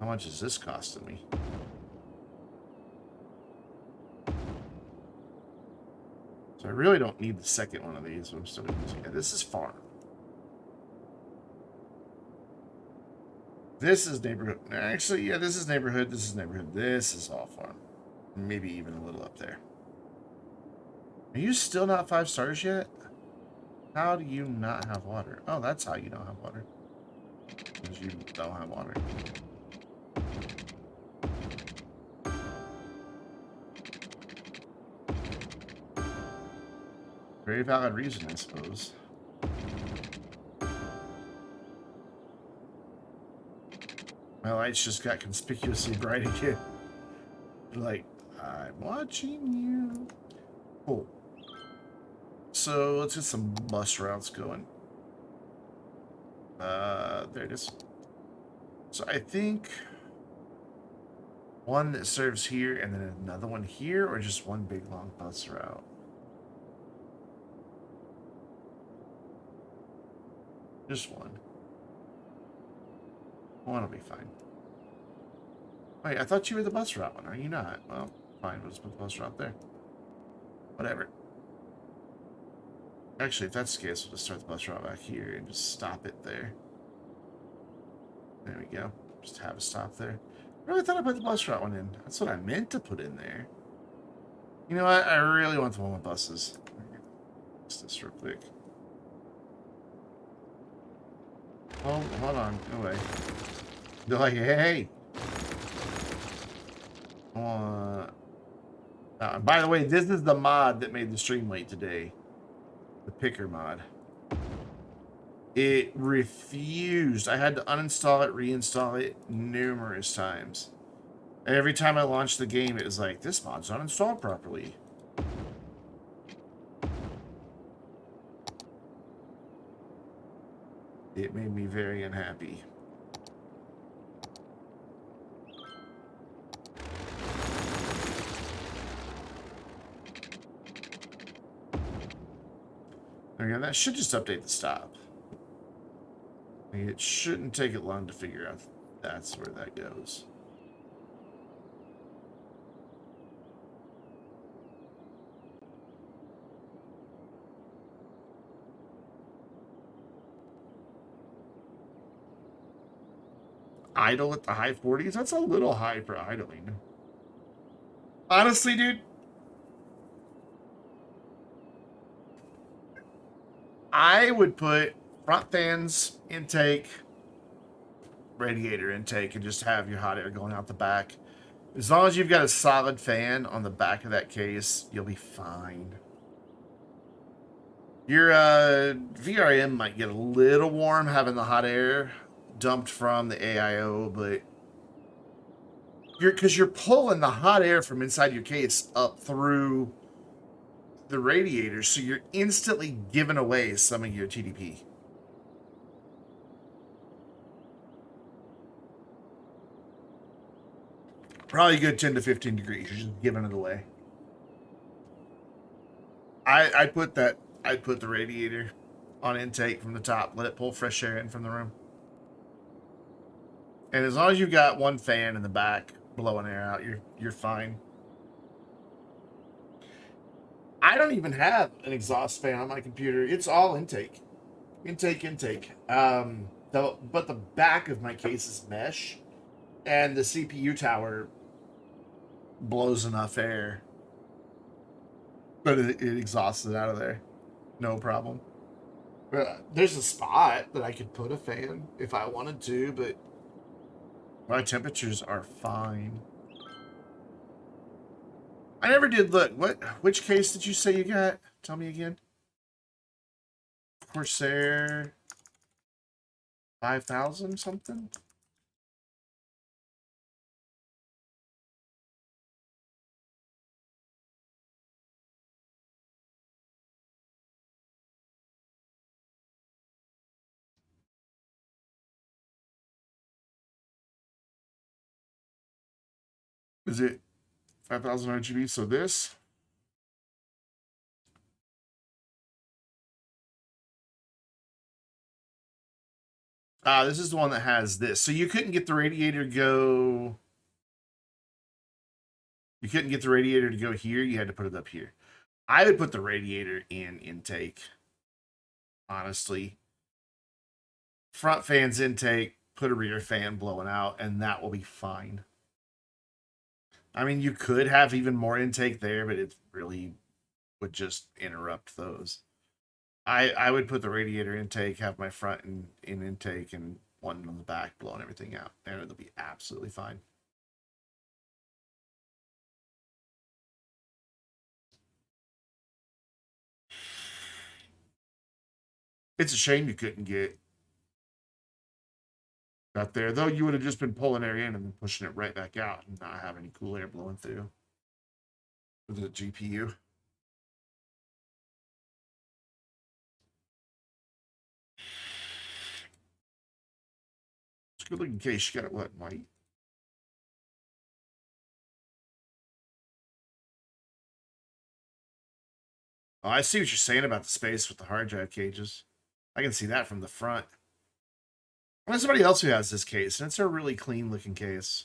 How much is this costing me? So I really don't need the second one of these, but I'm still using it. This is farm. This is neighborhood. Actually, yeah, this is neighborhood. This is neighborhood. This is all farm. Maybe even a little up there. Are you still not 5 stars yet? How do you not have water? Oh, that's how you don't have water. Because you don't have water. Very valid reason, I suppose. My lights just got conspicuously bright again. Like, I'm watching you. Cool. So let's get some bus routes going. There it is. So I think one that serves here and then another one here, or just one big long bus route. Just one. One will be fine. Wait, I thought you were the bus route one. Are you not? Well, fine. We'll just put the bus route there. Whatever. Actually, if that's the case, we'll just start the bus route back here and just stop it there. There we go. Just have a stop there. I really thought I put the bus route one in. That's what I meant to put in there. You know what? I really want the one with buses. Fix this real quick. Oh, hold on. Go away. They're like, hey. By the way, this is the mod that made the stream late today. The picker mod. It refused. I had to uninstall it, reinstall it numerous times. Every time I launched the game, it was like, this mod's not installed properly. It made me very unhappy. Okay, that should just update the stop. It shouldn't take it long to figure out that's where that goes. Idle at the high 40s? That's a little high for idling. Honestly, dude, I would put front fans intake, radiator intake, and just have your hot air going out the back. As long as you've got a solid fan on the back of that case, you'll be fine. Your VRM might get a little warm having the hot air dumped from the AIO, but because you're pulling the hot air from inside your case up through the radiator, so you're instantly giving away some of your TDP. Probably a good 10 to 15 degrees. You're just giving it away. I'd put the radiator on intake from the top. Let it pull fresh air in from the room. And as long as you've got one fan in the back blowing air out, you're fine. I don't even have an exhaust fan on my computer. It's all intake. Intake. But the back of my case is mesh, and the CPU tower blows enough air, but it exhausts it out of there. No problem. There's a spot that I could put a fan if I wanted to, but my temperatures are fine. I never did look. Which case did you say you got? Tell me again. Corsair 5000 something? Is it 5000 RGB? So this? This is the one that has this. So you couldn't get the radiator to go... You couldn't get the radiator to go here. You had to put it up here. I would put the radiator in intake. Honestly. Front fan's intake. Put a rear fan blowing out. And that will be fine. I mean, you could have even more intake there, but it really would just interrupt those. I would put the radiator intake, have my front in intake, and one on the back blowing everything out. And it'll be absolutely fine. It's a shame you couldn't get that there, though. You would have just been pulling air in and then pushing it right back out and not have any cool air blowing through with the GPU. It's a good looking case. You got it what, white? Oh, I see what you're saying about the space with the hard drive cages. I can see that from the front. There's somebody else who has this case, and it's a really clean looking case.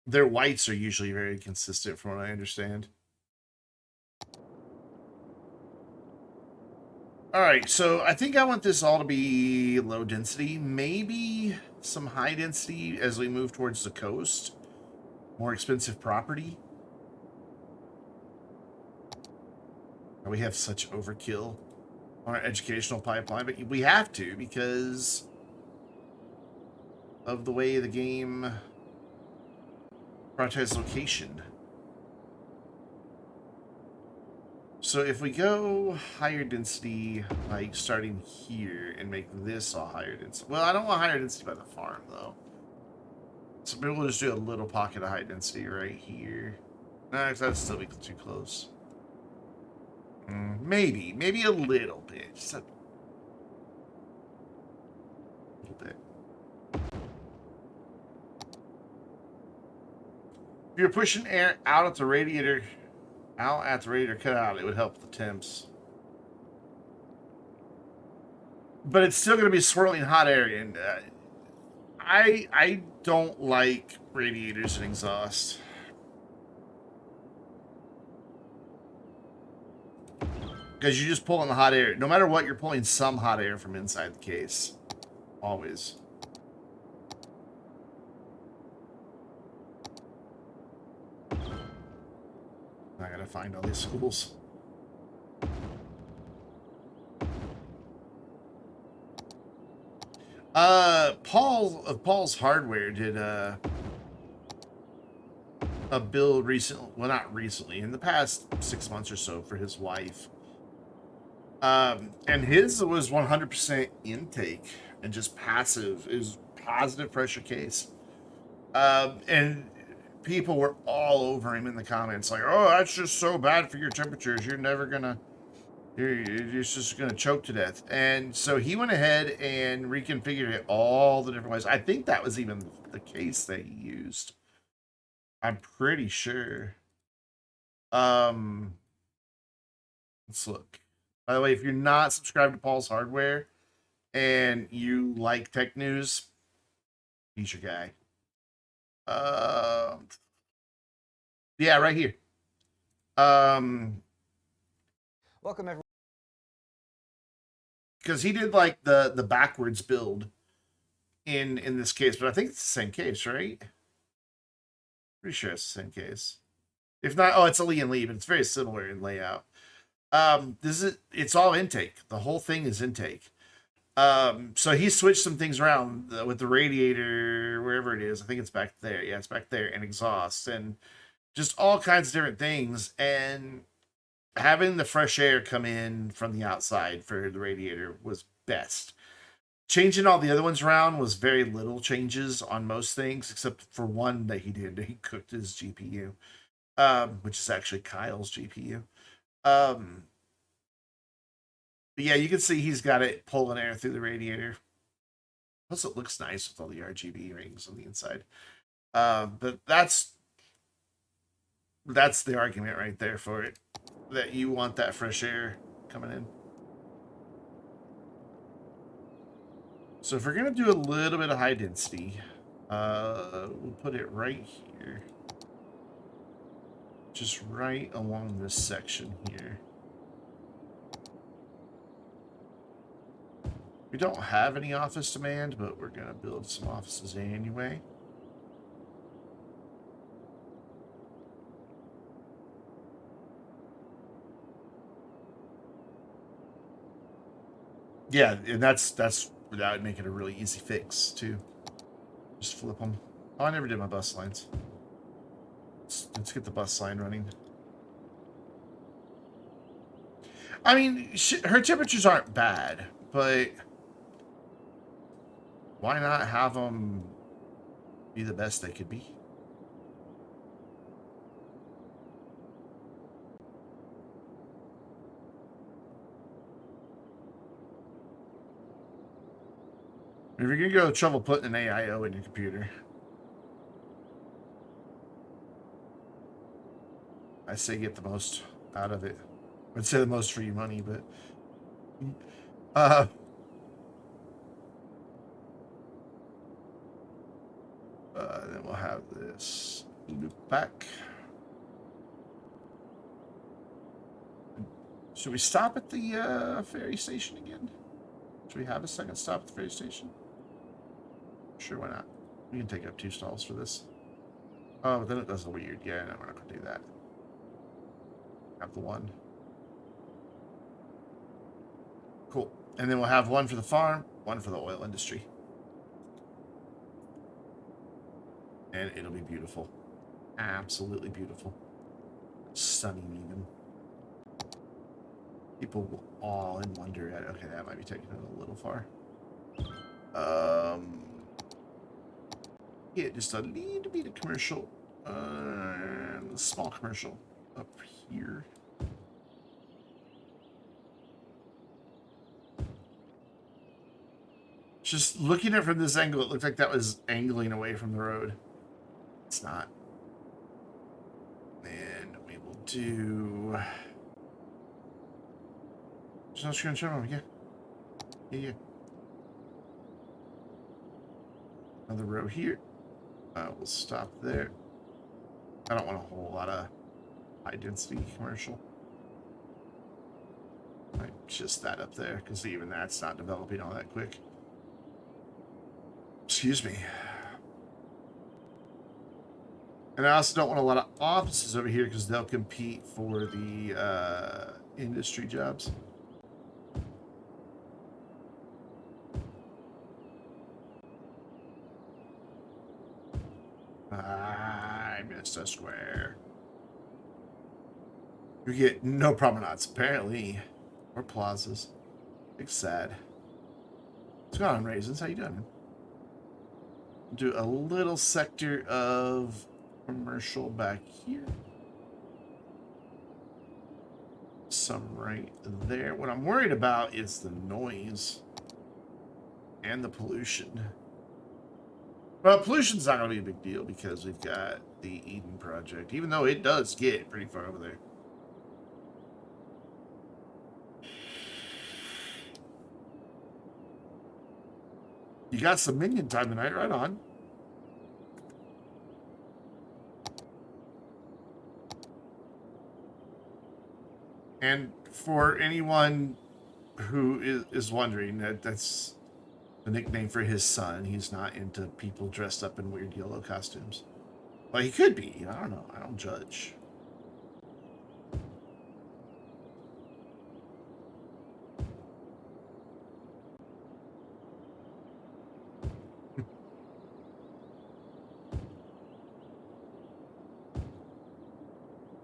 Their whites are usually very consistent from what I understand. All right, so I think I want this all to be low density, maybe some high density as we move towards the coast. More expensive property. We have such overkill on our educational pipeline, but we have to because of the way the game prioritizes location. So if we go higher density, like starting here, and make this all higher density. Well, I don't want higher density by the farm, though. So maybe we'll just do a little pocket of high density right here. Nah, 'cause that'd still be too close. Maybe a little bit. Just a little bit. If you're pushing air out at the radiator cutout, it would help the temps. But it's still going to be swirling hot air, and I don't like radiators and exhaust. Because you're just pulling the hot air. No matter what, you're pulling some hot air from inside the case. Always. I gotta find all these schools. Paul of Paul's Hardware did a build recently. Well, not recently. In the past 6 months or so for his wife. And his was 100% intake and just passive. It was positive pressure case. And people were all over him in the comments, like, "Oh, that's just so bad for your temperatures. You're never gonna, you're just gonna choke to death." And so he went ahead and reconfigured it all the different ways. I think that was even the case that he used. I'm pretty sure. Let's look. By the way, if you're not subscribed to Paul's Hardware and you like tech news, he's your guy. Yeah, right here. Welcome everyone. Because he did like the backwards build in this case, but I think it's the same case, right? Pretty sure it's the same case. If not, oh, it's a Lee and Lee, but it's very similar in layout. It's all intake. The whole thing is intake. So he switched some things around with the radiator, wherever it is. I think it's back there. Yeah, it's back there, and exhaust, and just all kinds of different things. And having the fresh air come in from the outside for the radiator was best. Changing all the other ones around was very little changes on most things, except for one that he did. He cooked his GPU, which is actually Kyle's GPU. But yeah, you can see he's got it pulling air through the radiator. Plus, it looks nice with all the RGB rings on the inside. But that's the argument right there for it, that you want that fresh air coming in. So if we're gonna do a little bit of high density, we'll put it right here, just right along this section here. We don't have any office demand, but we're gonna build some offices anyway. Yeah, and that's that would make it a really easy fix too. Just flip them. Oh, I never did my bus lines. Let's get the bus line running. I mean, her temperatures aren't bad, but why not have them be the best they could be? If you're gonna go to trouble putting an AIO in your computer, I say get the most out of it. I'd say the most for your money, but then we'll have this loop back. Should we stop at the ferry station again? Should we have a second stop at the ferry station? Sure, why not? We can take up 2 stalls for this. Oh, but then it does a weird. Yeah, no, we're not gonna do that. Have the one. Cool. And then we'll have one for the farm, one for the oil industry. And it'll be beautiful. Absolutely beautiful. Stunning even. People will awe and wonder at, okay, that might be taking it a little far. Yeah, just a little bit of commercial Small commercial up here. Just looking at it from this angle, it looked like that was angling away from the road. It's not. And we will do. There's no screen showroom. Yeah. Yeah. Another row here. We'll stop there. I don't want a whole lot of high density commercial. Like just that up there, because even that's not developing all that quick. Excuse me. And I also don't want a lot of offices over here because they'll compete for the industry jobs. I missed a square. You get no promenades, apparently. Or plazas. It's sad. What's going on, Raisins? How you doing? Do a little sector of commercial back here. Some right there. What I'm worried about is the noise and the pollution. Well, pollution's not going to be a big deal because we've got the Eden project, even though it does get pretty far over there. You got some minion time tonight, right on. And for anyone who is wondering, that's the nickname for his son. He's not into people dressed up in weird yellow costumes. Well, he could be. I don't know. I don't judge.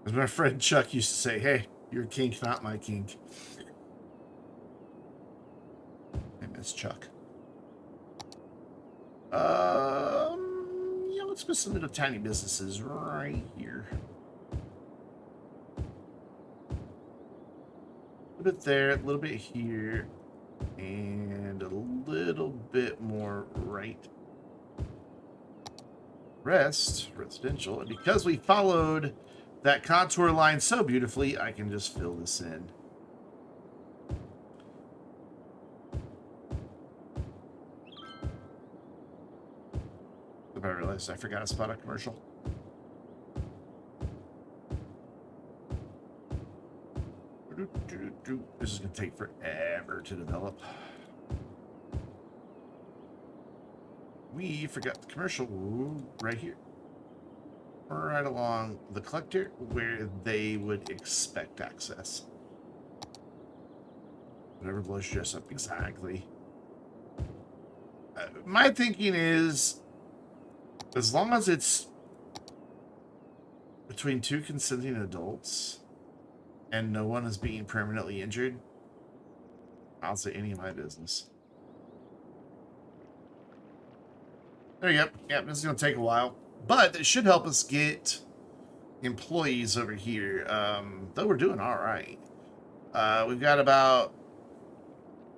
As my friend Chuck used to say, hey, you're a kink, not my kink. I miss Chuck. Yeah, let's put some little tiny businesses right here. A little bit there, a little bit here, and a little bit more right. Residential. And because we followed that contour line so beautifully, I can just fill this in. I realized I forgot to spot a commercial. This is going to take forever to develop. We forgot the commercial right here. Right along the collector where they would expect access. Whatever blows your dress up. Exactly. My thinking is, as long as it's between two consenting adults and no one is being permanently injured, I'll say any of my business. There you go. Yeah, this is going to take a while. But it should help us get employees over here. Though we're doing all right. We've got about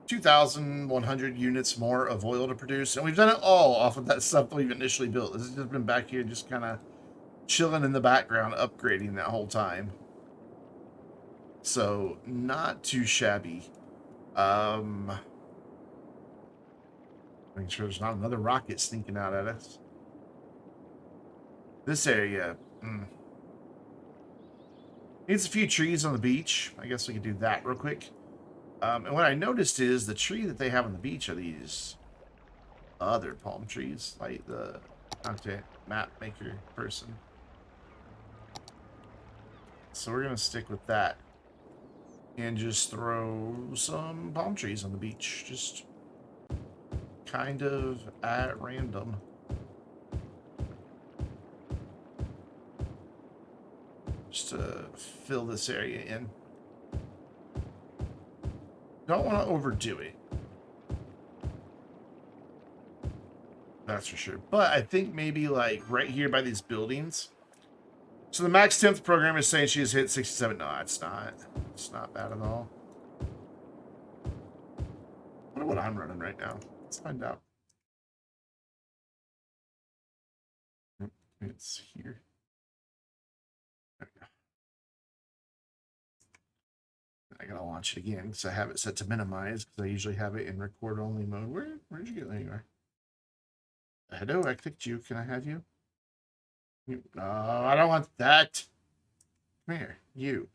2,100 units more of oil to produce. And we've done it all off of that stuff we've initially built. This has just been back here just kind of chilling in the background, upgrading that whole time. So, not too shabby. Make sure there's not another rocket sneaking out at us. This area needs a few trees on the beach. I guess we could do that real quick. And what I noticed is the tree that they have on the beach are these other palm trees, like the content map maker person. So we're going to stick with that and just throw some palm trees on the beach. Just kind of at random. Just to fill this area in. Don't want to overdo it. That's for sure. But I think maybe like right here by these buildings, So the max 10th program is saying she's hit 67. No, it's not. It's not bad at all. I wonder what I'm running right now. Let's find out. It's here. There we go. I gotta launch it again because I have it set to minimize because I usually have it in record only mode. Where'd you get? There you are. Hello, I clicked you. Can I have you? No, I don't want that. Come here. You,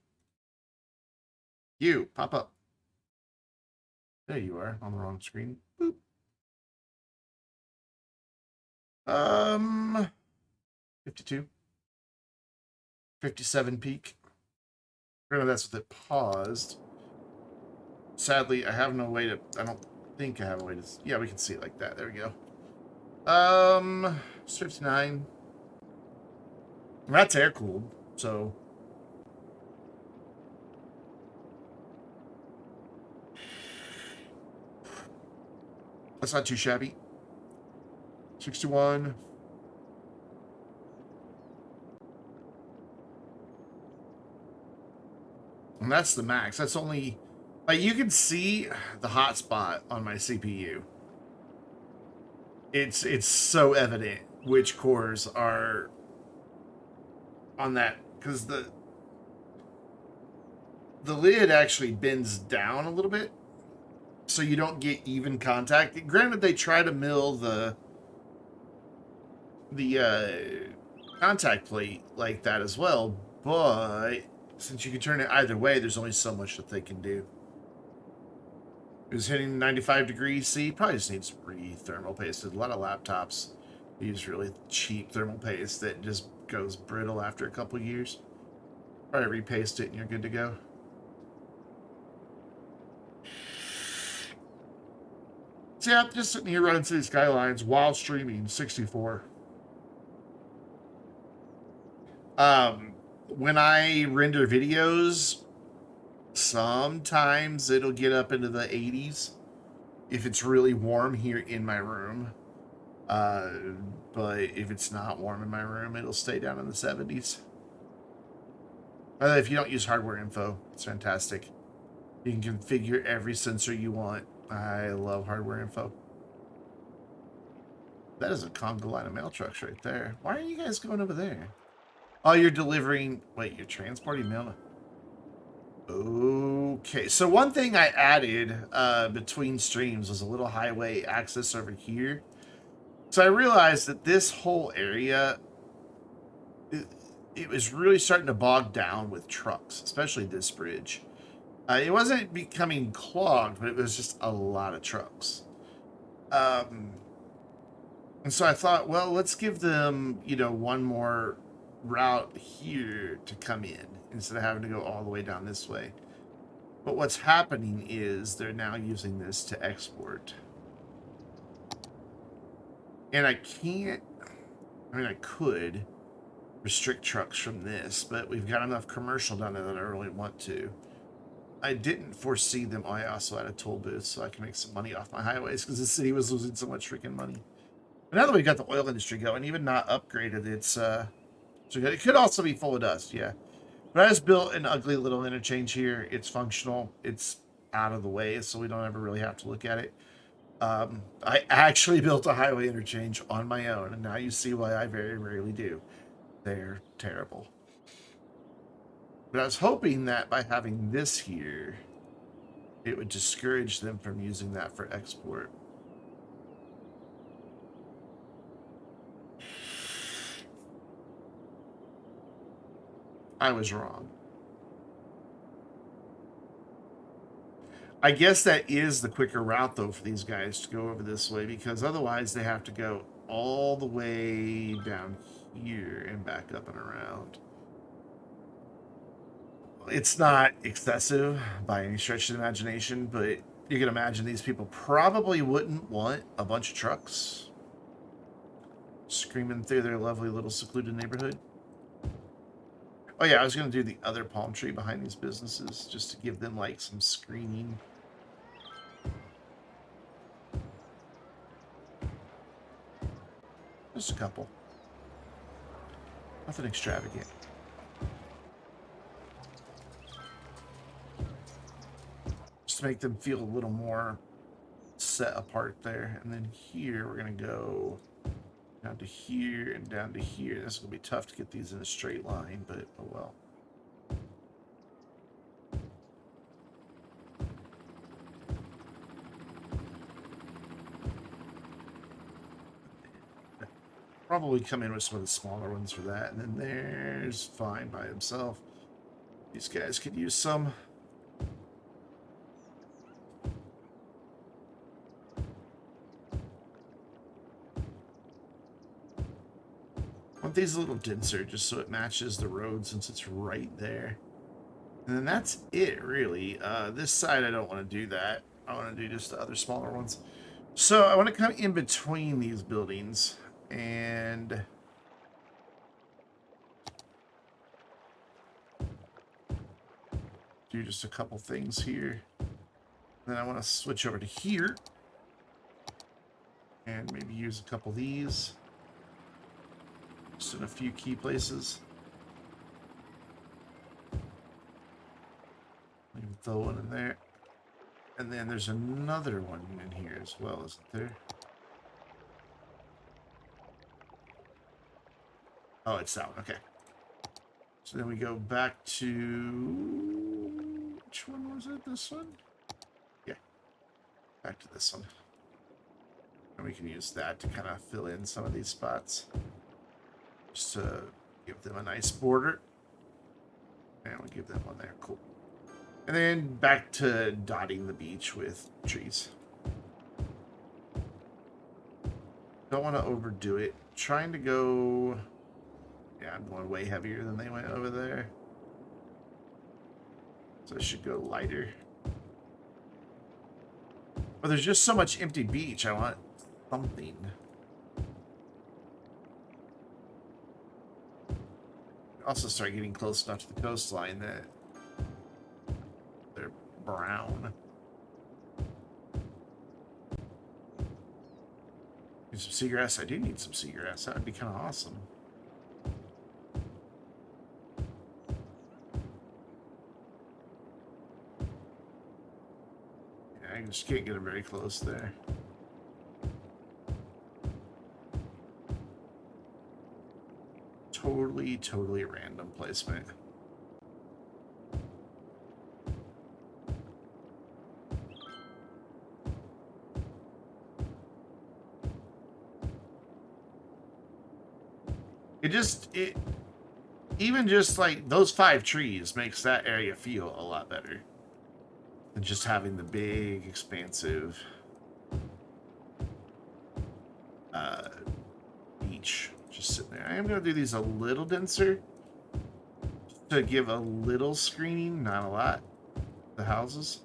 pop up. There you are on the wrong screen. Boop. 52. 57 peak. Granted, that's with it paused. Sadly, I have no way to... I don't think I have a way to... Yeah, we can see it like that. There we go. It's 59. That's air-cooled, so... That's not too shabby. 61. And that's the max. That's only... Like, you can see the hotspot on my CPU. It's so evident which cores are on that, because the lid actually bends down a little bit, so you don't get even contact. Granted, they try to mill the contact plate like that as well, but since you can turn it either way, there's only so much that they can do. It was hitting 95 degrees C. Probably just needs re-thermal pasted. A lot of laptops use really cheap thermal paste that just goes brittle after a couple years. Probably repaste it and you're good to go. So yeah, just sitting here running City Skylines while streaming 64. When I render videos, sometimes it'll get up into the 80s if it's really warm here in my room. But if it's not warm in my room, it'll stay down in the 70s. If you don't use hardware info, it's fantastic. You can configure every sensor you want. I love hardware info. That is a conga line of mail trucks right there. Why are you guys going over there? Oh, you're delivering... Wait, you're transporting mail? Okay, so one thing I added between streams was a little highway access over here. So I realized that this whole area, it was really starting to bog down with trucks, especially this bridge. It wasn't becoming clogged, but it was just a lot of trucks. And so I thought, well, let's give them, you know, one more route here to come in instead of having to go all the way down this way. But what's happening is they're now using this to export. And I can't, I mean, I could restrict trucks from this, but we've got enough commercial down there that I really want to. I didn't foresee them. Oh, I also had a toll booth so I can make some money off my highways because the city was losing so much freaking money. But now that we got the oil industry going, even not upgraded, it's so good. It could also be full of dust, yeah. But I just built an ugly little interchange here. It's functional. It's out of the way, so we don't ever really have to look at it. I actually built a highway interchange on my own, and now you see why I very rarely do. They're terrible. But I was hoping that by having this here, it would discourage them from using that for export. I was wrong. I guess that is the quicker route, though, for these guys to go over this way, because otherwise they have to go all the way down here and back up and around. It's not excessive by any stretch of the imagination, but you can imagine these people probably wouldn't want a bunch of trucks screaming through their lovely little secluded neighborhood. Oh yeah, I was going to do the other palm tree behind these businesses just to give them like some screening. Just a couple. Nothing extravagant. to make them feel a little more set apart there. And then here we're going to go down to here and down to here. This is going to be tough to get these in a straight line, but oh well. Probably come in with some of the smaller ones for that. And then there's fine by himself. These guys could use some. I want these a little denser just so it matches the road since it's right there. And then that's it, really. This side, I don't want to do that. I want to do just the other smaller ones. So I want to come in between these buildings and do just a couple things here. Then I want to switch over to here and maybe use a couple of these just in a few key places. Maybe throw one in there. And then there's another one in here as well, isn't there? Oh, it's that one. Okay. So then we go back to... Which one was it? This one? Yeah. Back to this one. And we can use that to kind of fill in some of these spots. Just to give them a nice border. And we'll give them one there. Cool. And then back to dotting the beach with trees. Don't want to overdo it. Trying to go... Yeah, I'm going way heavier than they went over there. So I should go lighter. But there's just so much empty beach. I want something. Also start getting close enough to the coastline that they're brown. Need some seagrass? I do need some seagrass. That would be kind of awesome. I just can't get them very close there. Totally random placement. Even just like those 5 trees makes that area feel a lot better than just having the big, expansive beach just sitting there. I am going to do these a little denser to give a little screening, not a lot, the houses.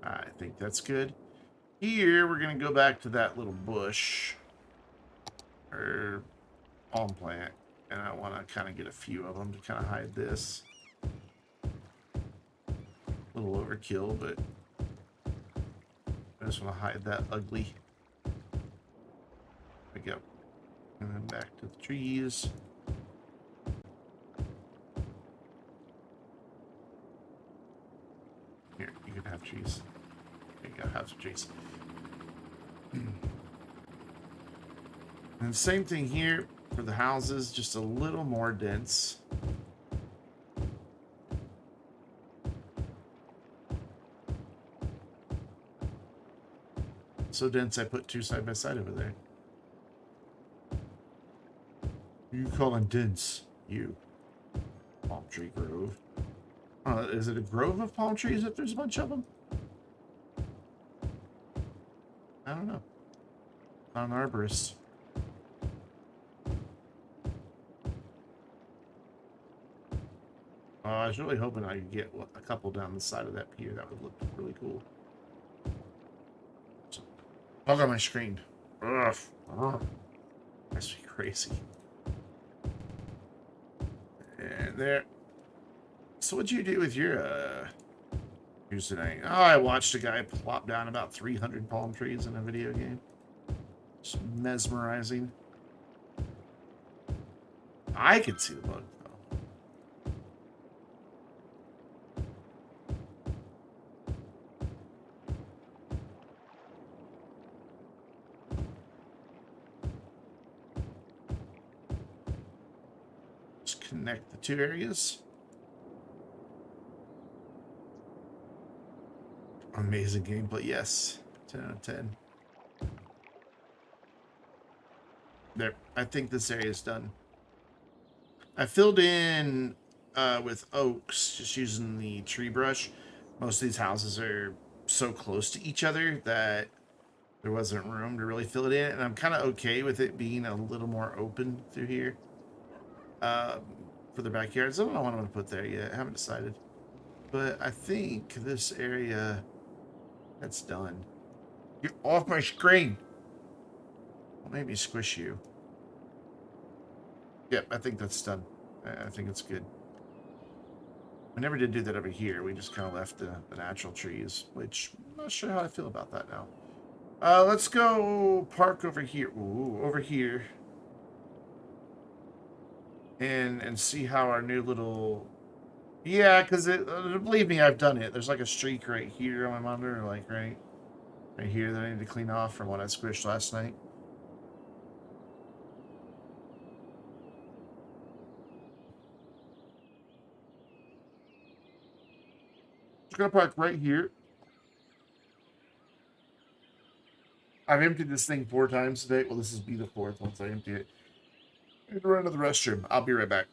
I think that's good. Here, we're going to go back to that little bush or palm plant. And I want to kind of get a few of them to kind of hide this. A little overkill, but I just want to hide that ugly. There we go. And then back to the trees. Here, you can have trees. There you go, have some trees. And the same thing here. For the houses, just a little more dense. So dense I put 2 side by side over there. You call them dense? You. Palm tree grove. Is it a grove of palm trees if there's a bunch of them? I don't know. Not an arborist. I was really hoping I could get a couple down the side of that pier. That would look really cool. So, look at my screen. Ugh. That's crazy. And there. So what'd you do with your news tonight? Oh, I watched a guy plop down about 300 palm trees in a video game. It's mesmerizing. I could see the bug though. connect the two areas. Amazing gameplay, yes. 10 out of 10. There, I think this area is done. I filled in with oaks, just using the tree brush. Most of these houses are so close to each other that there wasn't room to really fill it in, and I'm kind of okay with it being a little more open through here for the backyards. I don't know what I'm going to put there yet. I haven't decided. But I think this area, that's done. Get off my screen! Don't make me squish you. Yep, I think that's done. I think it's good. We never did do that over here. We just kind of left the natural trees, which I'm not sure how I feel about that now. Let's go park over here. Ooh, over here. And see how our new little... Yeah, because believe me, I've done it. There's like a streak right here on my monitor, like right here that I need to clean off from what I squished last night. Just gonna park right here. I've emptied this thing 4 times today. Well, this is be the 4th once I empty it. I need to run to the restroom. I'll be right back.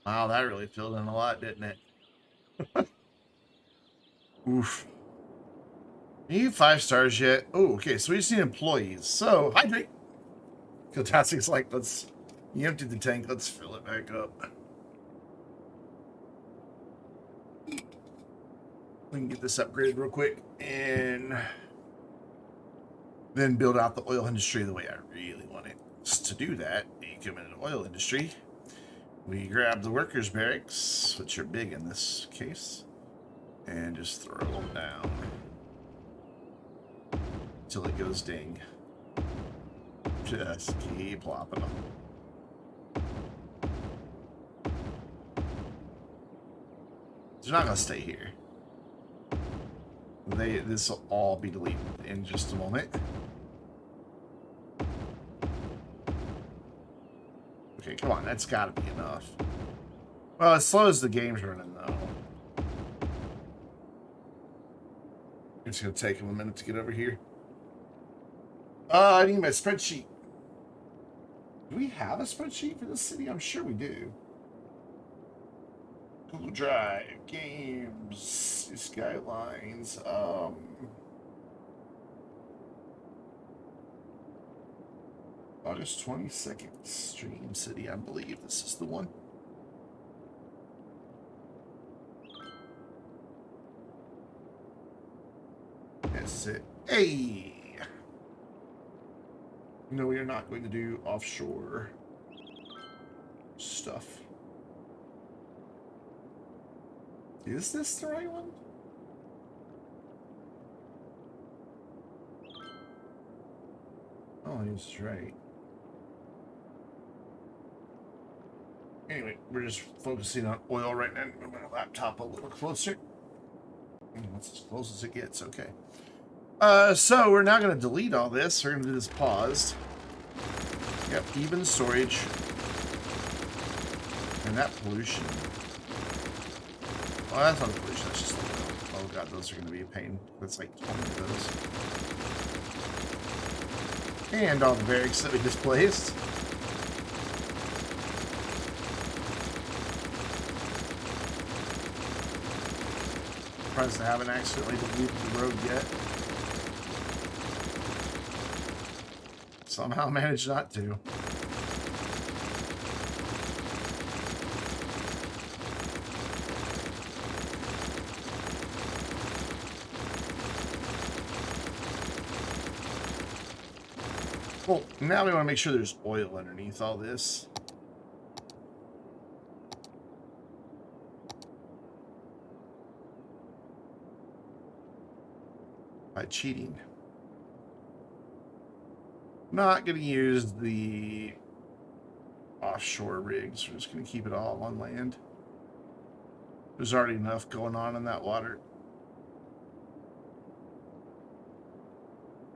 Wow, that really filled in a lot, didn't it? Oof. Need 5 stars yet? Oh, okay. So we just need employees. So hydrate. Fantastic's like, let's. You emptied the tank. Let's fill it back up. We can get this upgraded real quick and then build out the oil industry the way I really want it. To do that, you come into the oil industry. We grab the workers' barracks, which are big in this case, and just throw them down until it goes ding. Just keep plopping them. They're not gonna stay here. This will all be deleted in just a moment. Okay, come on, that's gotta be enough. Well, as slow as the game's running, though. It's going to take him a minute to get over here. I need my spreadsheet. Do we have a spreadsheet for this city? I'm sure we do. Google Drive, games, Skylines. August 22nd, Stream City. I believe this is the one. That's it. Hey! No, we are not going to do offshore stuff. Is this the right one? Oh, he's right. Anyway, we're just focusing on oil right now. Move my laptop a little closer. That's as close as it gets. Okay. So we're now going to delete all this. We're going to do this paused. Yep, even storage. And that pollution. Oh, that's not pollution. That's just oil. Oh god, those are going to be a pain. That's like 20 of those. And all the barracks that we displaced. Surprised I haven't accidentally deleted the road yet. Somehow managed not to. Well, now we want to make sure there's oil underneath all this. By cheating. Not going to use the offshore rigs. We're just going to keep it all on land. There's already enough going on in that water.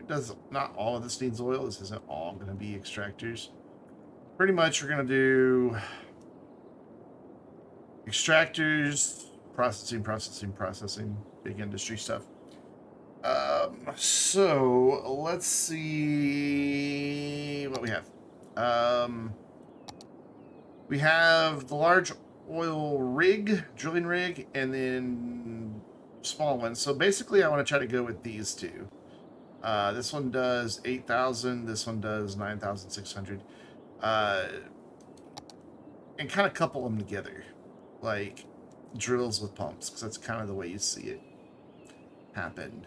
It does not all of this needs oil. This isn't all going to be extractors. Pretty much we're going to do extractors, processing, big industry stuff. So let's see what we have. We have the large oil rig, drilling rig, and then small ones. So basically I want to try to go with these two. This one does 8,000. This one does 9,600. And kind of couple them together, like drills with pumps, because that's kind of the way you see it happen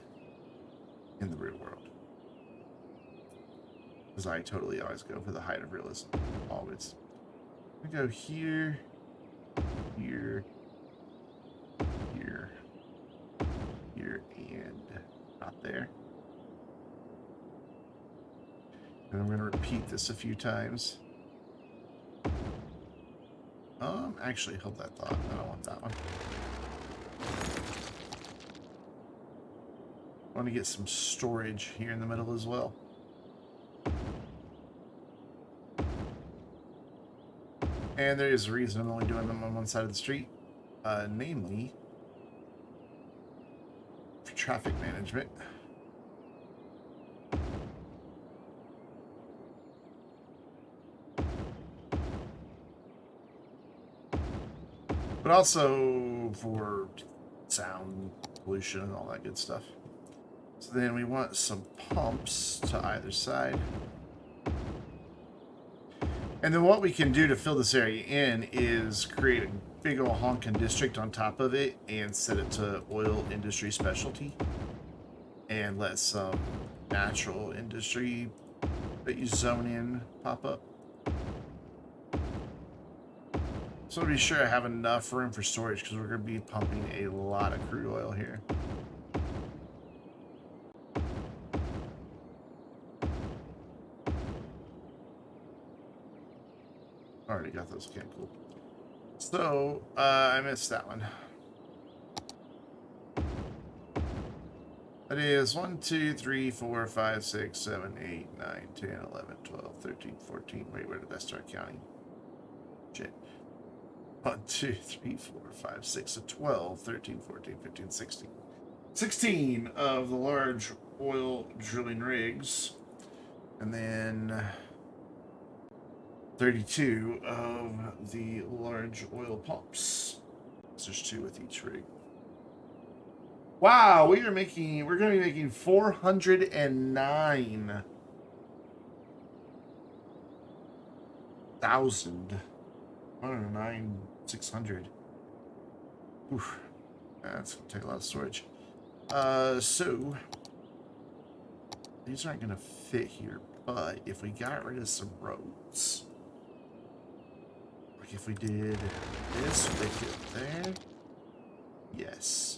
in the real world. Because I totally always go for the height of realism. Always. We go here, here, here, here, and not there. And I'm going to repeat this a few times. Actually, hold that thought. I don't want that one. I want to get some storage here in the middle as well. And there is a reason I'm only doing them on one side of the street. Namely, for traffic management. But also for sound pollution and all that good stuff. So then we want some pumps to either side. And then what we can do to fill this area in is create a big old honking district on top of it and set it to oil industry specialty. And let some natural industry that you zone in pop up. So to be sure I have enough room for storage, because we're going to be pumping a lot of crude oil here. Already got those. Okay, cool. So, I missed that one. That is 1, 2, 3, 4, 5, 6, 7, 8, 9, 10, 11, 12, 13, 14. Wait, where did I start counting? Shit. 1, 2, 3, 4, 5, 6, 12, 13, 14, 15, 16. 16 of the large oil drilling rigs, and then 32 of the large oil pumps. So there's 2 with each rig. Wow, we're going to be making 409,000. 109,600. Oof. That's going to take a lot of storage. So these aren't going to fit here, but if we got rid of some roads, like if we did this, would they fit there? Yes.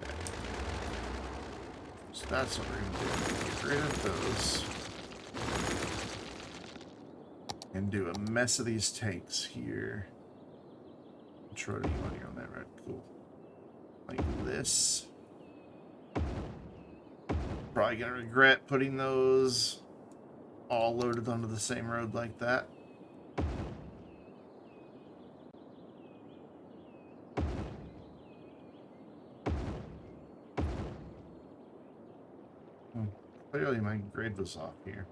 Okay. So that's what we're going to do. Get rid of those. And do a mess of these tanks here. Control money on that, right? Cool. Like this. Probably gonna regret putting those all loaded onto the same road like that. Clearly my grade was off here.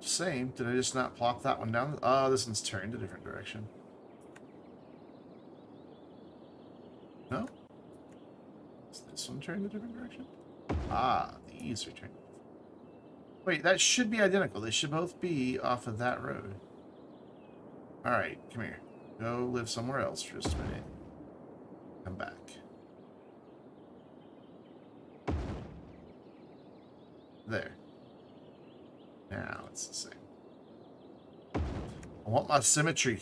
Same. Did I just not plop that one down? Oh, this one's turned a different direction. No? Is this one turned a different direction? Ah, these are turned. Wait, that should be identical. They should both be off of that road. Alright, come here. Go live somewhere else for just a minute. Come back. There. Now it's the same. I want my symmetry.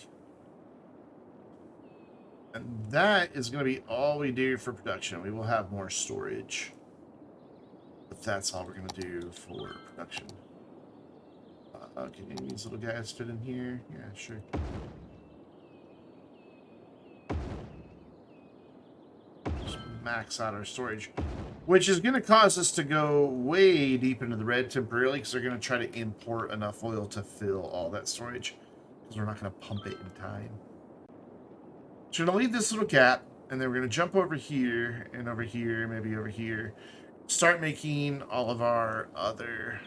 And that is going to be all we do for production. We will have more storage. But that's all we're going to do for production. Can any of these little guys fit in here? Yeah, sure. Just max out our storage. Which is going to cause us to go way deep into the red temporarily, because they're going to try to import enough oil to fill all that storage. Because we're not going to pump it in time. So we're going to leave this little gap, and then we're going to jump over here, and over here, maybe over here. Start making all of our other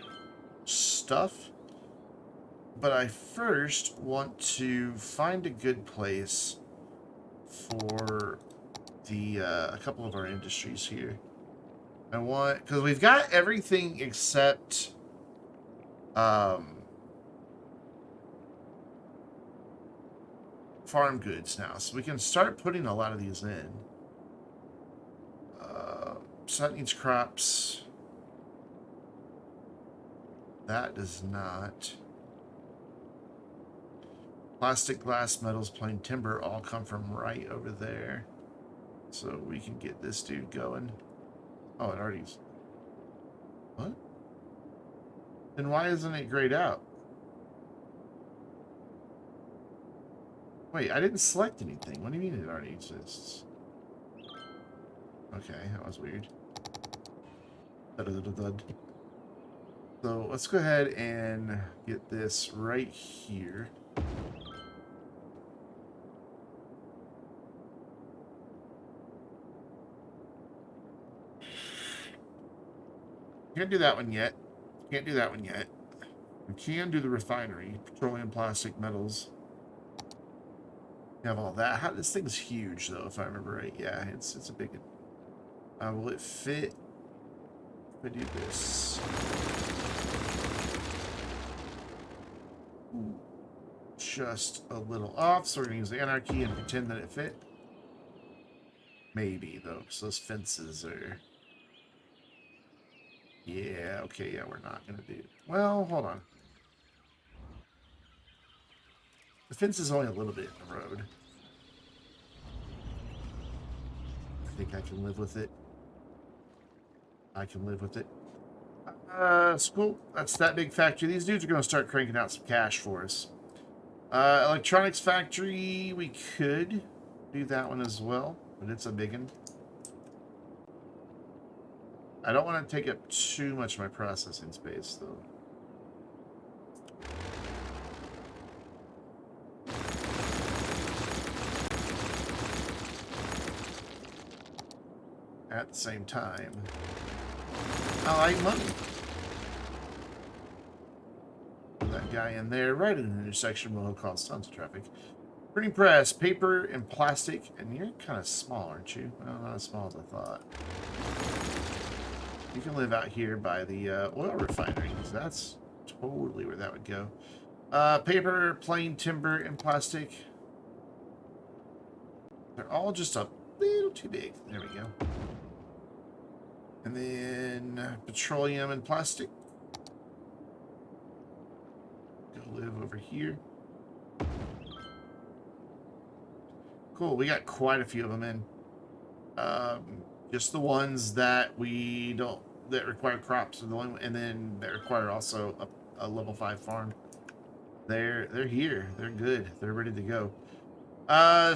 stuff. But I first want to find a good place for the a couple of our industries here. I want, because we've got everything except farm goods now, so we can start putting a lot of these in. So that needs crops. That does not. Plastic, glass, metals, plain timber all come from right over there. So we can get this dude going. Oh, it already's... What? Then why isn't it grayed out? Wait, I didn't select anything. What do you mean it already exists? Okay, that was weird. Da-da-da-da-da. So let's go ahead and get this right here. Can't do that one yet. Can't do that one yet. We can do the refinery. Petroleum, plastic, metals. You have all that. How, this thing's huge, though, if I remember right. Yeah, it's a big one. Will it fit? If I do this. Ooh, just a little off, so we're going to use the anarchy and pretend that it fit. Maybe, though, because those fences are... Yeah, okay, yeah, we're not going to do... Well, hold on. The fence is only a little bit in the road. I think I can live with it. I can live with it. It's cool. That's that big factory. These dudes are going to start cranking out some cash for us. Electronics factory, we could do that one as well, but it's a big one. I don't want to take up too much of my processing space, though. at the same time, I like money. Put that guy in there, right in the intersection will cause tons of traffic. Printing press, paper and plastic, and you're kind of small, aren't you? Well, not as small as I thought. You can live out here by the oil refinery, because that's totally where that would go. Paper, plain timber, and plastic. They're all just a little too big. There we go. And then petroleum and plastic. Go live over here. Cool, we got quite a few of them in. Just the ones that we don't, that require crops, and the one, and then that require also a level 5 farm. They're here. They're good. They're ready to go.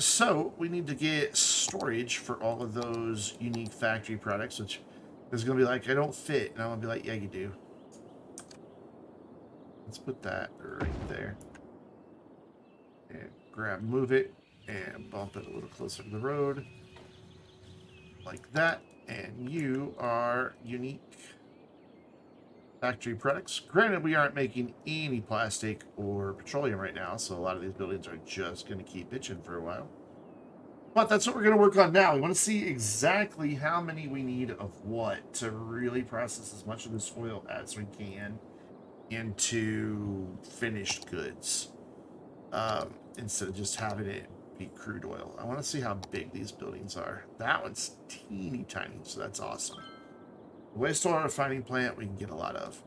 So we need to get storage for all of those unique factory products, which is going to be like, I don't fit, and I'm going to be like, yeah, you do. Let's put that right there. And move it, and bump it a little closer to the road. Like that. And you are unique factory products. Granted, we aren't making any plastic or petroleum right now, so a lot of these buildings are just going to keep itching for a while. But that's what we're going to work on now. We want to see exactly how many we need of what to really process as much of this oil as we can into finished goods, instead of just having it be crude oil. I want to see how big these buildings are. That one's teeny tiny, so that's awesome. The wastewater refining plant we can get a lot of.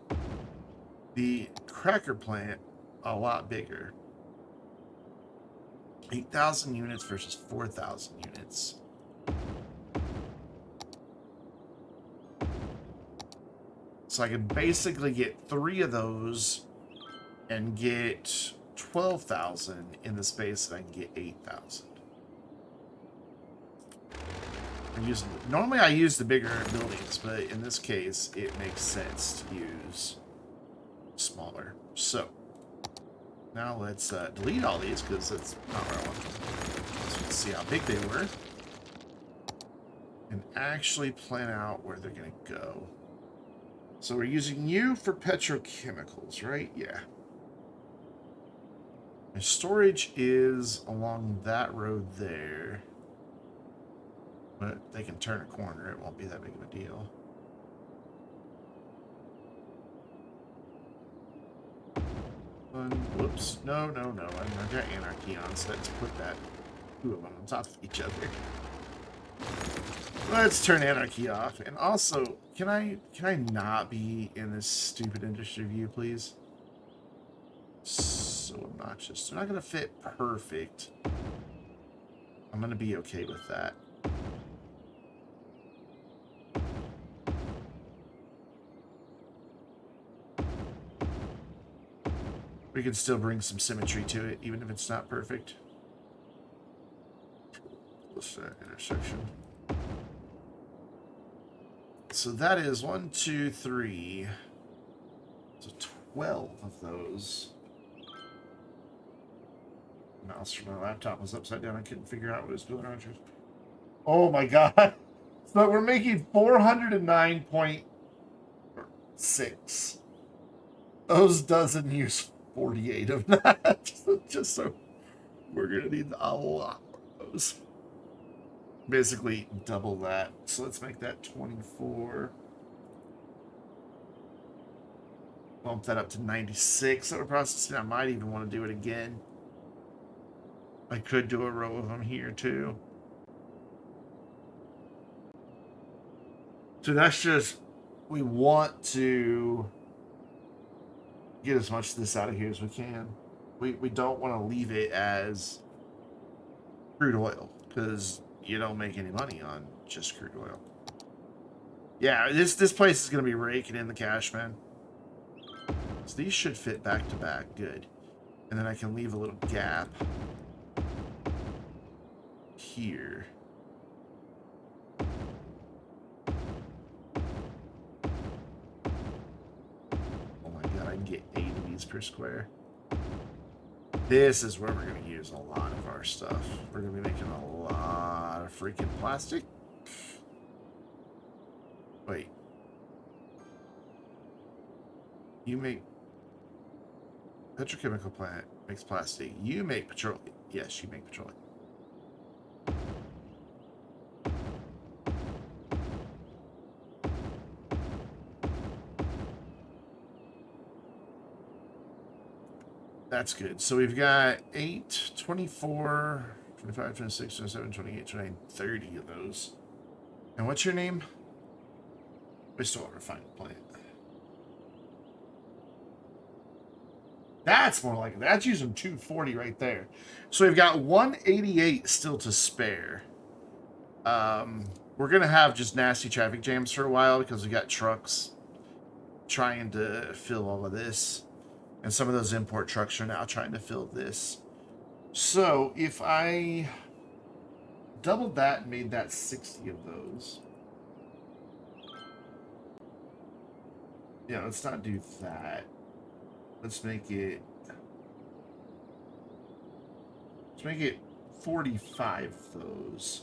The cracker plant, a lot bigger. 8,000 units versus 4,000 units. So I can basically get 3 of those and get 12,000 in the space that I can get 8,000. Normally I use the bigger buildings, but in this case it makes sense to use smaller. So now let's delete all these because that's not where I want them. So let's see how big they were and actually plan out where they're going to go. So we're using you for petrochemicals, right? Yeah. My storage is along that road there. But they can turn a corner. It won't be that big of a deal. Whoops. No. I've got anarchy on, so let's put that 2 of them on top of each other. Let's turn anarchy off. And also, can I not be in this stupid industry view, please? So obnoxious. They're not going to fit perfect. I'm going to be okay with that. We can still bring some symmetry to it, even if it's not perfect. What's that intersection? So that is 1, 2, 3. So 12 of those. Mouse from my laptop was upside down. I couldn't figure out what it was doing. Oh my god. So we're making 409.6. Those doesn't use 48 of that. Just so we're gonna need a lot more of those. Basically double that. So let's make that 24. Bump that up to 96 that we're processing. I might even want to do it again. I could do a row of them here too. So that's just, we want to get as much of this out of here as we can. We don't want to leave it as crude oil because you don't make any money on just crude oil. Yeah, this place is going to be raking in the cash, man. So these should fit back to back. Good. And then I can leave a little gap here. Oh my god, I can get 8 of these per square. This is where we're going to use a lot of our stuff. We're going to be making a lot of freaking plastic. Wait. You make petrochemical plant makes plastic. You make petroleum. Yes, you make petroleum. That's good. So we've got 8, 24, 25, 26, 27, 28, 29, 30 of those. And what's your name? We still have a refining plant. That's more like it. That's using 240 right there. So we've got 188 still to spare. We're going to have just nasty traffic jams for a while because we got trucks trying to fill all of this. And some of those import trucks are now trying to fill this. So if I doubled that and made that 60 of those. Yeah, let's not do that. Let's make it 45 of those.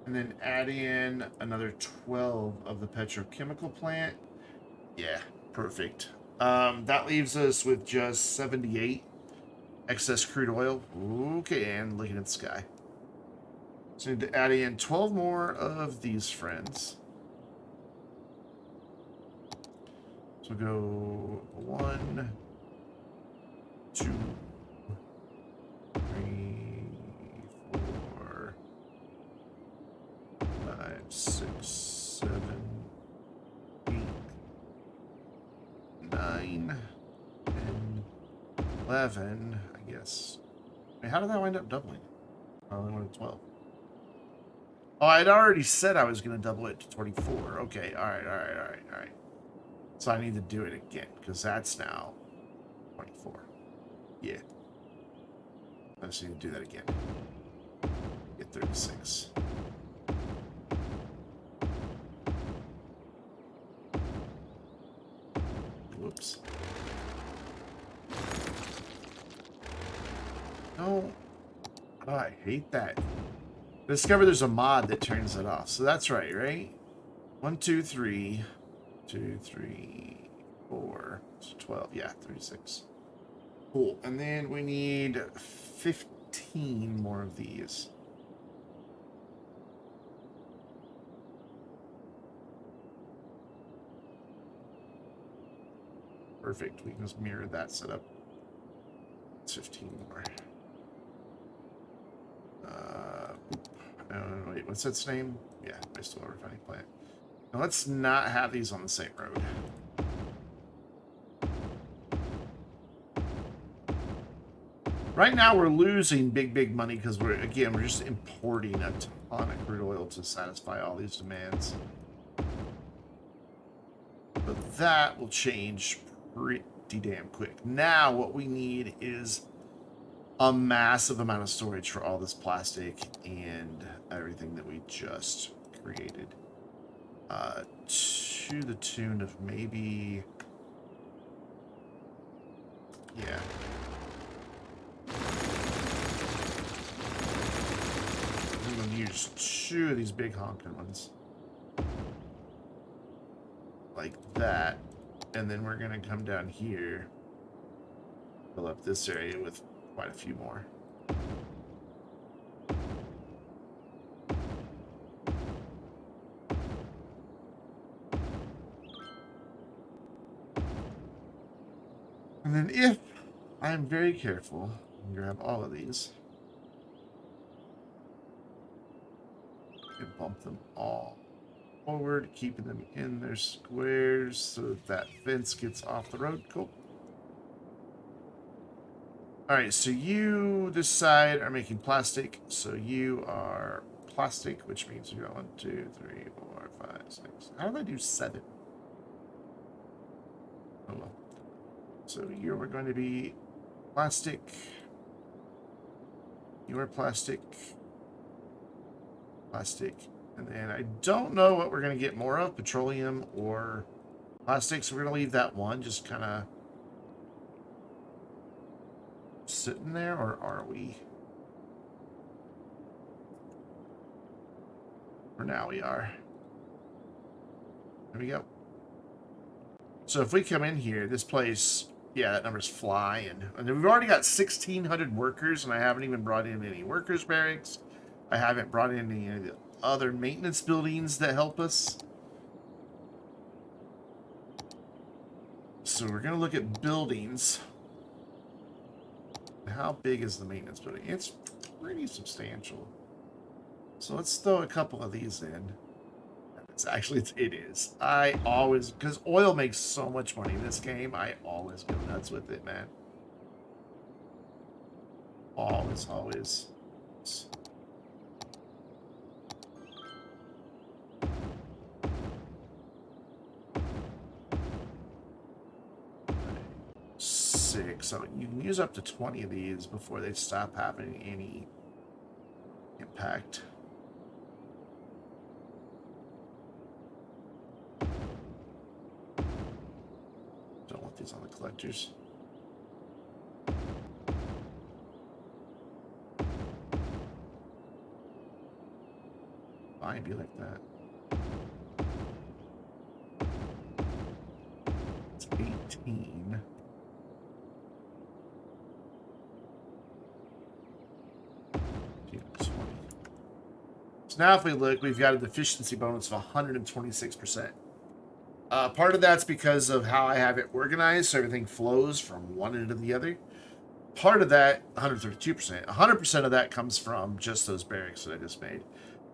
And then add in another 12 of the petrochemical plant. Yeah, perfect. That leaves us with just 78 excess crude oil. Okay, and looking at the sky. So we need to add in 12 more of these friends. So go 1, 2, 3, 4, 5, 6, 7, 8, 9, 10, 11, I guess. Wait, how did that wind up doubling? I only wanted 12. Oh, I'd already said I was going to double it to 24. Okay, all right. So I need to do it again, because that's now 24. Yeah. I just need to do that again. Get 36. Whoops. No. Oh, I hate that. Discover there's a mod that turns it off. So that's right? 1, 2, 3. 2, 3, 4, 12. Yeah, 36. Cool. And then we need 15 more of these. Perfect. We can just mirror that setup. It's 15 more. Wait, what's its name? Yeah, I still have a refining plant. Now let's not have these on the same road. Right now we're losing big money because we're just importing a ton of crude oil to satisfy all these demands. But that will change pretty damn quick. Now what we need is a massive amount of storage for all this plastic and everything that we just created. To the tune of maybe... Yeah. I'm going to use 2 of these big honking ones. Like that. And then we're going to come down here. Fill up this area with quite a few more. And then if I'm very careful, and grab all of these and bump them all forward, keeping them in their squares so that that fence gets off the road. Cool. All right, so you this side are making plastic. So you are plastic, which means you got 1, 2, 3, 4, 5, 6. How did I do 7? Oh well. So you are going to be plastic. You are plastic. Plastic. And then I don't know what we're going to get more of, petroleum or plastic. So we're going to leave that one just kind of sitting there, or are we? For now we are. There we go. So if we come in here, this place, yeah, that number's flying. And we've already got 1,600 workers, and I haven't even brought in any workers' barracks. I haven't brought in any of the other maintenance buildings that help us. So we're going to look at buildings. How big is the maintenance building? It's pretty substantial. So let's throw a couple of these in. It is. I always, because oil makes so much money in this game, I always go nuts with it, man. Always, always. 6. So you can use up to 20 of these before they stop having any impact. Don't want these on the collectors. Fine, be like that. It's 18. So now if we look, we've got an efficiency bonus of 126%. Part of that's because of how I have it organized, so everything flows from one end to the other. Part of that, 132%. 100% of that comes from just those barracks that I just made.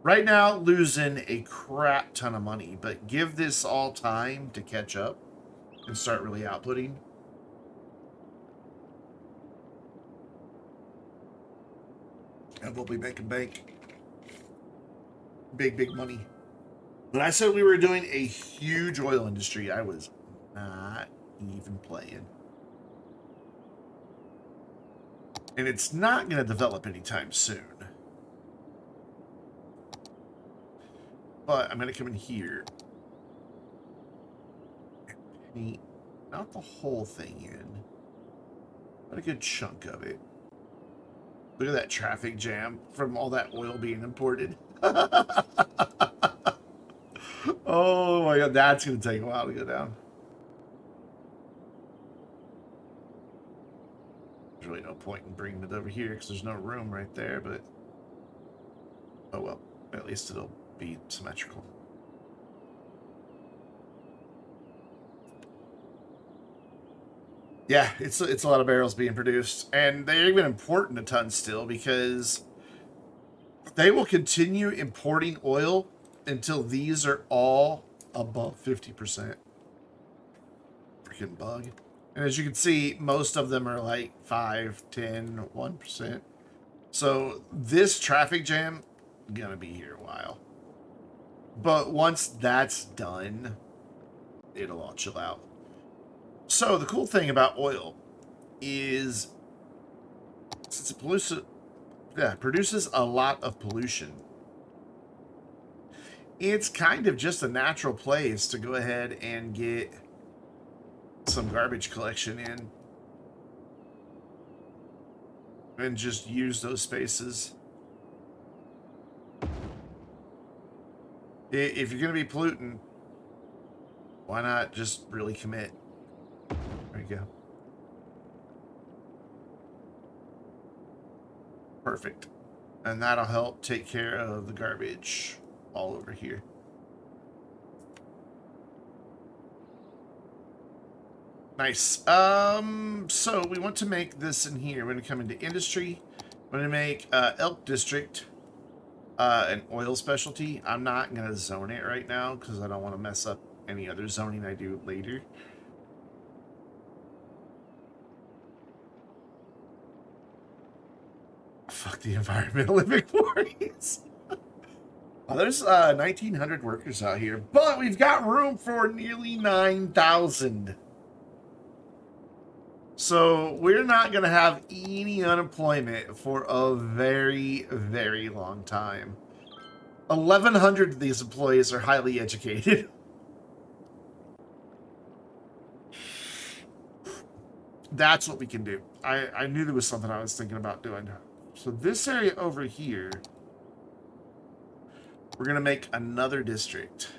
Right now, losing a crap ton of money, but give this all time to catch up and start really outputting. And we'll be making bank. Big, big money. When I said we were doing a huge oil industry, I was not even playing. And it's not going to develop anytime soon. But I'm going to come in here and paint not the whole thing in, but a good chunk of it. Look at that traffic jam from all that oil being imported. Oh my god, that's going to take a while to go down. There's really no point in bringing it over here because there's no room right there, but oh well, at least it'll be symmetrical. Yeah, it's a lot of barrels being produced, and they're even importing a ton still because they will continue importing oil until these are all above 50%. Freaking bug. And as you can see, most of them are like 5, 10, 1%. So this traffic jam gonna be here a while. But once that's done, it'll all chill out. So the cool thing about oil is since it produces a lot of pollution, it's kind of just a natural place to go ahead and get some garbage collection in and just use those spaces. If you're going to be polluting, why not just really commit? There you go. Perfect. And that'll help take care of the garbage all over here. Nice. So we want to make this in here. We're going to come into industry. We're going to make Elk District an oil specialty. I'm not going to zone it right now because I don't want to mess up any other zoning I do later. Fuck the environmental Vainglorious. Well, there's 1,900 workers out here, but we've got room for nearly 9,000. So we're not going to have any unemployment for a very, very long time. 1,100 of these employees are highly educated. That's what we can do. I knew there was something I was thinking about doing. So this area over here, we're going to make another district.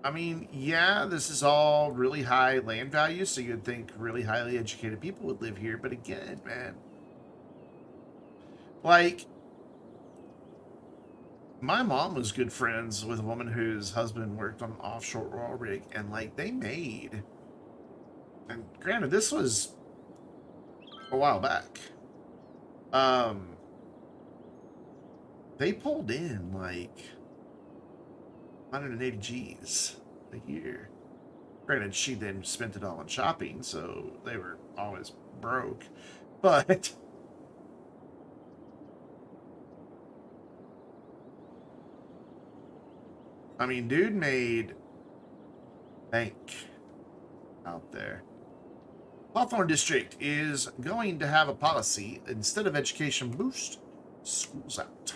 I mean, yeah, this is all really high land value, so you'd think really highly educated people would live here. But again, man, like, my mom was good friends with a woman whose husband worked on an offshore oil rig, and like they made, and granted, this was a while back. Um, they pulled in like 180 G's a year. Granted, she then spent it all on shopping, so they were always broke. But I mean, dude made bank out there. Hawthorne District is going to have a policy instead of education boost, schools out.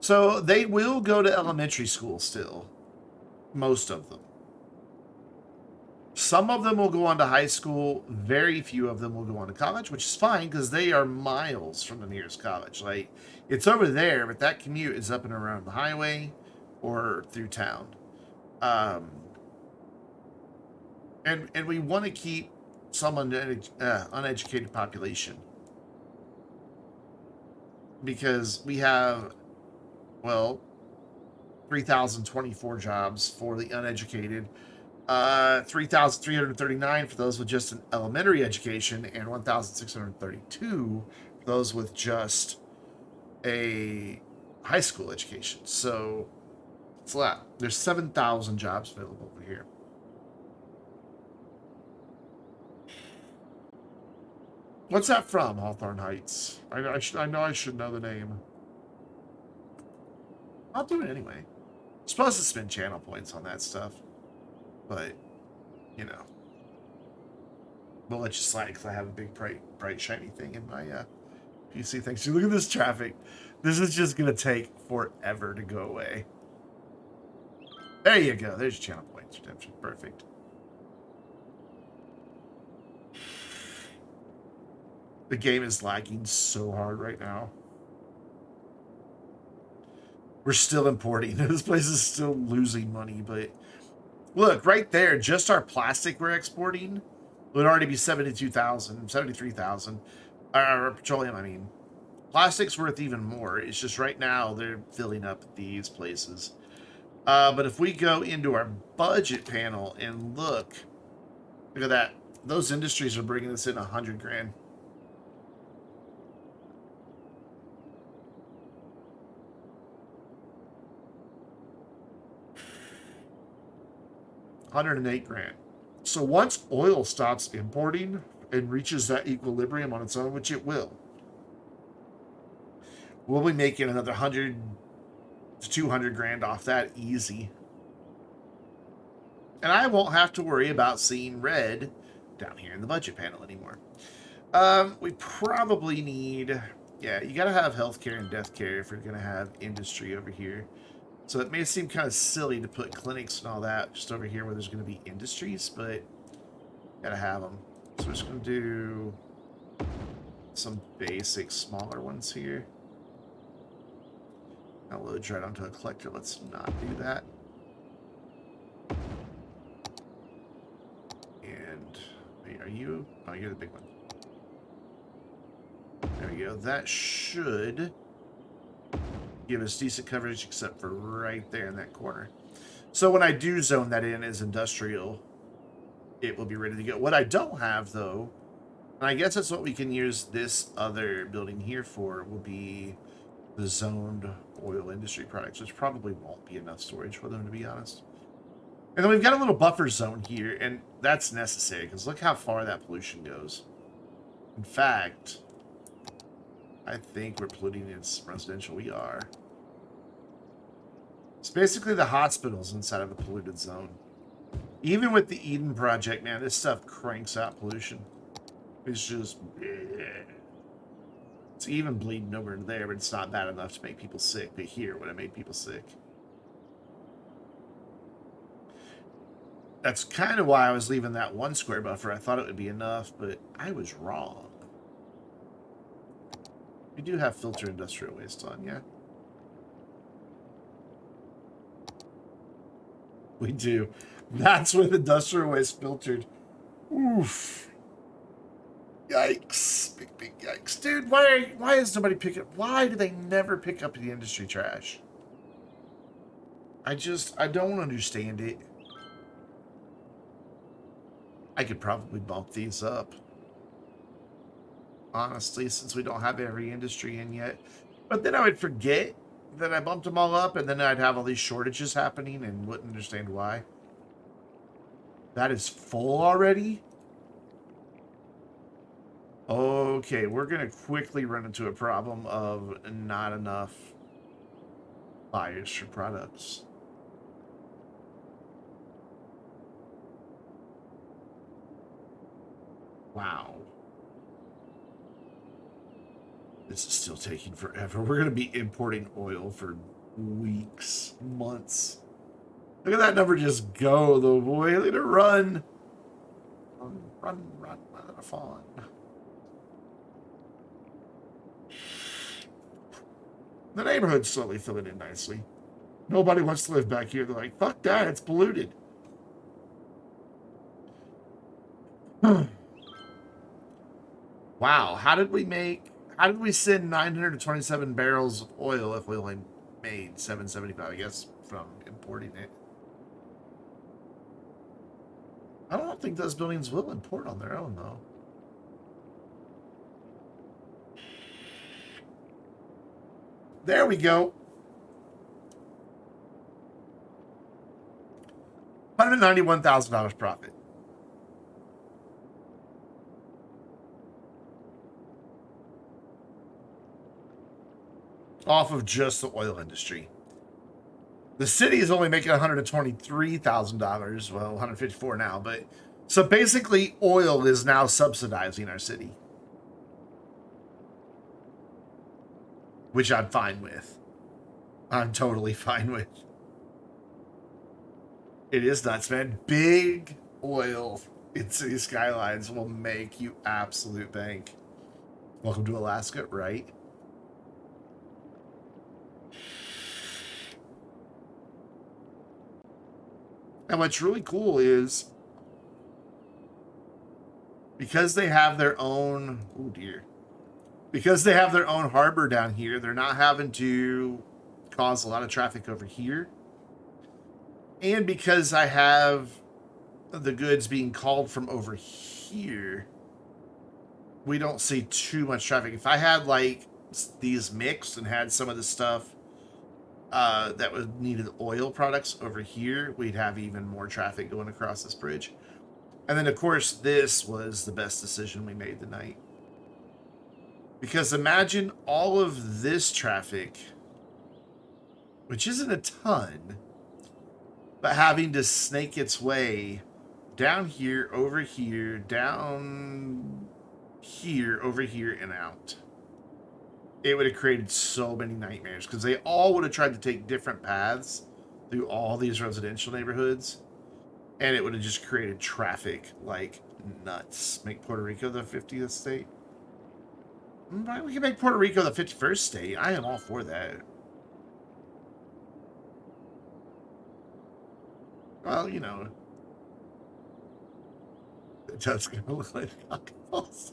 So they will go to elementary school still, most of them. Some of them will go on to high school. Very few of them will go on to college, which is fine because they are miles from the nearest college. Like, it's over there, but that commute is up and around the highway or through town. Um, and we want to keep some uneducated population because we have, well, 3,024 jobs for the uneducated, 3,339 for those with just an elementary education, and 1,632 for those with just a high school education. So it's a lot. There's 7,000 jobs available over here. What's that from, Hawthorne Heights? I know I should know the name. I'll do it anyway. I'm supposed to spend channel points on that stuff, but you know, we'll let you slide because I have a big bright shiny thing in my PC thing. So look at this traffic. This is just gonna take forever to go away. There you go. There's your channel points redemption. Perfect. The game is lagging so hard right now. We're still importing. This place is still losing money, but look, right there, just our plastic we're exporting would already be 72,000, 73,000. Our petroleum, I mean. Plastic's worth even more. It's just right now they're filling up these places. But if we go into our budget panel and look at that. Those industries are bringing us in 100 grand. $108 grand. So once oil stops importing and reaches that equilibrium on its own, which it will, we'll be making another 100 to 200 grand off that easy. And I won't have to worry about seeing red down here in the budget panel anymore. We probably need, yeah, you got to have healthcare and death care if you're going to have industry over here. So it may seem kind of silly to put clinics and all that just over here where there's going to be industries, but gotta have them. So we're just going to do some basic smaller ones here. I'll load right onto a collector. Let's not do that. And are you? Oh, you're the big one. There we go. That should give us decent coverage, except for right there in that corner. So when I do zone that in as industrial, it will be ready to go. What I don't have, though, and I guess that's what we can use this other building here for, will be the zoned oil industry products, which probably won't be enough storage for them, to be honest. And then we've got a little buffer zone here, and that's necessary, because look how far that pollution goes. In fact, I think we're polluting in residential. We are. It's basically the hospitals inside of a polluted zone. Even with the Eden Project, man, this stuff cranks out pollution. It's just... It's even bleeding over there, but it's not bad enough to make people sick. But here, would have made people sick. That's kind of why I was leaving that 1 square buffer. I thought it would be enough, but I was wrong. We do have filter industrial waste on, yeah. We do. That's with industrial waste filtered. Oof. Yikes. Big yikes. Dude, why is nobody picking up? Why do they never pick up the industry trash? I don't understand it. I could probably bump these up. Honestly, since we don't have every industry in yet. But then I would forget that I bumped them all up, and then I'd have all these shortages happening and wouldn't understand why. That is full already? Okay, we're going to quickly run into a problem of not enough buyers for products. Wow. This is still taking forever. We're going to be importing oil for weeks, months. Look at that number just go, though, boy. Look at it run. Run, let it fall. The neighborhood's slowly filling in nicely. Nobody wants to live back here. They're like, fuck that, it's polluted. Wow, how did we send 927 barrels of oil if we only made 775, I guess, from importing it? I don't think those buildings will import on their own, though. There we go. $191,000 profit. Off of just the oil industry. The city is only making $123,000. Well, $154 now, but so basically oil is now subsidizing our city. Which I'm fine with. I'm totally fine with. It is nuts, man. Big oil in city skylines will make you absolute bank. Welcome to Alaska, right? And what's really cool is because they have their own, oh dear, because they have their own harbor down here, they're not having to cause a lot of traffic over here. And because I have the goods being called from over here, we don't see too much traffic. If I had like these mixed and had some of the stuff that was needed oil products over here, we'd have even more traffic going across this bridge. And then, of course, this was the best decision we made tonight. Because imagine all of this traffic, which isn't a ton, but having to snake its way down here, over here, down here, over here, and out. It would have created so many nightmares because they all would have tried to take different paths through all these residential neighborhoods, and it would have just created traffic like nuts. Make Puerto Rico the 50th state. We can make Puerto Rico the 51st state. I am all for that. Well, you know, it does kind of look like cocktails.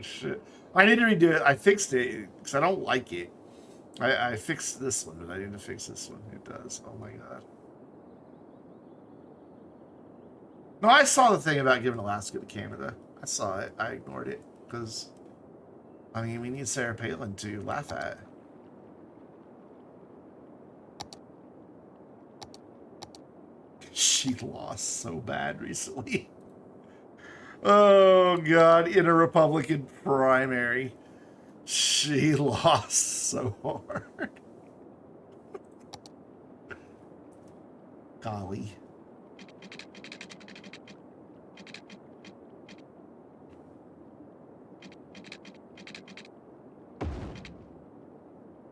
Shit. I need to redo it. I fixed it because I don't like it. I fixed this one, but I need to fix this one. It does. Oh my god. No, I saw the thing about giving Alaska to Canada. I saw it. I ignored it because, I mean, we need Sarah Palin to laugh at. She lost so bad recently. Oh god, in a Republican primary. She lost so hard. Golly.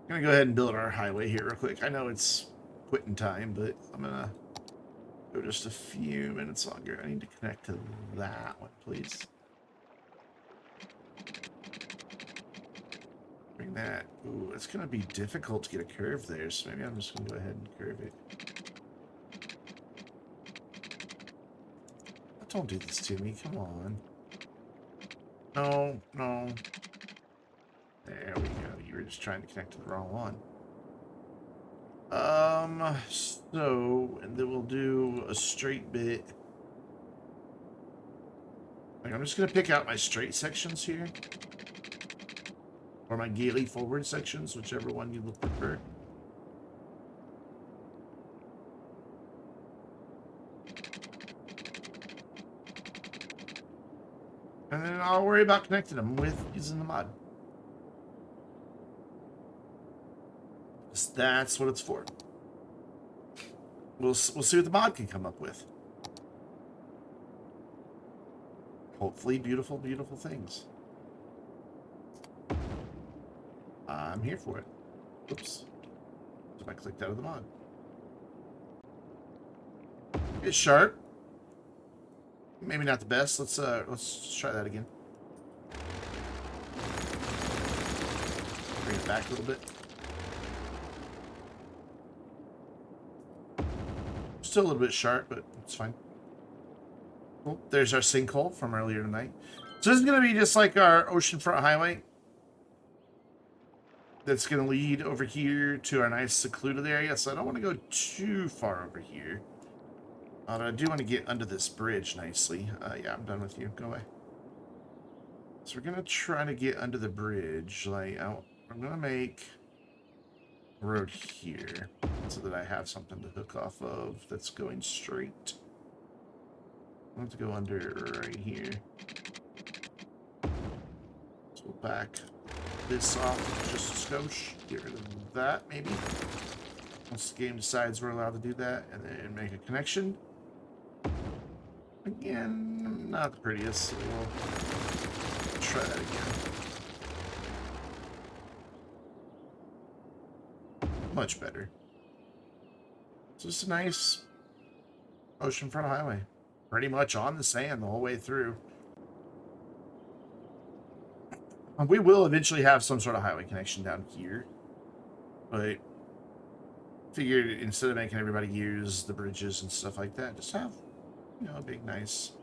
I'm gonna go ahead and build our highway here real quick. I know it's quitting time, but I'm gonna go just a few minutes longer. I need to connect to that one, please. There we doing that. Ooh, it's going to be difficult to get a curve there, so maybe I'm just going to go ahead and curve it. Don't do this to me, come on. No, no. There we go. You were just trying to connect to the wrong one. And then we'll do a straight bit. Like, I'm just going to pick out my straight sections here. Or my gaily forward sections, whichever one you would prefer. And then I'll worry about connecting them with using the mod. That's what it's for. We'll see what the mod can come up with. Hopefully beautiful, beautiful things. I'm here for it. Oops. If I clicked out of the mod. It's sharp. Maybe not the best. Let's try that again. Bring it back a little bit. Still a little bit sharp, but it's fine. Cool. There's our sinkhole from earlier tonight. So this is going to be just like our oceanfront highway. That's going to lead over here to our nice secluded area. So I don't want to go too far over here. But I do want to get under this bridge nicely. Yeah, I'm done with you. Go away. So we're going to try to get under the bridge. Like, I'm going to make a road here so that I have something to hook off of that's going straight. I want to go under right here. So we'll back this off just a skosh. Get rid of that, maybe. Once the game decides we're allowed to do that, and then make a connection. Again, not the prettiest, so we'll try that again. Much better. It's just a nice oceanfront highway. Pretty much on the sand the whole way through. We will eventually have some sort of highway connection down here. But figured instead of making everybody use the bridges and stuff like that, just have, you know, a big, nice...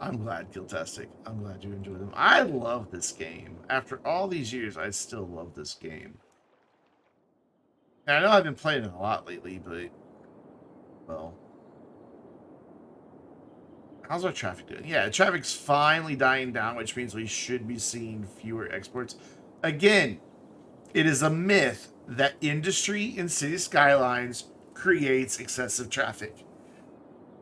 I'm glad, Kiltastic. I'm glad you enjoyed them. I love this game. After all these years, I still love this game. And I know I've been playing it a lot lately, but... Well... How's our traffic doing? Yeah, traffic's finally dying down, which means we should be seeing fewer exports. Again, it is a myth that industry in City Skylines creates excessive traffic.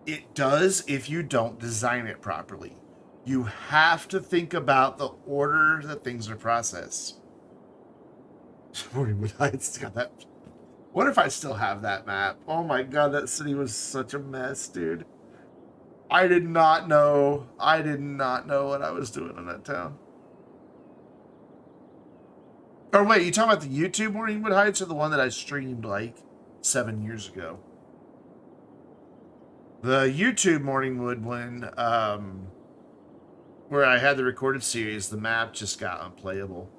It does if you don't design it properly. You have to think about the order that things are processed. Morningwood Heights got that. What if I still have that map? Oh my god, that city was such a mess, dude. I did not know. I did not know what I was doing in that town. Or wait, you talking about the YouTube Morningwood Heights or the one that I streamed like 7 years ago? The YouTube Morningwood one, where I had the recorded series, the map just got unplayable.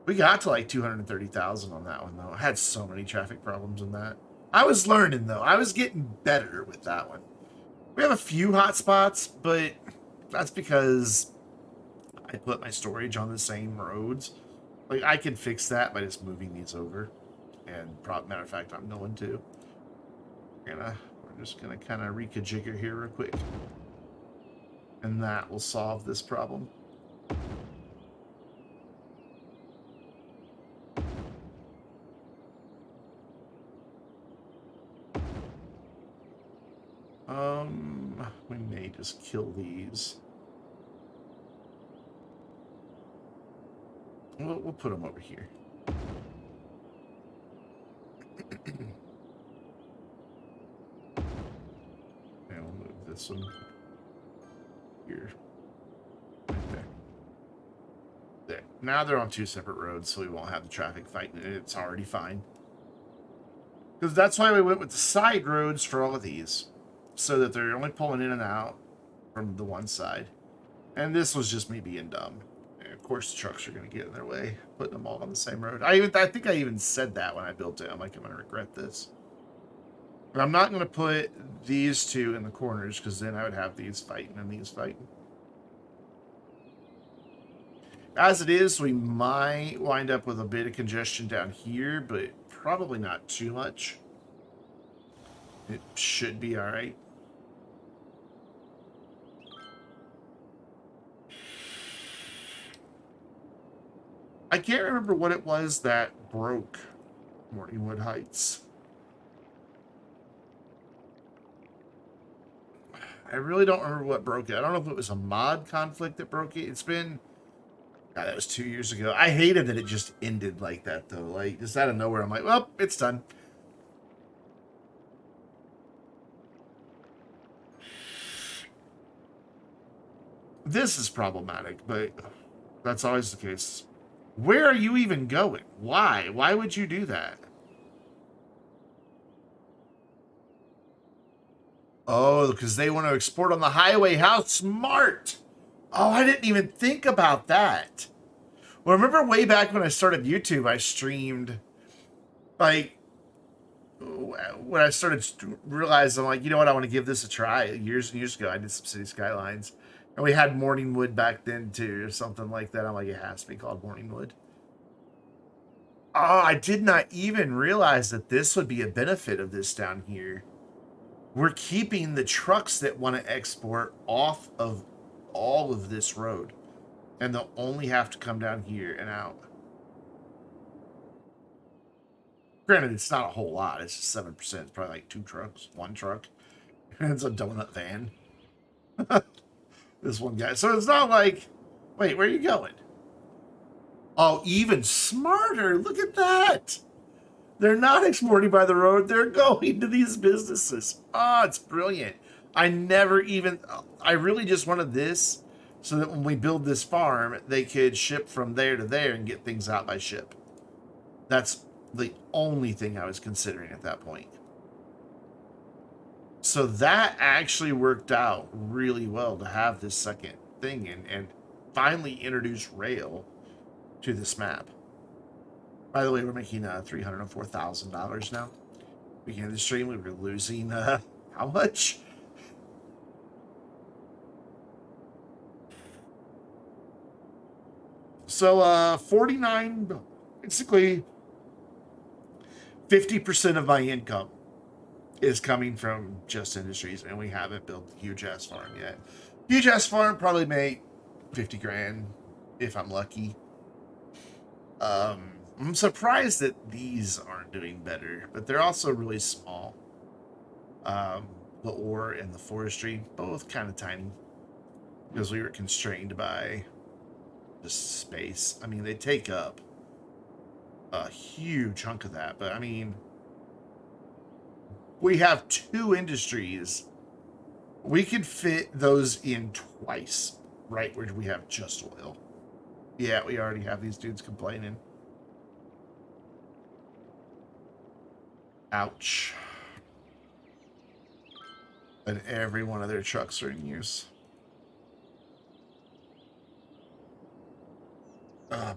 We got to like 230,000 on that one, though. I had so many traffic problems in that. I was learning, though. I was getting better with that one. We have a few hotspots, but that's because I put my storage on the same roads. Like, I can fix that by just moving these over. And, matter of fact, I'm going to. We're just going to kind of rekajigger here real quick. And that will solve this problem. We may just kill these. We'll put them over here. And we'll move this one here. Right there. There. Now they're on two separate roads, so we won't have the traffic fighting it. It's already fine. Because that's why we went with the side roads for all of these. So that they're only pulling in and out from the one side. And this was just me being dumb. And of course, the trucks are going to get in their way, putting them all on the same road. I think I even said that when I built it. I'm like, I'm going to regret this. But I'm not going to put these two in the corners because then I would have these fighting and these fighting. As it is, we might wind up with a bit of congestion down here, but probably not too much. It should be all right. I can't remember what it was that broke Morningwood Heights. I really don't remember what broke it. I don't know if it was a mod conflict that broke it. It's been... God, that was 2 years ago. I hated that it just ended like that, though. Like, just out of nowhere, I'm like, well, it's done. This is problematic, but that's always the case. Where are you even going? Why? Why would you do that? Oh, because they want to export on the highway. How smart! Oh, I didn't even think about that. Well, remember way back when I started YouTube, I streamed, like, when I started realizing, I'm like, you know what, I want to give this a try. Years and years ago, I did some City Skylines. And we had Morningwood back then, too, or something like that. I'm like, it has to be called Morningwood. Oh, I did not even realize that this would be a benefit of this down here. We're keeping the trucks that want to export off of all of this road. And they'll only have to come down here and out. Granted, it's not a whole lot. It's just 7%. It's probably like 2 trucks, 1 truck. And it's a donut van. This one guy. So it's not like... Wait, where are you going? Oh, even smarter. Look at that. They're not exporting by the road. They're going to these businesses. Oh, it's brilliant. I never even... I really just wanted this so that when we build this farm, they could ship from there to there and get things out by ship. That's the only thing I was considering at that point. So that actually worked out really well to have this second thing and finally introduce rail to this map. By the way, we're making $304,000 now. Beginning of the stream, we were losing how much? So 49, basically 50% of my income is coming from just industries, and we haven't built the huge ass farm yet. Huge ass farm probably make 50 grand if I'm lucky. I'm surprised that these aren't doing better, but they're also really small. The ore and the forestry, both kind of tiny, because we were constrained by just space. I mean, they take up a huge chunk of that, but I mean, we have 2 industries. We could fit those in twice, right, where we have just oil. Yeah, we already have these dudes complaining. Ouch. And every one of their trucks are in use.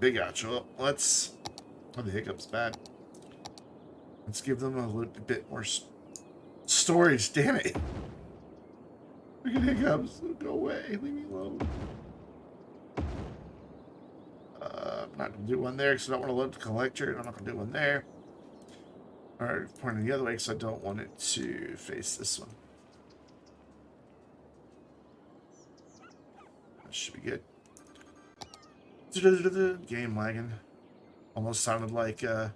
Big ouch. Well, let's... Oh, the hiccup's bad. Let's give them a little bit more storage. Damn it. Look at hiccups. Go away. Leave me alone. I'm not going to do one there because I don't want to load the collector. I'm not going to do one there. Alright, pointing the other way because I don't want it to face this one. That should be good. Game lagging. Almost sounded like that's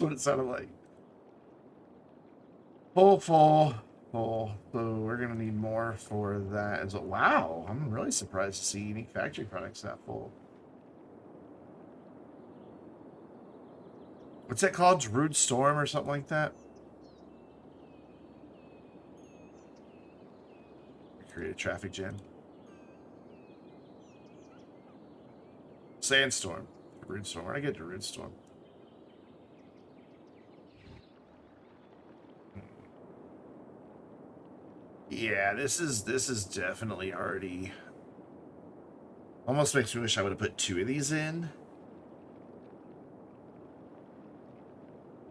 what it sounded like. Full. So we're gonna need more for that as well. Wow, I'm really surprised to see unique factory products that full. What's that called? Rude Storm or something like that? Create a traffic jam. Sandstorm. Rude Storm. Where'd I get to Rude Storm? Yeah, this is definitely already. Almost makes me wish I would have put 2 of these in.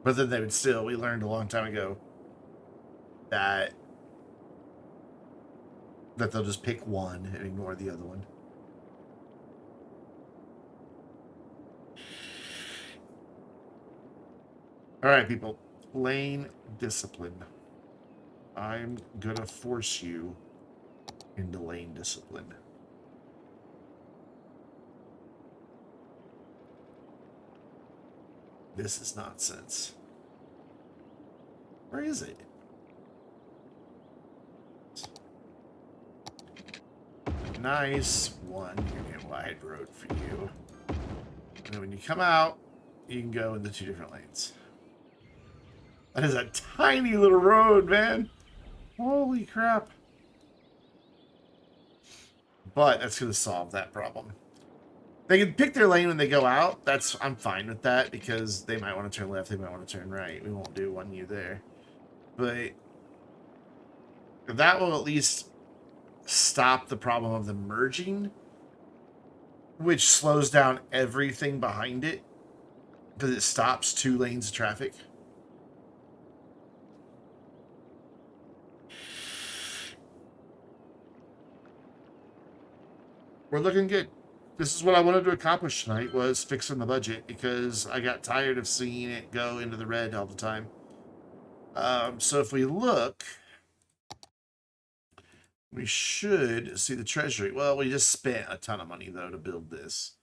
But then they would still, we learned a long time ago that they'll just pick one and ignore the other one. All right, people. Lane discipline. I'm gonna force you into lane discipline. This is nonsense. Where is it? Nice one. You're in wide road for you. And then when you come out, you can go into 2 different lanes. That is a tiny little road, man. Holy crap. But that's going to solve that problem. They can pick their lane when they go out. I'm fine with that because they might want to turn left, they might want to turn right. We won't do one you there. But that will at least stop the problem of them merging, which slows down everything behind it because it stops 2 lanes of traffic. We're looking good. This is what I wanted to accomplish tonight, was fixing the budget, because I got tired of seeing it go into the red all the time. So if we look, we should see the treasury. Well, we just spent a ton of money, though, to build this.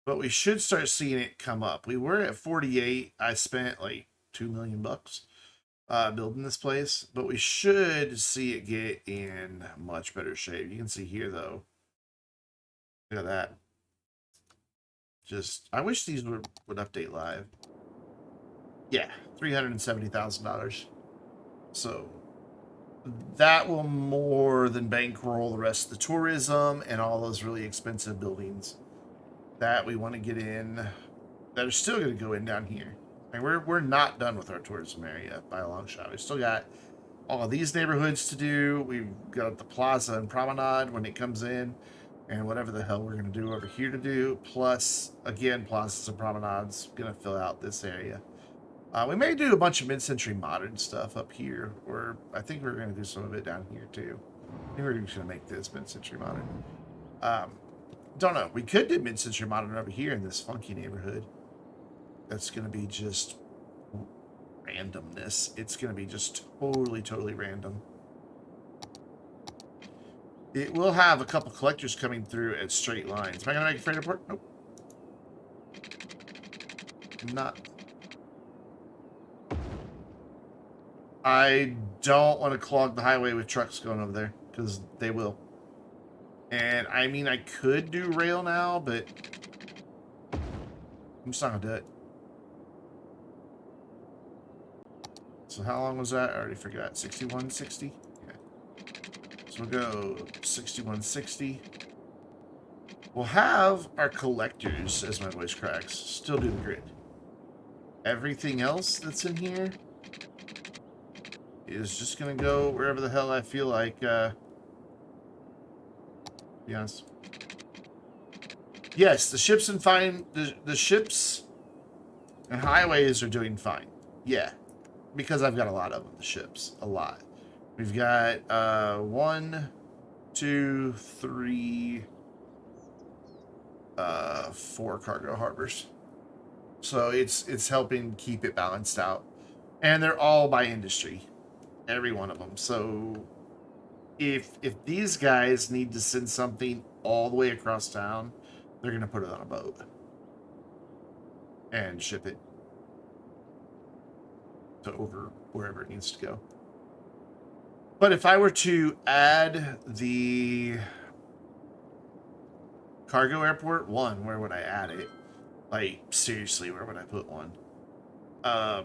But we should start seeing it come up. We were at 48. I spent like $2 million bucks building this place. But we should see it get in much better shape. You can see here, though. Look at that. Just, I wish these would update live. Yeah, $370,000. So that will more than bankroll the rest of the tourism and all those really expensive buildings that we want to get in that are still going to go in down here. And we're not done with our tourism area by a long shot. We've still got all of these neighborhoods to do. We've got the plaza and promenade when it comes in, and whatever the hell we're going to do over here to do. Plus, again, plazas and promenades going to fill out this area. We may do a bunch of mid-century modern stuff up here, or I think we're going to do some of it down here too. I think we're just going to make this mid-century modern. Don't know. We could do mid-century modern over here in this funky neighborhood. That's going to be just randomness. It's going to be just totally random. It will have a couple collectors coming through at straight lines. Am I going to make a freight airport? Nope. I'm not. I don't want to clog the highway with trucks going over there, because they will. And I mean, I could do rail now, but I'm just not going to do it. So how long was that? I already forgot. 6160? Yeah. So we'll go 6160. We'll have our collectors, as my voice cracks, still do the grid. Everything else that's in here is just going to go wherever the hell I feel like, be honest. Yes, the ships and the ships and highways are doing fine. Yeah, because I've got a lot of them, the ships, a lot. We've got 1, 2, 3, 4 cargo harbors. So it's helping keep it balanced out. And they're all by industry. Every one of them. So if these guys need to send something all the way across town, they're going to put it on a boat and ship it to over wherever it needs to go. But if I were to add the cargo airport, where would I add it? Like, seriously, where would I put one? I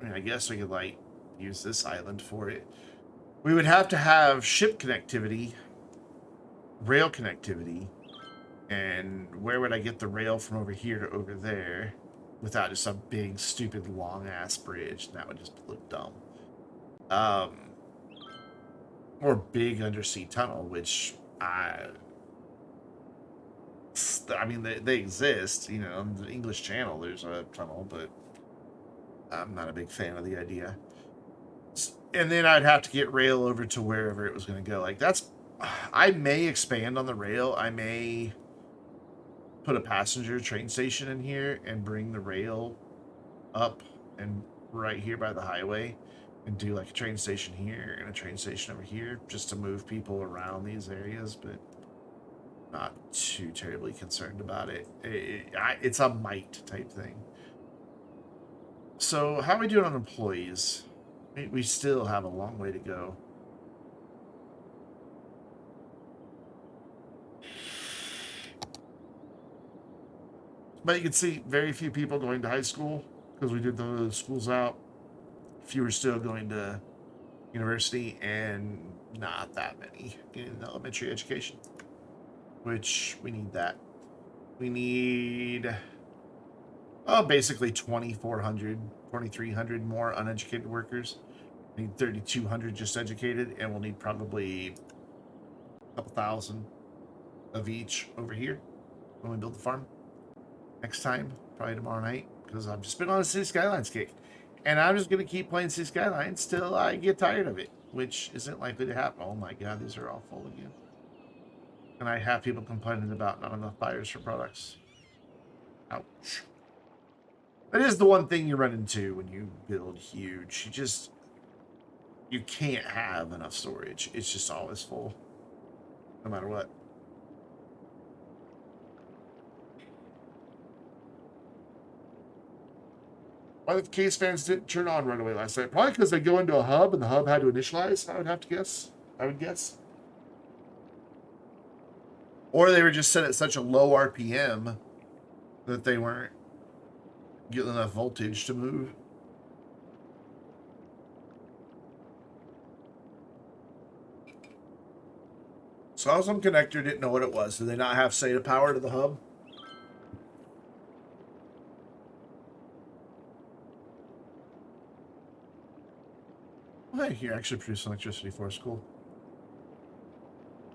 mean, I guess we could, like, use this island for it. We would have to have ship connectivity, rail connectivity, and where would I get the rail from over here to over there without just a big, stupid, long-ass bridge? That would just look dumb. or big undersea tunnel, which I mean, they exist. You know, on the English Channel, there's a tunnel, but I'm not a big fan of the idea. And then I'd have to get rail over to wherever it was going to go. Like, that's... I may expand on the rail. I may put a passenger train station in here and bring the rail up and right here by the highway and do like a train station here and a train station over here just to move people around these areas, but not too terribly concerned about it. It's a might type thing. So how are we doing on employees? We still have a long way to go. But you can see very few people going to high school because we did the schools out. Fewer still going to university, and not that many in elementary education, which we need that. We need basically 2,400, 2,300 more uneducated workers. We need 3,200 just educated, and we'll need probably a couple thousand of each over here when we build the farm next time, probably tomorrow night, because I've just been on a City Skylines kick. And I'm just going to keep playing City Skylines till I get tired of it, which isn't likely to happen. Oh my god, these are all full again. And I have people complaining about not enough buyers for products. Ouch. That is the one thing you run into when you build huge. You can't have enough storage. It's just always full, no matter what. Why the case fans didn't turn on right away last night? Probably because they go into a hub and the hub had to initialize, I would have to guess. I would guess. Or they were just set at such a low RPM that they weren't getting enough voltage to move. Saw some connector, didn't know what it was. Did they not have SATA power to the hub? Hey, you're actually producing electricity for us. Cool.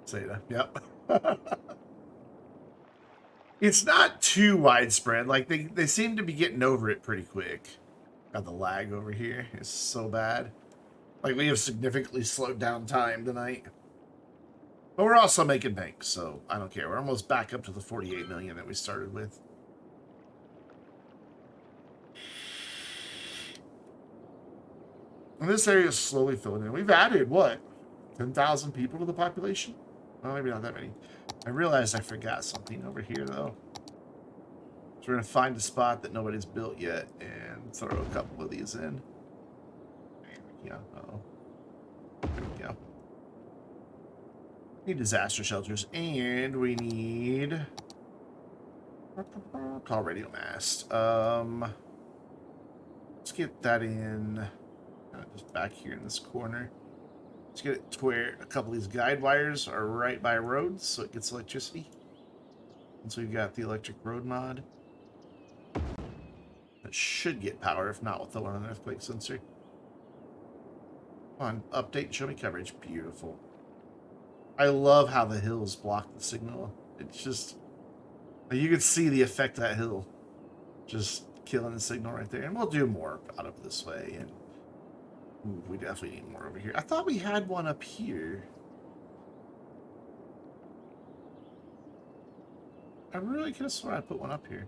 SATA, yep. It's not too widespread. Like, they seem to be getting over it pretty quick. God, the lag over here is so bad. Like, we have significantly slowed down time tonight. But we're also making bank, so I don't care. We're almost back up to the 48 million that we started with. And this area is slowly filling in. We've added, what, 10,000 people to the population? Well, maybe not that many. I realized I forgot something over here, though. So we're going to find a spot that nobody's built yet and throw a couple of these in. There we go. Uh-oh. There we go. Need disaster shelters, and we need... call radio mast. Let's get that in... just back here in this corner. Let's get it to where a couple of these guide wires are right by roads, so it gets electricity. And so we've got the electric road mod. That should get power, if not, we'll throw on an earthquake sensor. Come on, update and show me coverage. Beautiful. I love how the hills block the signal. It's just... you can see the effect of that hill. Just killing the signal right there. And we'll do more out of this way, and ooh, we definitely need more over here. I thought we had one up here. I really could have sworn I put one up here.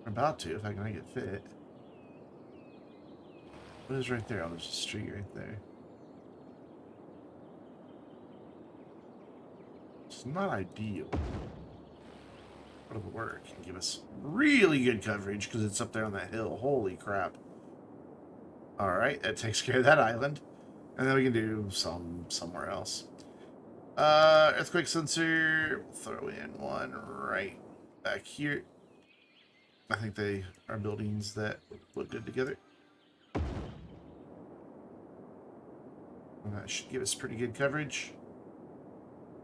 I'm about to, if I can make it fit. What is right there? Oh, there's a street right there. It's not ideal. But it'll work and give us really good coverage because it's up there on that hill. Holy crap. Alright, that takes care of that island. And then we can do somewhere else. Earthquake sensor, throw in one right back here. I think they are buildings that look good together. And that should give us pretty good coverage.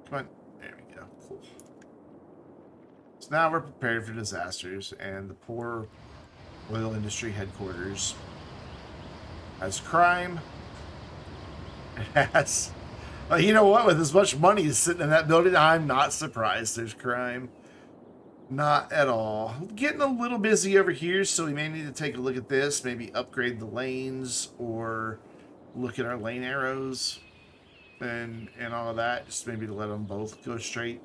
Come on, there we go, cool. So now we're prepared for disasters, and the poor oil industry headquarters has crime Yes. You know what? With as much money sitting in that building, I'm not surprised there's crime. Not at all. Getting a little busy over here, so we may need to take a look at this. Maybe upgrade the lanes or look at our lane arrows and all of that. Just maybe to let them both go straight.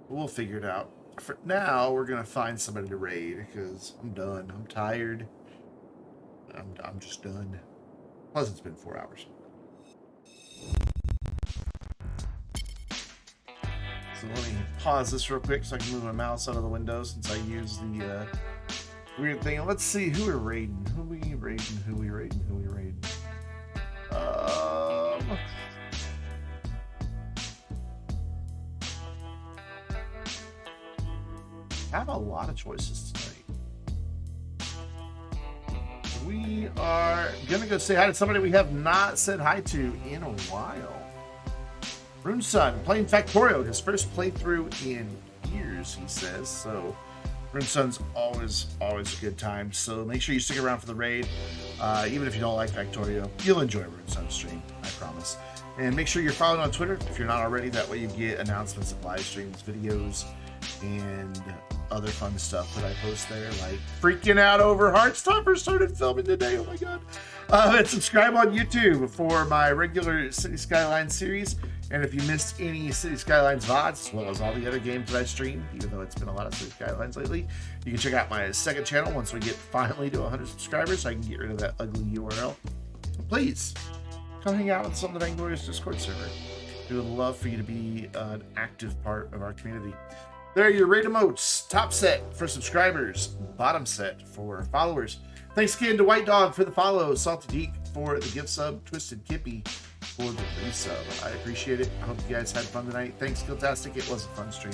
We'll figure it out. For now, we're going to find somebody to raid because I'm done. I'm tired. I'm just done. Plus, it's been 4 hours. So let me pause this real quick so I can move my mouse out of the window since I use the weird thing. And let's see who we're raiding. Who we raiding? Who we raiding? Who we raiding? I have a lot of choices tonight. We are gonna go say hi to somebody we have not said hi to in a while. Runesun playing Factorio, his first playthrough in years, he says. So Runesun's always a good time. So make sure you stick around for the raid. Even if you don't like Factorio, you'll enjoy Runesun's stream, I promise. And make sure you're following on Twitter if you're not already. That way you get announcements of live streams, videos, and other fun stuff that I post there, like freaking out over Heartstopper started filming today. Oh my god. And subscribe on YouTube for my regular City Skylines series. And if you missed any City Skylines VODs, as well as all the other games that I stream, even though it's been a lot of City Skylines lately, you can check out my second channel once we get finally to 100 subscribers so I can get rid of that ugly URL. Please, come hang out with some of the Vainglorious Discord server. We would love for you to be an active part of our community. There are your raid emotes. Top set for subscribers, bottom set for followers. Thanks again to White Dog for the follow, Salty Geek for the gift sub, Twisted Kippy for the resub. I appreciate it. I hope you guys had fun tonight. Thanks, Skilltastic. It was a fun stream.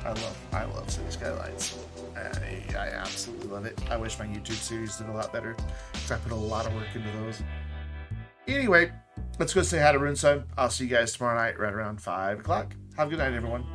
I love City Skylines. I absolutely love it. I wish my YouTube series did a lot better because I put a lot of work into those. Anyway, let's go say hi to Runesun. I'll see you guys tomorrow night right around 5 o'clock. Have a good night, everyone.